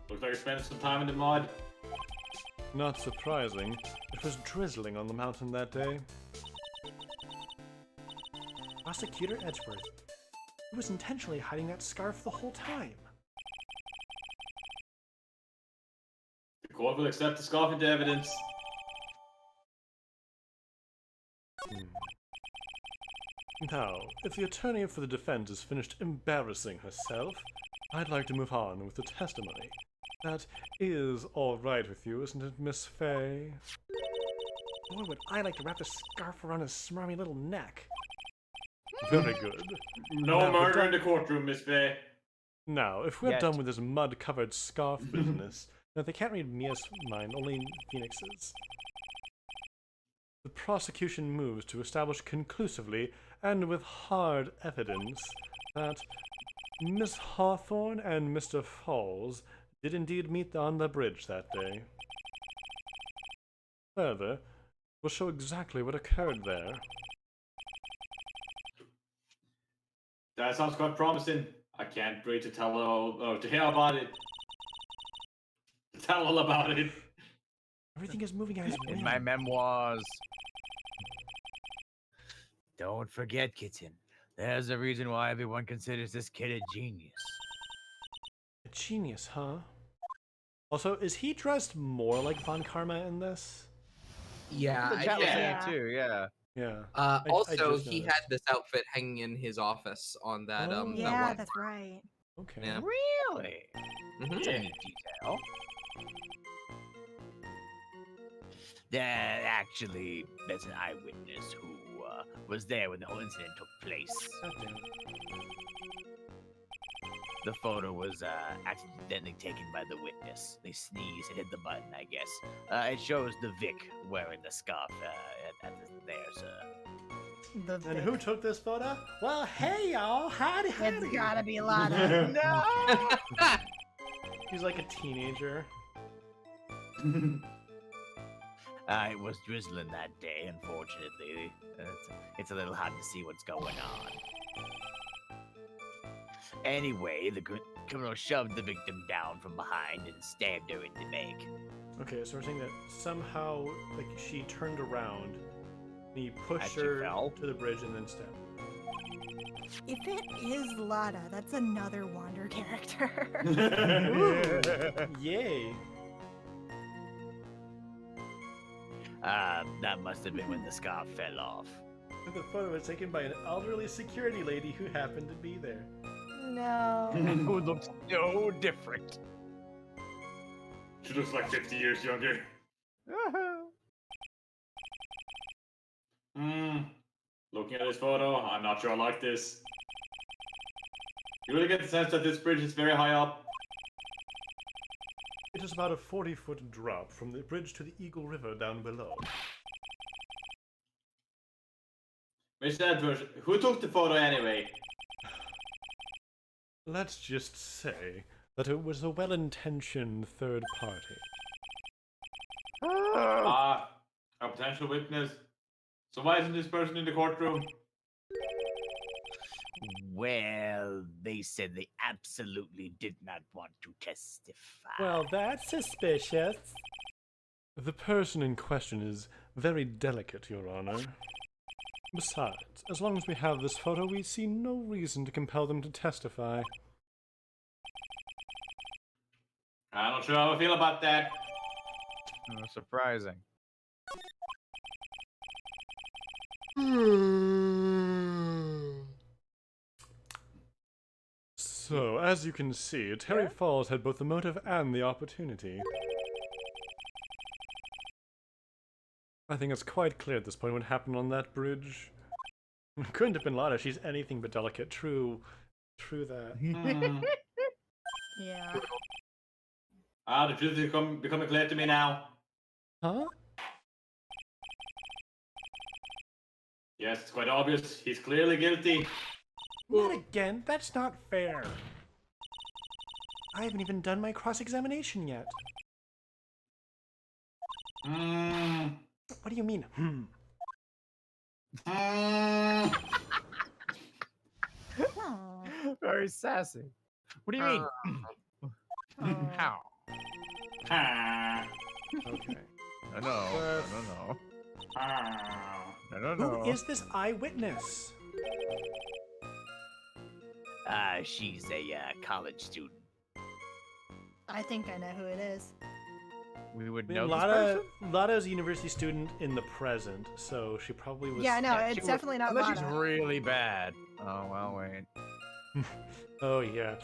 Looks like you're spending some time in the mud. Not surprising, it was drizzling on the mountain that day. Prosecutor Edgeworth, he was intentionally hiding that scarf the whole time. The court will accept the scarf into evidence. Now, if the attorney for the defense is finished embarrassing herself, I'd like to move on with the testimony. That is all right with you, isn't it, Miss Fay? Boy, would I like to wrap a scarf around his smarmy little neck. Very good. No Now, murder in the courtroom, Miss Fay. Now, if we're Yet. done with this mud-covered scarf business, now they can't read Mia's mind, only Phoenix's. The prosecution moves to establish conclusively and with hard evidence that Miss Hawthorne and Mr. Falls did indeed meet on the bridge that day. Further, we'll show exactly what occurred there. That sounds quite promising. I can't wait to tell to hear about it. To tell all about it. Everything is moving as In my memoirs. Don't forget, kitten. There's a reason why everyone considers this kid a genius. A genius, huh? Also, is he dressed more like Von Karma in this? Yeah. The chat was saying Yeah. too, yeah. Yeah. Also, just he noticed. had this outfit hanging in his office on that Oh. that Yeah, one. that's right. Okay. Yeah. Really? Mhm. That's a neat detail. Actually, there's an eyewitness who was there when the whole incident took place. Goddamn. The photo was accidentally taken by the witness. They sneezed and hit the button, I guess. It shows the Vic wearing the scarf there, sir. The And who took this photo? Well, hey y'all, howdy. It's gotta be Lana. No! He's like a teenager. It was drizzling that day, unfortunately. It's a little hard to see what's going on. Anyway, the criminal shoved the victim down from behind and stabbed her in the neck. Okay, so we're saying that somehow, like, she turned around, and he pushed As she her fell? to the bridge and then stabbed. If it is Lada, that's another Wander character. Yay! That must have been when the scarf fell off. The photo was taken by an elderly security lady who happened to be there. No. Who looks so different. She looks like 50 years younger. Looking at this photo, I'm not sure I like this. You really get the sense that this bridge is very high up. It is about a 40-foot drop from the bridge to the Eagle River down below. Mr. Edwards, who took the photo anyway? Let's just say that it was a well-intentioned third party. Ah, a potential witness. So why isn't this person in the courtroom? Well, they said they absolutely did not want to testify. Well, that's suspicious. The person in question is very delicate, Your Honor. Besides, as long as we have this photo, we see no reason to compel them to testify. I'm not sure how I feel about that. Surprising. So, as you can see, Terry Falls had both the motive and the opportunity. I think it's quite clear at this point what happened on that bridge. It couldn't have been Lana. She's anything but delicate. True that. Yeah. Ah, the truth is becoming clear to me now. Huh? Yes, it's quite obvious. He's clearly guilty. Not again. That's not fair. I haven't even done my cross-examination yet. What do you mean, Hmm. Very sassy. What do you mean? Oh. How? Ah, Okay. I don't know. ah. I don't know. Who is this eyewitness? She's a college student. I think I know who it is. We would I mean, know this person? Lada's a university student in the present, so she probably was... Yeah, no, Yeah, it's she definitely not Unless she's Lana. really bad. Oh, well, wait. Oh, yeah.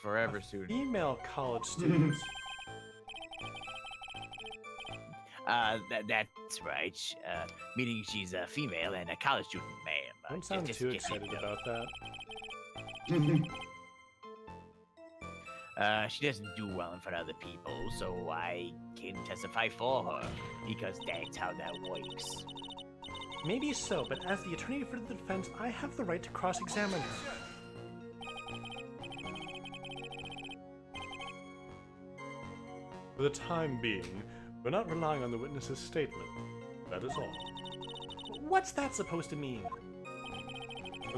Forever student. Female college students. That's right. Meaning she's a female and a college student, ma'am. Don't sound just too in case you excited don't about that. She doesn't do well in front of other people, so I can testify for her, because that's how that works. Maybe so, but as the attorney for the defense, I have the right to cross-examine her. For the time being, we're not relying on the witness's statement. That is all. What's that supposed to mean?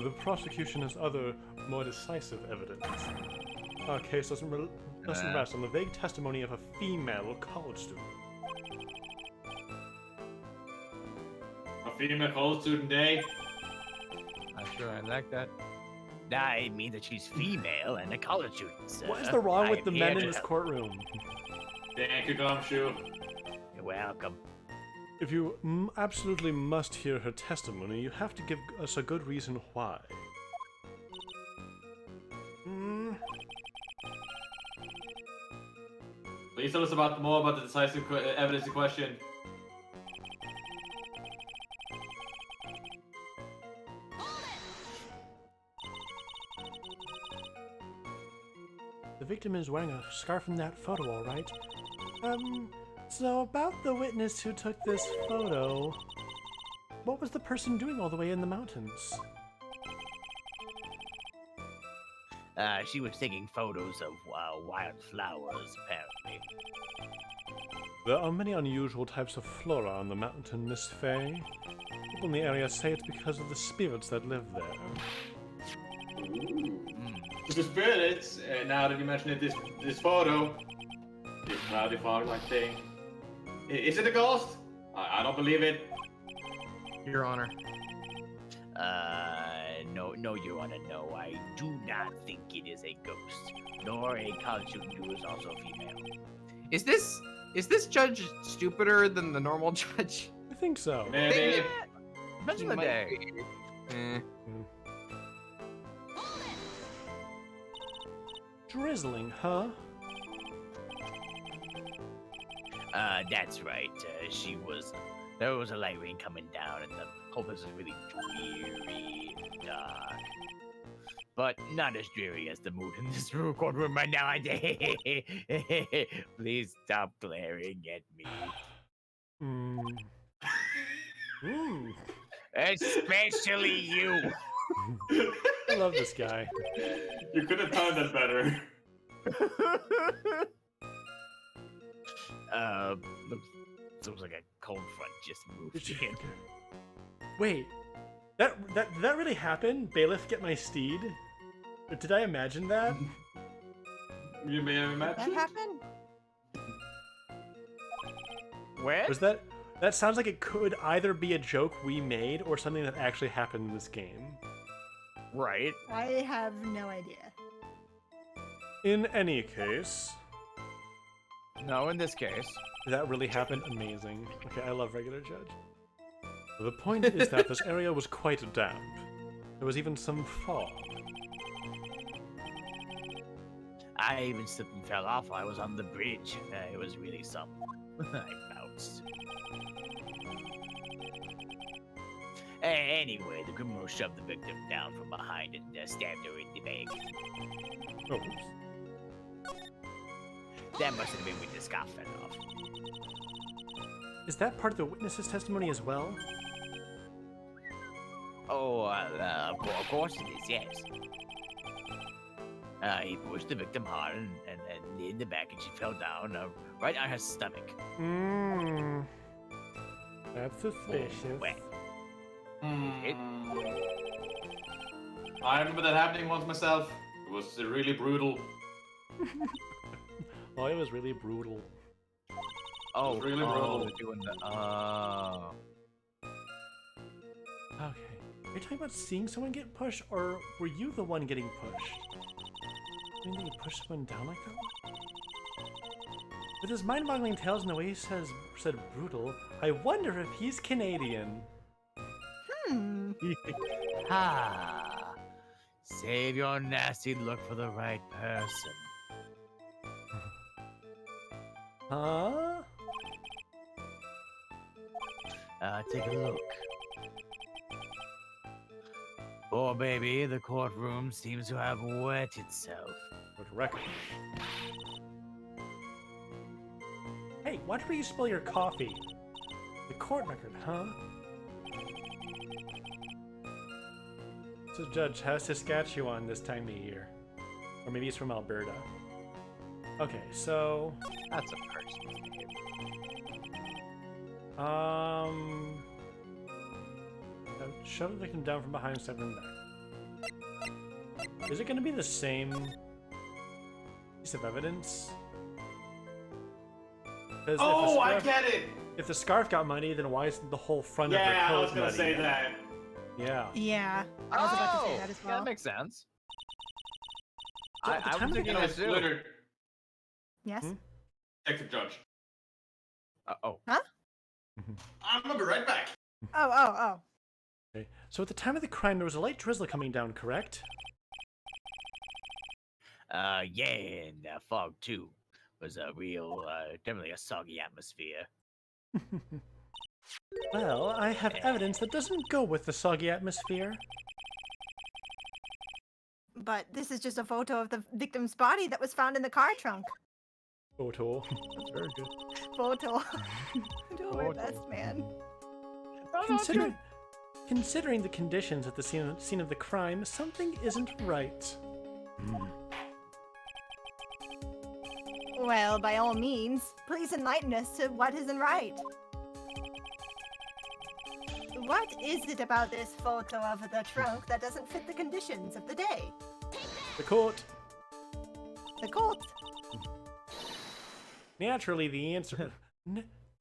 The prosecution has other, more decisive evidence. Our case doesn't rest on the vague testimony of a female college student. A female college student, eh? I'm sure I like that. I mean that she's female and a college student, sir. What is the wrong with I'm the here men to in this help. courtroom? Thank you, Gumshoe. You're welcome. If you absolutely must hear her testimony, you have to give us a good reason why. Please tell us more about the decisive evidence in question. The victim is wearing a scarf in that photo, all right. So about the witness who took this photo, what was the person doing all the way in the mountains? She was taking photos of wildflowers, apparently. There are many unusual types of flora on the mountain, Miss Fay. People in the area say it's because of the spirits that live there. The spirits, now that you mention it, this photo, this cloudy fog-like thing, is it a ghost? I don't believe it. Your Honor. No, Your Honor, no. I do not think it is a ghost, nor a college student who is also female. Is this judge stupider than the normal judge? I think so. Maybe. Depends on the Might day. be. Eh. Drizzling, huh? That's right. There was a light rain coming down, and the whole place was really dreary and dark. But not as dreary as the mood in this courtroom right now. Please stop glaring at me. Especially you. I love this guy. You could have timed that better. Looks like a cold front just moved in. Wait, did that really happen? Bailiff, get my steed? Or did I imagine that? You may have That imagined. happened? When? Was that? That sounds like it could either be a joke we made or something that actually happened in this game. Right. I have no idea. In any case, No, in this case. that really happened. Amazing. Okay, I love regular judge. The point is that this area was quite damp. There was even some fog. I even slipped and fell off while I was on the bridge. It was really something. I bounced. Anyway, the criminal shoved the victim down from behind and stabbed her in the back. Oh, oops. That must have been when the scarf fell off. Is that part of the witness's testimony as well? Oh, of course it is, yes. He pushed the victim hard and in the back, and she fell down right on her stomach. Mmm. That's suspicious. Wet. I remember that happening once myself. It was really brutal. Oh, it was really brutal. Oh, really brutal. they're doing the. Okay. Are you talking about seeing someone get pushed, or were you the one getting pushed? I mean, that you push someone down like that? With his mind-boggling tales and the way he said brutal, I wonder if he's Canadian. Ah, save your nasty look for the right person. Huh? Take a look. Poor baby, the courtroom seems to have wet itself. What record? Hey, why did you spill your coffee? The court record, huh? So, Judge, how's Saskatchewan this time of year? Or maybe it's from Alberta. Okay, so... That's a person's name. Shove the victim down from behind, stab him back. Is it going to be the same piece of evidence? Oh, I get it! If the scarf got muddy, then why isn't the whole front of her Yeah, I coat was gonna muddy? say that. Yeah. Yeah, I was about to say that as well. That makes sense. So at the I time was of the thinking You know, it it's too. littered. Yes? Hmm? Check the judge. Oh. I'll be right back. Oh. Okay. So at the time of the crime, there was a light drizzle coming down, correct? Yeah, and fog too. Was a real, definitely a soggy atmosphere. Well, I have evidence that doesn't go with the soggy atmosphere. But this is just a photo of the victim's body that was found in the car trunk. Photo. That's very good. Photo. I'm doing my best, man. Considering the conditions at the scene of the crime, something isn't right. Well, by all means, please enlighten us to what isn't right. What is it about this photo of the trunk that doesn't fit the conditions of the day? The court. The court. Naturally, the answer.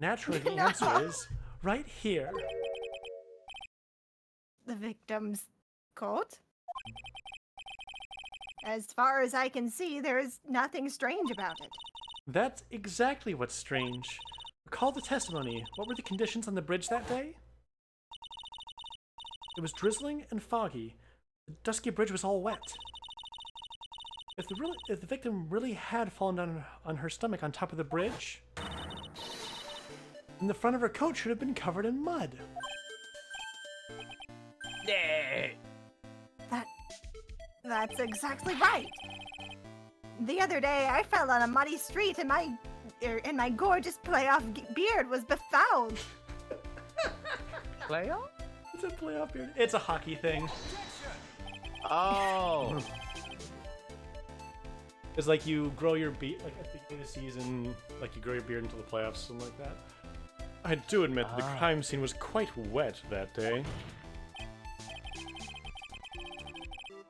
Naturally, the No. answer is right here. The victim's coat? As far as I can see, there is nothing strange about it. That's exactly what's strange. Recall the testimony. What were the conditions on the bridge that day? It was drizzling and foggy. The dusky bridge was all wet. If the victim really had fallen down on her stomach on top of the bridge, then the front of her coat should have been covered in mud. That's exactly right. The other day, I fell on a muddy street, and my gorgeous playoff beard was befouled. Playoff? It's a playoff beard. It's a hockey thing. Oh. It's like you grow your beard, like at the beginning of the season, like you grow your beard until the playoffs, something like that. I do admit that the crime scene was quite wet that day.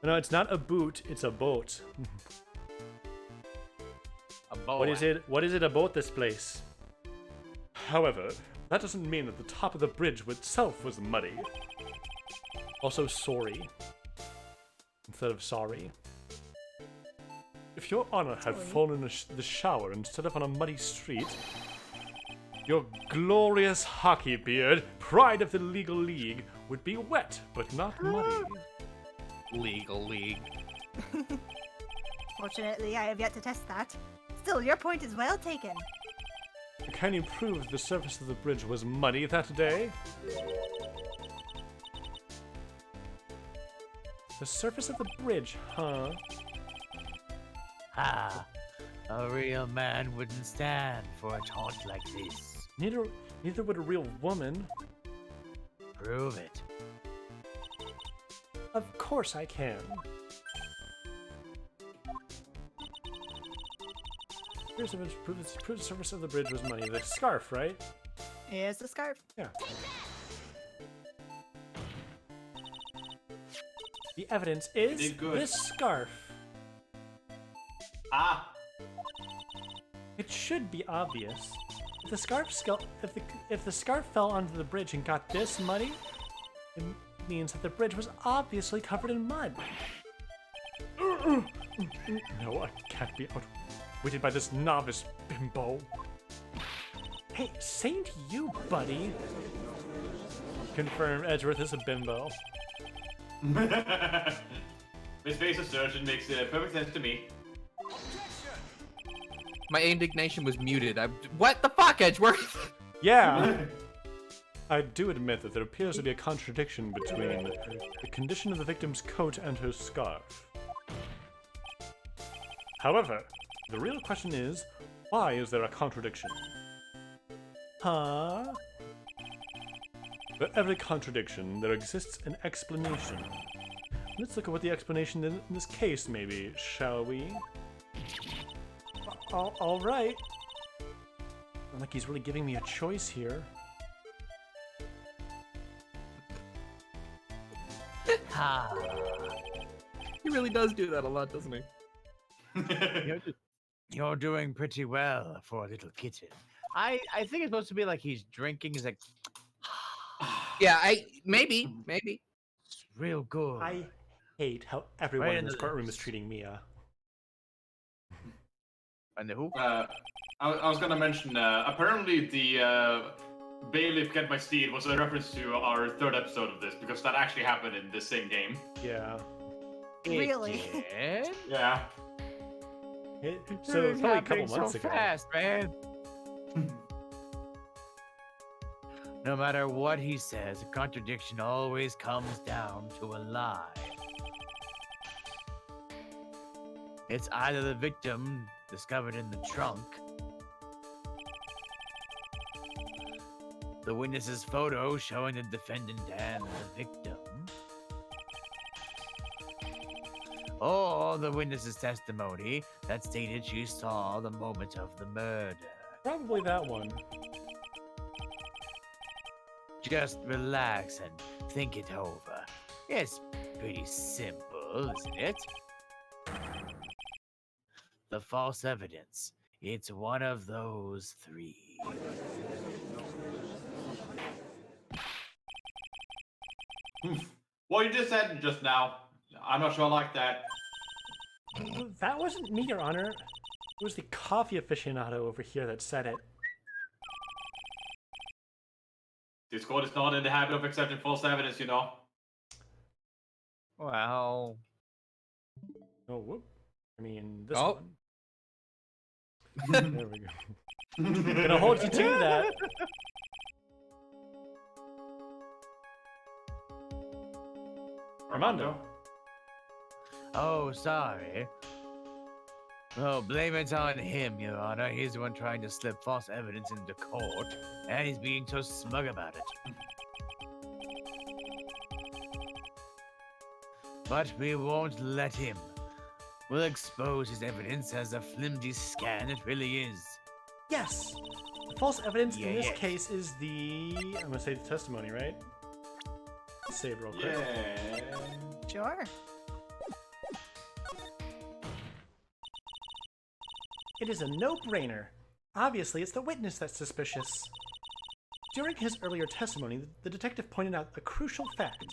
No, it's not a boot, it's a boat. A boa. What is it? What is it about this place? However, that doesn't mean that the top of the bridge itself was muddy. Also, sorry. Instead of sorry. If your honor had fallen in the shower instead of on a muddy street, your glorious hockey beard, pride of the legal league, would be wet, but not muddy. Legal league. Fortunately, I have yet to test that. Still, your point is well taken. Can you prove the surface of the bridge was muddy that day? The surface of the bridge, huh? Ah, a real man wouldn't stand for a taunt like this. Neither would a real woman. Prove it. Of course I can. Here's the proof the surface of the bridge was muddy. The scarf, right? Here's the scarf. Yeah. The evidence is Did good. this scarf. Ah! It should be obvious. If the scarf fell onto the bridge and got this muddy, it means that the bridge was obviously covered in mud. No, I can't be outwitted by this novice bimbo. Hey, same to you, buddy. Confirmed, Edgeworth is a bimbo. This base assertion makes perfect sense to me. My indignation was muted. What the fuck, Edgeworth? Yeah. I do admit that there appears to be a contradiction between the condition of the victim's coat and her scarf. However, the real question is, why is there a contradiction? Huh? For every contradiction, there exists an explanation. Let's look at what the explanation in this case may be, shall we? All right. Sounds like he's really giving me a choice here. Ah, He really does do that a lot, doesn't he? you're doing pretty well for a little kitten. I think it's supposed to be like he's drinking. He's like, Yeah, maybe. It's real good. I hate how everyone Right in this into courtroom is this. treating Mia. and the who? I was gonna mention, apparently the Bailiff Get My Steed was a reference to our third episode of this, because that actually happened in this same game. Yeah. Really? It did? Yeah. So It's probably a happening couple months so ago. fast, man. No matter what he says, a contradiction always comes down to a lie. It's either the victim discovered in the trunk, the witness's photo showing the defendant and the victim, or the witness's testimony that stated she saw the moment of the murder. Probably that one. Just relax and think it over. It's pretty simple, isn't it? The false evidence. It's one of those three. What you just said just now, I'm not sure I like that. That wasn't me, Your Honor. It was the coffee aficionado over here that said it. This court is not in the habit of accepting false evidence, you know. Well, Oh, whoop. I mean, this Oh. one. There we go. Gonna hold you to that. Armando. Oh, sorry. Oh, blame it on him, Your Honor. He's the one trying to slip false evidence into court, and he's being so smug about it. But we won't let him. We'll expose his evidence as a flimsy scan it really is. Yes! The false evidence in this Yes. case is the... I'm gonna say the testimony, right? Save real quick. Yeah. Sure. It is a no-brainer. Obviously, it's the witness that's suspicious. During his earlier testimony, the detective pointed out a crucial fact.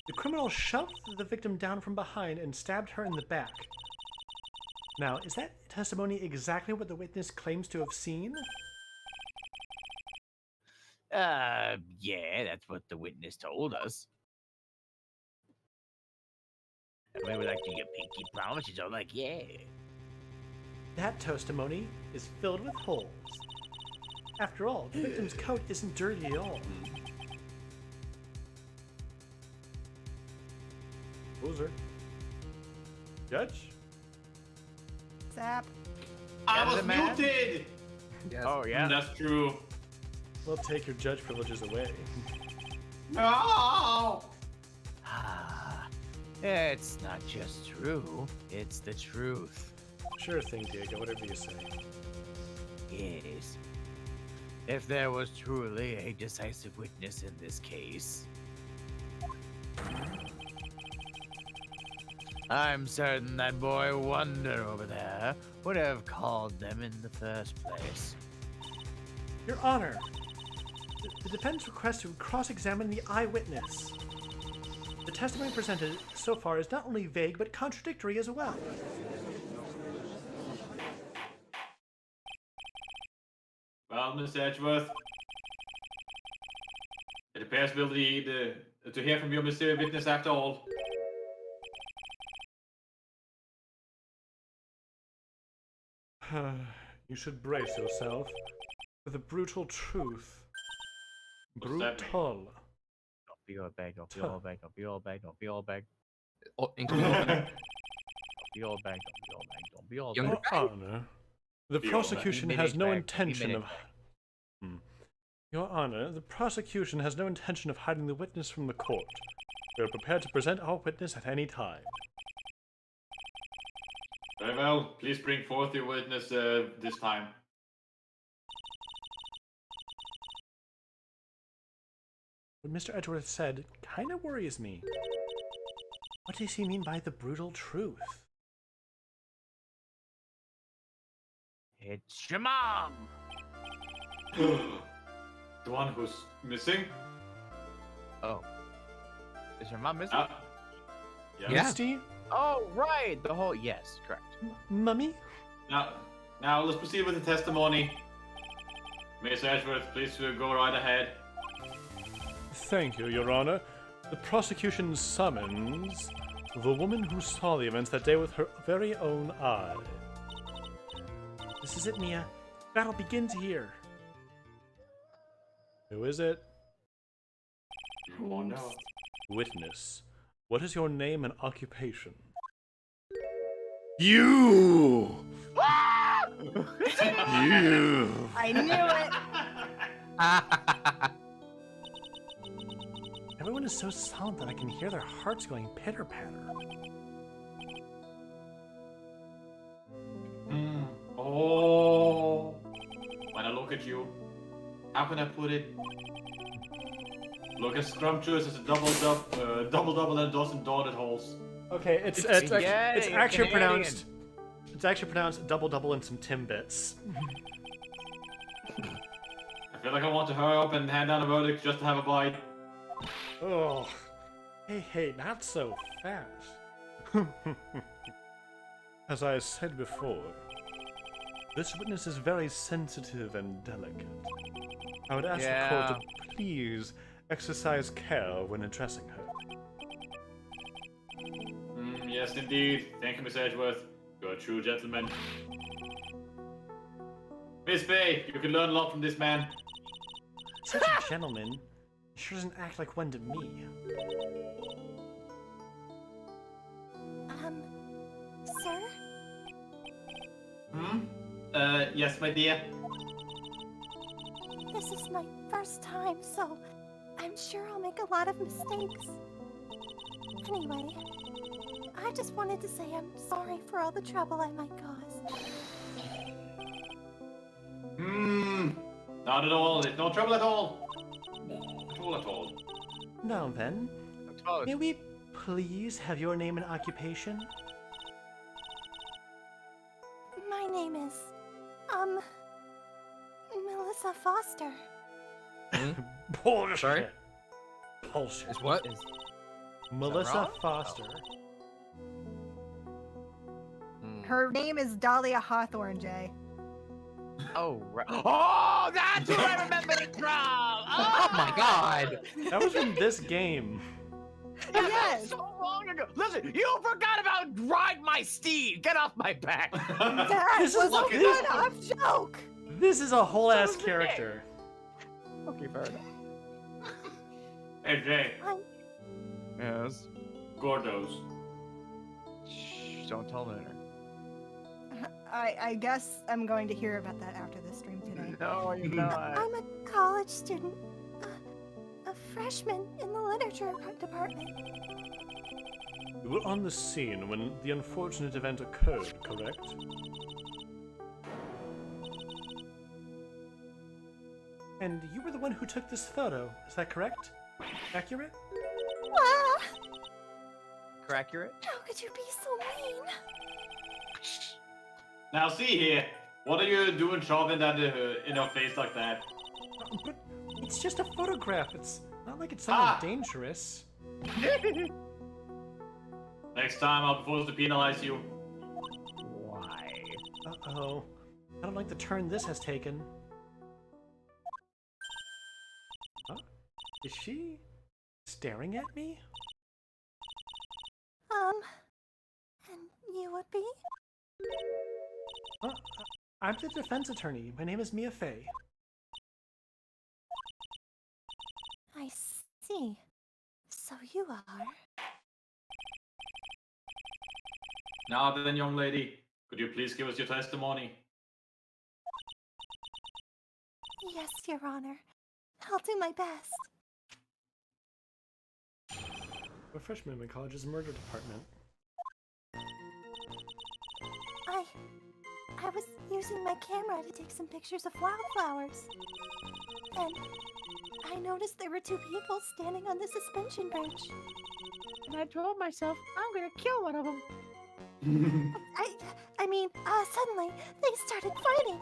The criminal shoved the victim down from behind and stabbed her in the back. Now, is that testimony exactly what the witness claims to have seen? Yeah, that's what the witness told us. And we were like, do you pinky promise? She's all like, yeah. That testimony is filled with holes. After all, the victim's coat isn't dirty at all. Loser. Judge? Zap. I As was a man? muted! Yes. Oh, yeah. That's true. We'll take your judge privileges away. No! Ah, it's not just true, it's the truth. Sure thing, Diego, whatever you say. Yes. If there was truly a decisive witness in this case, I'm certain that boy Wonder over there would have called them in the first place. Your Honor, the defense requests to cross-examine the eyewitness. The testimony presented so far is not only vague, but contradictory as well. Well, Mr. Edgeworth, it appears we'll need to hear from your mysterious witness after all. You should brace yourself for the brutal truth. What's that mean? Brutal. Don't be all bag, don't be all bag, don't be all bag, don't be all bag, Oh, including don't be all bag, don't be all bag, don't be all Younger bag. Your Honor, the Be prosecution minute has no back, intention minute of... Your Honor, the prosecution has no intention of hiding the witness from the court. We are prepared to present our witness at any time. Very well, please bring forth your witness this time. What Mr. Edgeworth said kind of worries me. What does he mean by the brutal truth? It's your mom! The one who's missing? Oh. Is your mom missing? Yeah. Yeah. Misty? Oh, right! The whole, yes, correct. Mummy? Now let's proceed with the testimony. Miss Edgeworth, please go right ahead. Thank you, Your Honor. The prosecution summons the woman who saw the events that day with her very own eye. This is it, Mia. Battle begins here. Who is it? You won't know. Witness. What is your name and occupation? You! You! I knew it. Everyone is so silent that I can hear their hearts going pitter-patter. Oh. When I look at you, how can I put it? Look as scrumptious as a double and a dozen dotted holes. Okay, it's actually pronounced. It's actually pronounced double and some Timbits. I feel like I want to hurry up and hand down a verdict just to have a bite. Oh, hey, not so fast. As I said before, this witness is very sensitive and delicate. I would ask the court to please exercise care when addressing her. Yes, indeed. Thank you, Miss Edgeworth. You're a true gentleman. Miss Bay, you can learn a lot from this man. Such a gentleman. He sure doesn't act like one to me. Sir? Yes, my dear. This is my first time, so I'm sure I'll make a lot of mistakes. Anyway, I just wanted to say I'm sorry for all the trouble I might cause. Not at all. It's no trouble at all. At all, at all. Now then, may we please have your name and occupation? My name is, Melissa Foster. Bullshit. Sorry? Bullshit. Is what? Melissa wrong? Foster. Her name is Dahlia Hawthorne, Jay. Oh, right. Oh, that's where I remember it from. Oh my god! That was from this game. Yes. So long ago. Listen, you forgot about ride my steed. Get off my back. That This was is- a this- good-off joke. This is a whole ass was the character. Okay, fair enough. Hey, Jay. Yes. Gordos. Shh, don't tell the internet. I guess I'm going to hear about that after the stream today. No, you're not. I'm a college student. A freshman in the literature department. You were on the scene when the unfortunate event occurred, correct? And you were the one who took this photo, is that correct? Accurate? Ah, Accurate? how could you be so mean? Now see here. What are you doing shoving that in her face like that? But it's just a photograph, it's not like it's something dangerous. Next time I'll be forced to penalize you. Why? Uh-oh. I don't like the turn this has taken. Huh? Is she staring at me? And you would be? I'm the defense attorney. My name is Mia Fey. I see. So you are. Now then, young lady, could you please give us your testimony? Yes, Your Honor. I'll do my best. I'm a freshman in my college's murder department. I was using my camera to take some pictures of wildflowers. And I noticed there were two people standing on the suspension bridge. And I told myself, I'm gonna kill one of them. Suddenly, they started fighting.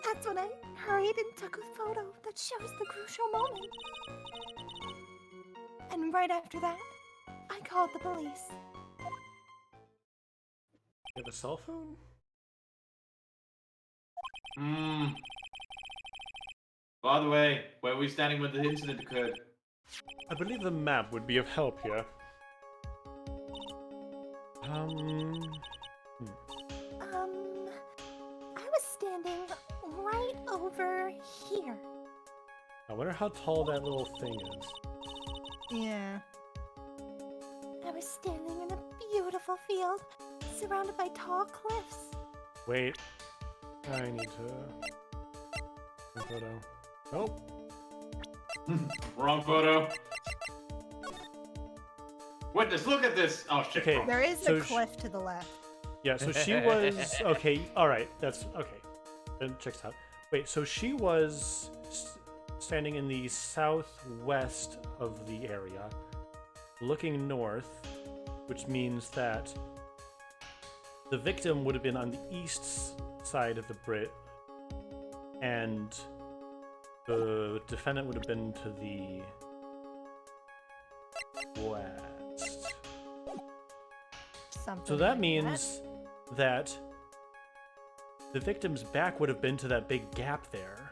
That's when I hurried and took a photo that shows the crucial moment. And right after that, I called the police. You have a cell phone? By the way, where were we standing when the incident occurred? I believe the map would be of help here. I was standing right over here. I wonder how tall that little thing is. Yeah. I was standing in a beautiful field, surrounded by tall cliffs. Wait. I need to... Photo. Nope. Wrong photo. Witness, look at this! Oh shit. Okay. wrong. There is So a cliff to the left. Yeah, so she was... Okay, alright. That's... Okay. Then check this out. Wait, so she was standing in the southwest of the area, looking north, which means that the victim would have been on the east side of the bridge, and the defendant would have been to the west. Something So that like means that the victim's back would have been to that big gap there.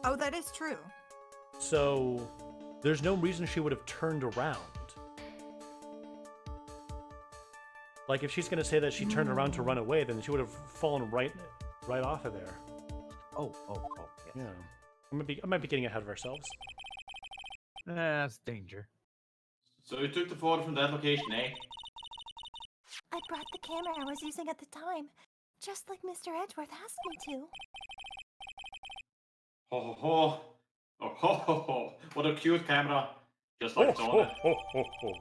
Oh, that is true. So there's no reason she would have turned around. Like if she's gonna say that she turned around to run away, then she would have fallen right off of there. Oh, yes. Yeah, I might be getting ahead of ourselves. That's danger. So you took the photo from that location, eh? I brought the camera I was using at the time, just like Mr. Edgeworth asked me to. Ho ho ho. Oh, ho, ho, ho. What a cute camera. Just like Oh, Sonic. ho, ho, ho.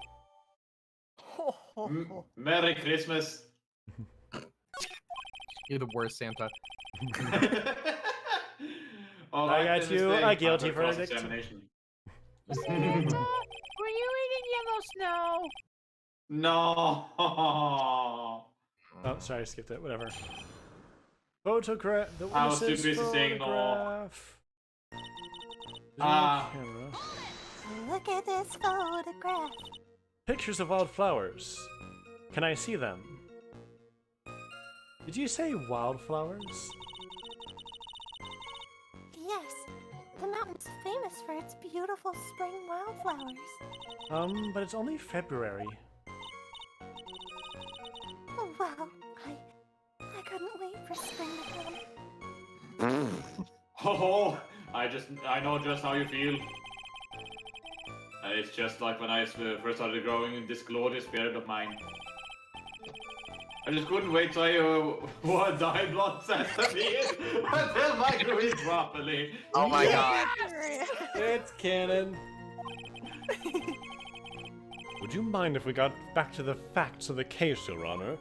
Ho, ho, ho. Merry Christmas. You're the worst Santa. All I right, got then, you Miss Day, a guilty time for verdict. cross-examination. Santa, were you eating yellow snow? No. Oh, sorry, I skipped it. Whatever. Photograph. The I was too witness's busy saying no. photograph. Ah. Camera. Look at this photograph. Pictures of wildflowers. Can I see them? Did you say wildflowers? Yes, the mountain's famous for its beautiful spring wildflowers. But it's only February. Oh, well, I couldn't wait for spring to come. Oh, I know just how you feel. It's just like when I first started growing in this glorious beard of mine. I just couldn't wait till I wore dye blonde Santa beard until I grew it properly. Oh my god. It's canon. Would you mind if we got back to the facts of the case, Your Honor?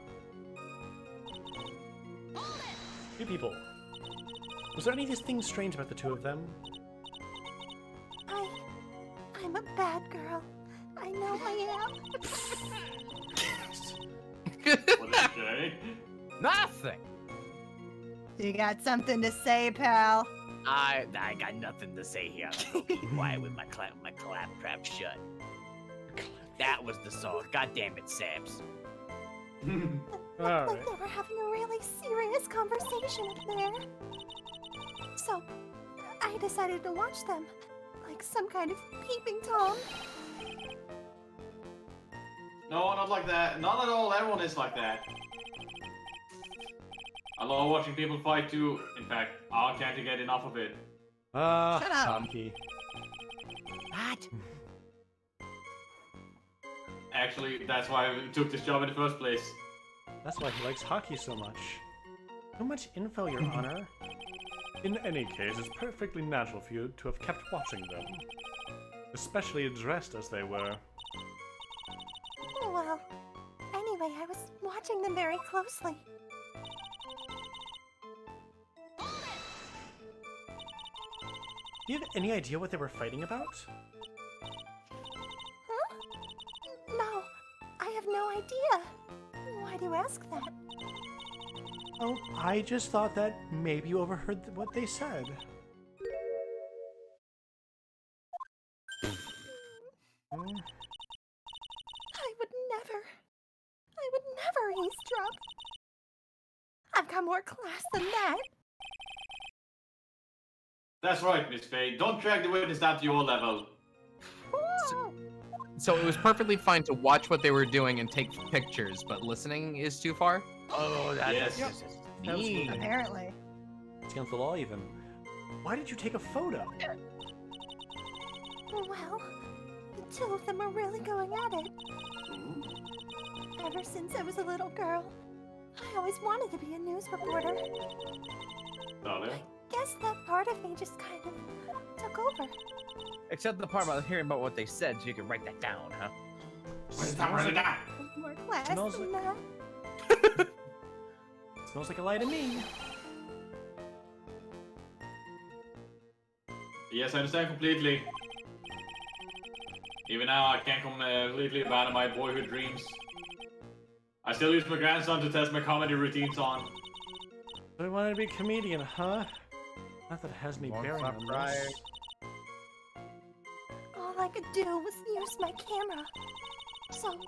You people. Was there anything strange about the two of them? I'm a bad girl. I know I am. What did you say? Nothing. You got something to say, pal? I got nothing to say here. I'm gonna keep quiet with my claptrap shut. That was the song. God damn it, Saps. Alright. Like they were having a really serious conversation up there. So, I decided to watch them. Like some kind of peeping Tom. No, not like that. Not at all. Everyone is like that. I love watching people fight too. In fact, I can't get enough of it. Shut up. Honky. What? Actually, that's why I took this job in the first place. That's why he likes hockey so much. Too much info, Your Honor. In any case, it's perfectly natural for you to have kept watching them. Especially dressed as they were. Well, anyway, I was watching them very closely. Do you have any idea what they were fighting about? Huh? No, I have no idea. Why do you ask that? Oh, I just thought that maybe you overheard what they said. Hmm? I would never eavesdrop. I've got more class than that. That's right, Miss Faye. Don't drag the witness down to your level. So it was perfectly fine to watch what they were doing and take pictures, but listening is too far? Oh, Yes. that's Absolutely. mean. Apparently. It's against the law, even. Why did you take a photo? Well, the two of them are really going at it. Ever since I was a little girl, I always wanted to be a news reporter. Darling. Guess that part of me just kind of took over. Except the part about hearing about what they said, so you can write that down, huh? More class Smells than like- that. Smells like a lie to me. Yes, I understand completely. Even now, I can't completely abandon my boyhood dreams. I still use my grandson to test my comedy routines on. So I wanted to be a comedian, huh? Not that it has any Won't bearing stop on crying. this. All I could do was use my camera. So,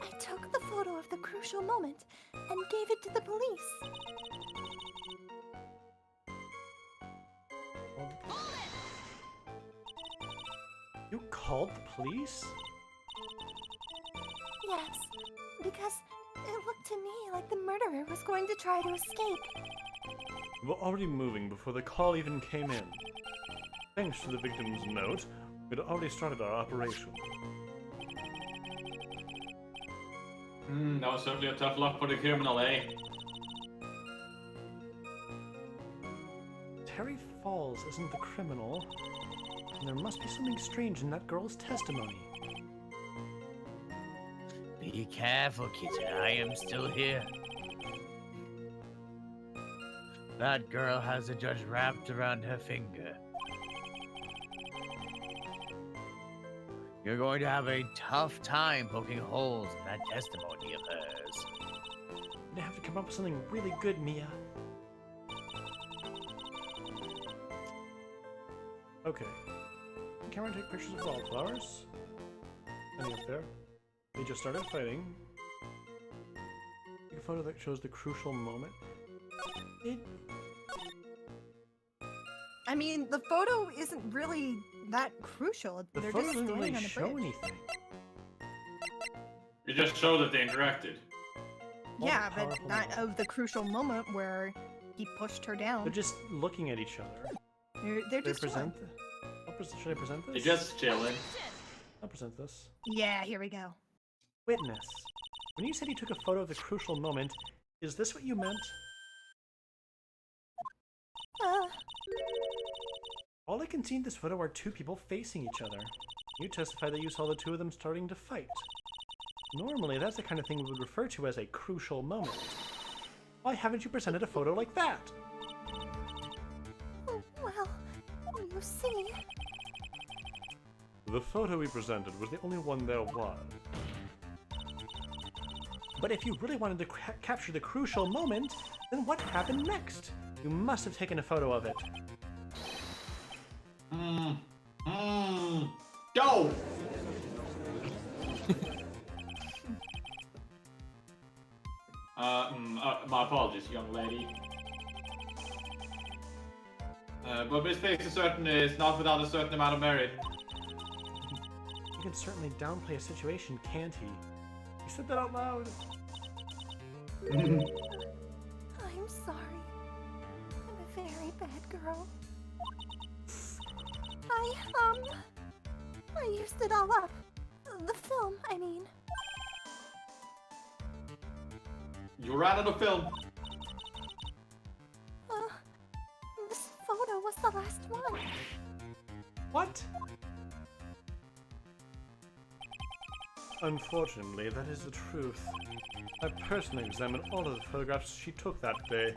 I took the photo of the crucial moment and gave it to the police. You called the police? Yes, because it looked to me like the murderer was going to try to escape. We were already moving before the call even came in. Thanks to the victim's note, we'd already started our operation. That was certainly a tough luck for the criminal, eh? Terry Falls isn't the criminal. And there must be something strange in that girl's testimony. Be careful, kitten. I am still here. That girl has a judge wrapped around her finger. You're going to have a tough time poking holes in that testimony of hers. You're gonna have to come up with something really good, Mia. Okay. Camera take pictures of wildflowers. Any up there? They just started fighting. Take a photo that shows the crucial moment. I mean, the photo isn't really that crucial. The They're photo just doesn't standing really on a show bridge. anything. It just showed that they interacted. Yeah, but powerful not moment. of the crucial moment where he pushed her down. They're just looking at each other. They're Should I just chilling. present? Should I present They're this? just chilling. I'll present this. Yeah, here we go. Witness. When you said you took a photo of the crucial moment, is this what you meant? All I can see in this photo are two people facing each other. You testify that you saw the two of them starting to fight. Normally, that's the kind of thing we would refer to as a crucial moment. Why haven't you presented a photo like that? Well, you see... The photo we presented was the only one there was. But if you really wanted to capture the crucial moment, then what happened next? You must have taken a photo of it. Go! My apologies, young lady. But mistakes are certain is not without a certain amount of merit. He can certainly downplay a situation, can't he? He said that out loud. I'm sorry. I'm a very bad girl. I used it all up. The film, I mean. You ran out of film. This photo was the last one. What? Unfortunately, that is the truth. I personally examined all of the photographs she took that day.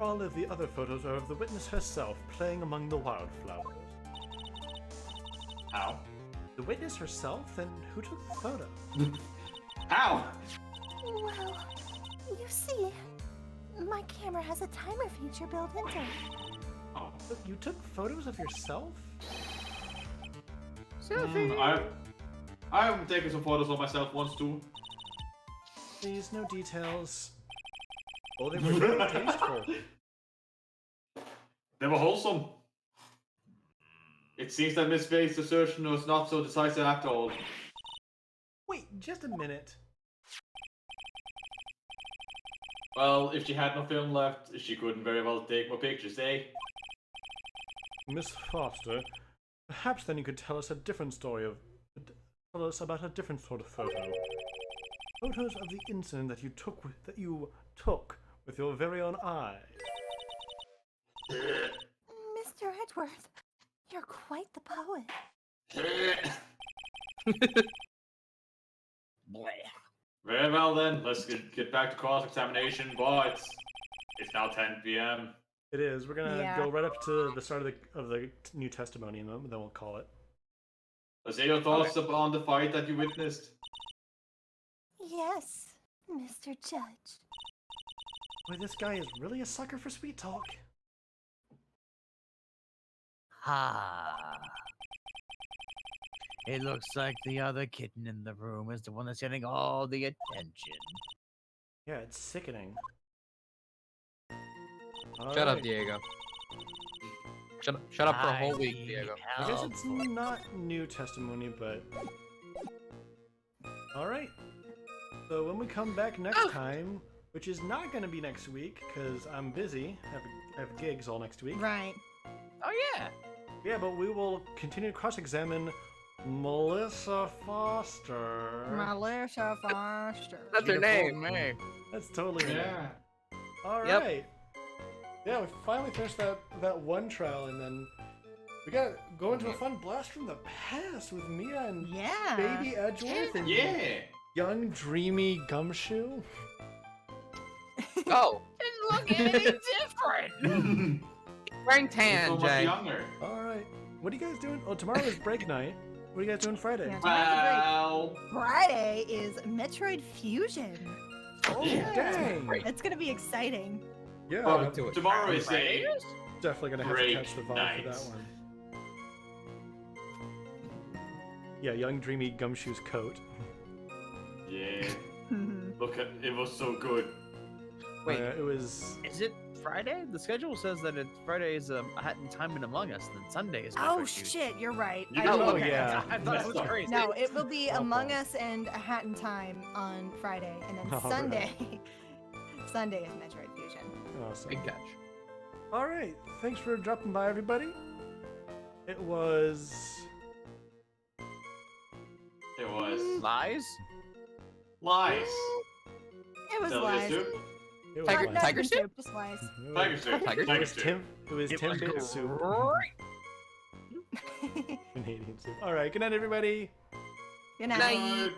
All of the other photos are of the witness herself playing among the wildflowers. How? The witness herself? Then who took the photo? How? Well, you see, my camera has a timer feature built into it. Oh. Look, you took photos of yourself? I've taken some photos of myself once too. Please, no details. Oh, they were very tasteful. They were wholesome. It seems that Miss Faye's assertion was not so decisive after all. Wait, just a minute. Well, if she had no film left, she couldn't very well take more pictures, eh? Miss Foster, perhaps then you could tell us a different story of... Tell us about a different sort of photo. Photos of the incident that you took with your very own eye. Mr. Edgeworth, you're quite the poet. Very well then, let's get back to cross-examination, boy. It's now 10 p.m. It is. We're gonna Yeah. go right up to the start of the new testimony, and then we'll call it. Let's hear your thoughts on the fight that you witnessed. Yes, Mr. Judge. Boy, this guy is really a sucker for sweet talk. Ah. It looks like the other kitten in the room is the one that's getting all the attention. Yeah, it's sickening. Shut up, Diego. Shut up for a whole week, I Diego. I guess it's help. not new testimony, but... Alright. So when we come back next time, which is not going to be next week, because I'm busy, I have gigs all next week. Right. Oh yeah. Yeah, but we will continue to cross-examine Melissa Foster. Melissa Foster. That's her name. Me. That's totally me. Yeah. All Yep. right. Yeah, we finally finished that one trial, and then we got go into a fun blast from the past with Mia and Yeah. Baby Edgeworth and Yeah. young dreamy Gumshoe. Oh, Didn't look any different. wearing So tan, much Jay. younger. All right, what are you guys doing? Oh, tomorrow is break night. What are you guys doing Friday? Yeah. Wow. Friday is Metroid Fusion. Oh, Yeah. dang! Great. It's gonna be exciting. Yeah, Well, I'm to it. tomorrow is Friday a is? definitely gonna have to break catch the vibe night. for that one. Yeah, young dreamy Gumshoe's coat. yeah. Look at it was so good. Wait. It was. Is it Friday? The schedule says that Friday is a Hat in Time and Among Us, and then Sunday is Oh Metroid Fusion. shit, you're right. You I know- did Oh, look at yeah. that. I thought it was crazy. No, it will be Okay. Among Us and A Hat in Time on Friday, and then All right. Sunday. Sunday is Metroid Fusion. Awesome. Big catch. All right, thanks for dropping by, everybody. It was. It was Lies? lies. It was Tell lies. this to It was Tiger- live. Not Tiger even soup? Just lies. It was- Tiger soup. Tiger It Tiger was soup. Tim. It was It Tim was Bit soup. great. Canadian soup. All right, good night, everybody. Good night. Night. Good.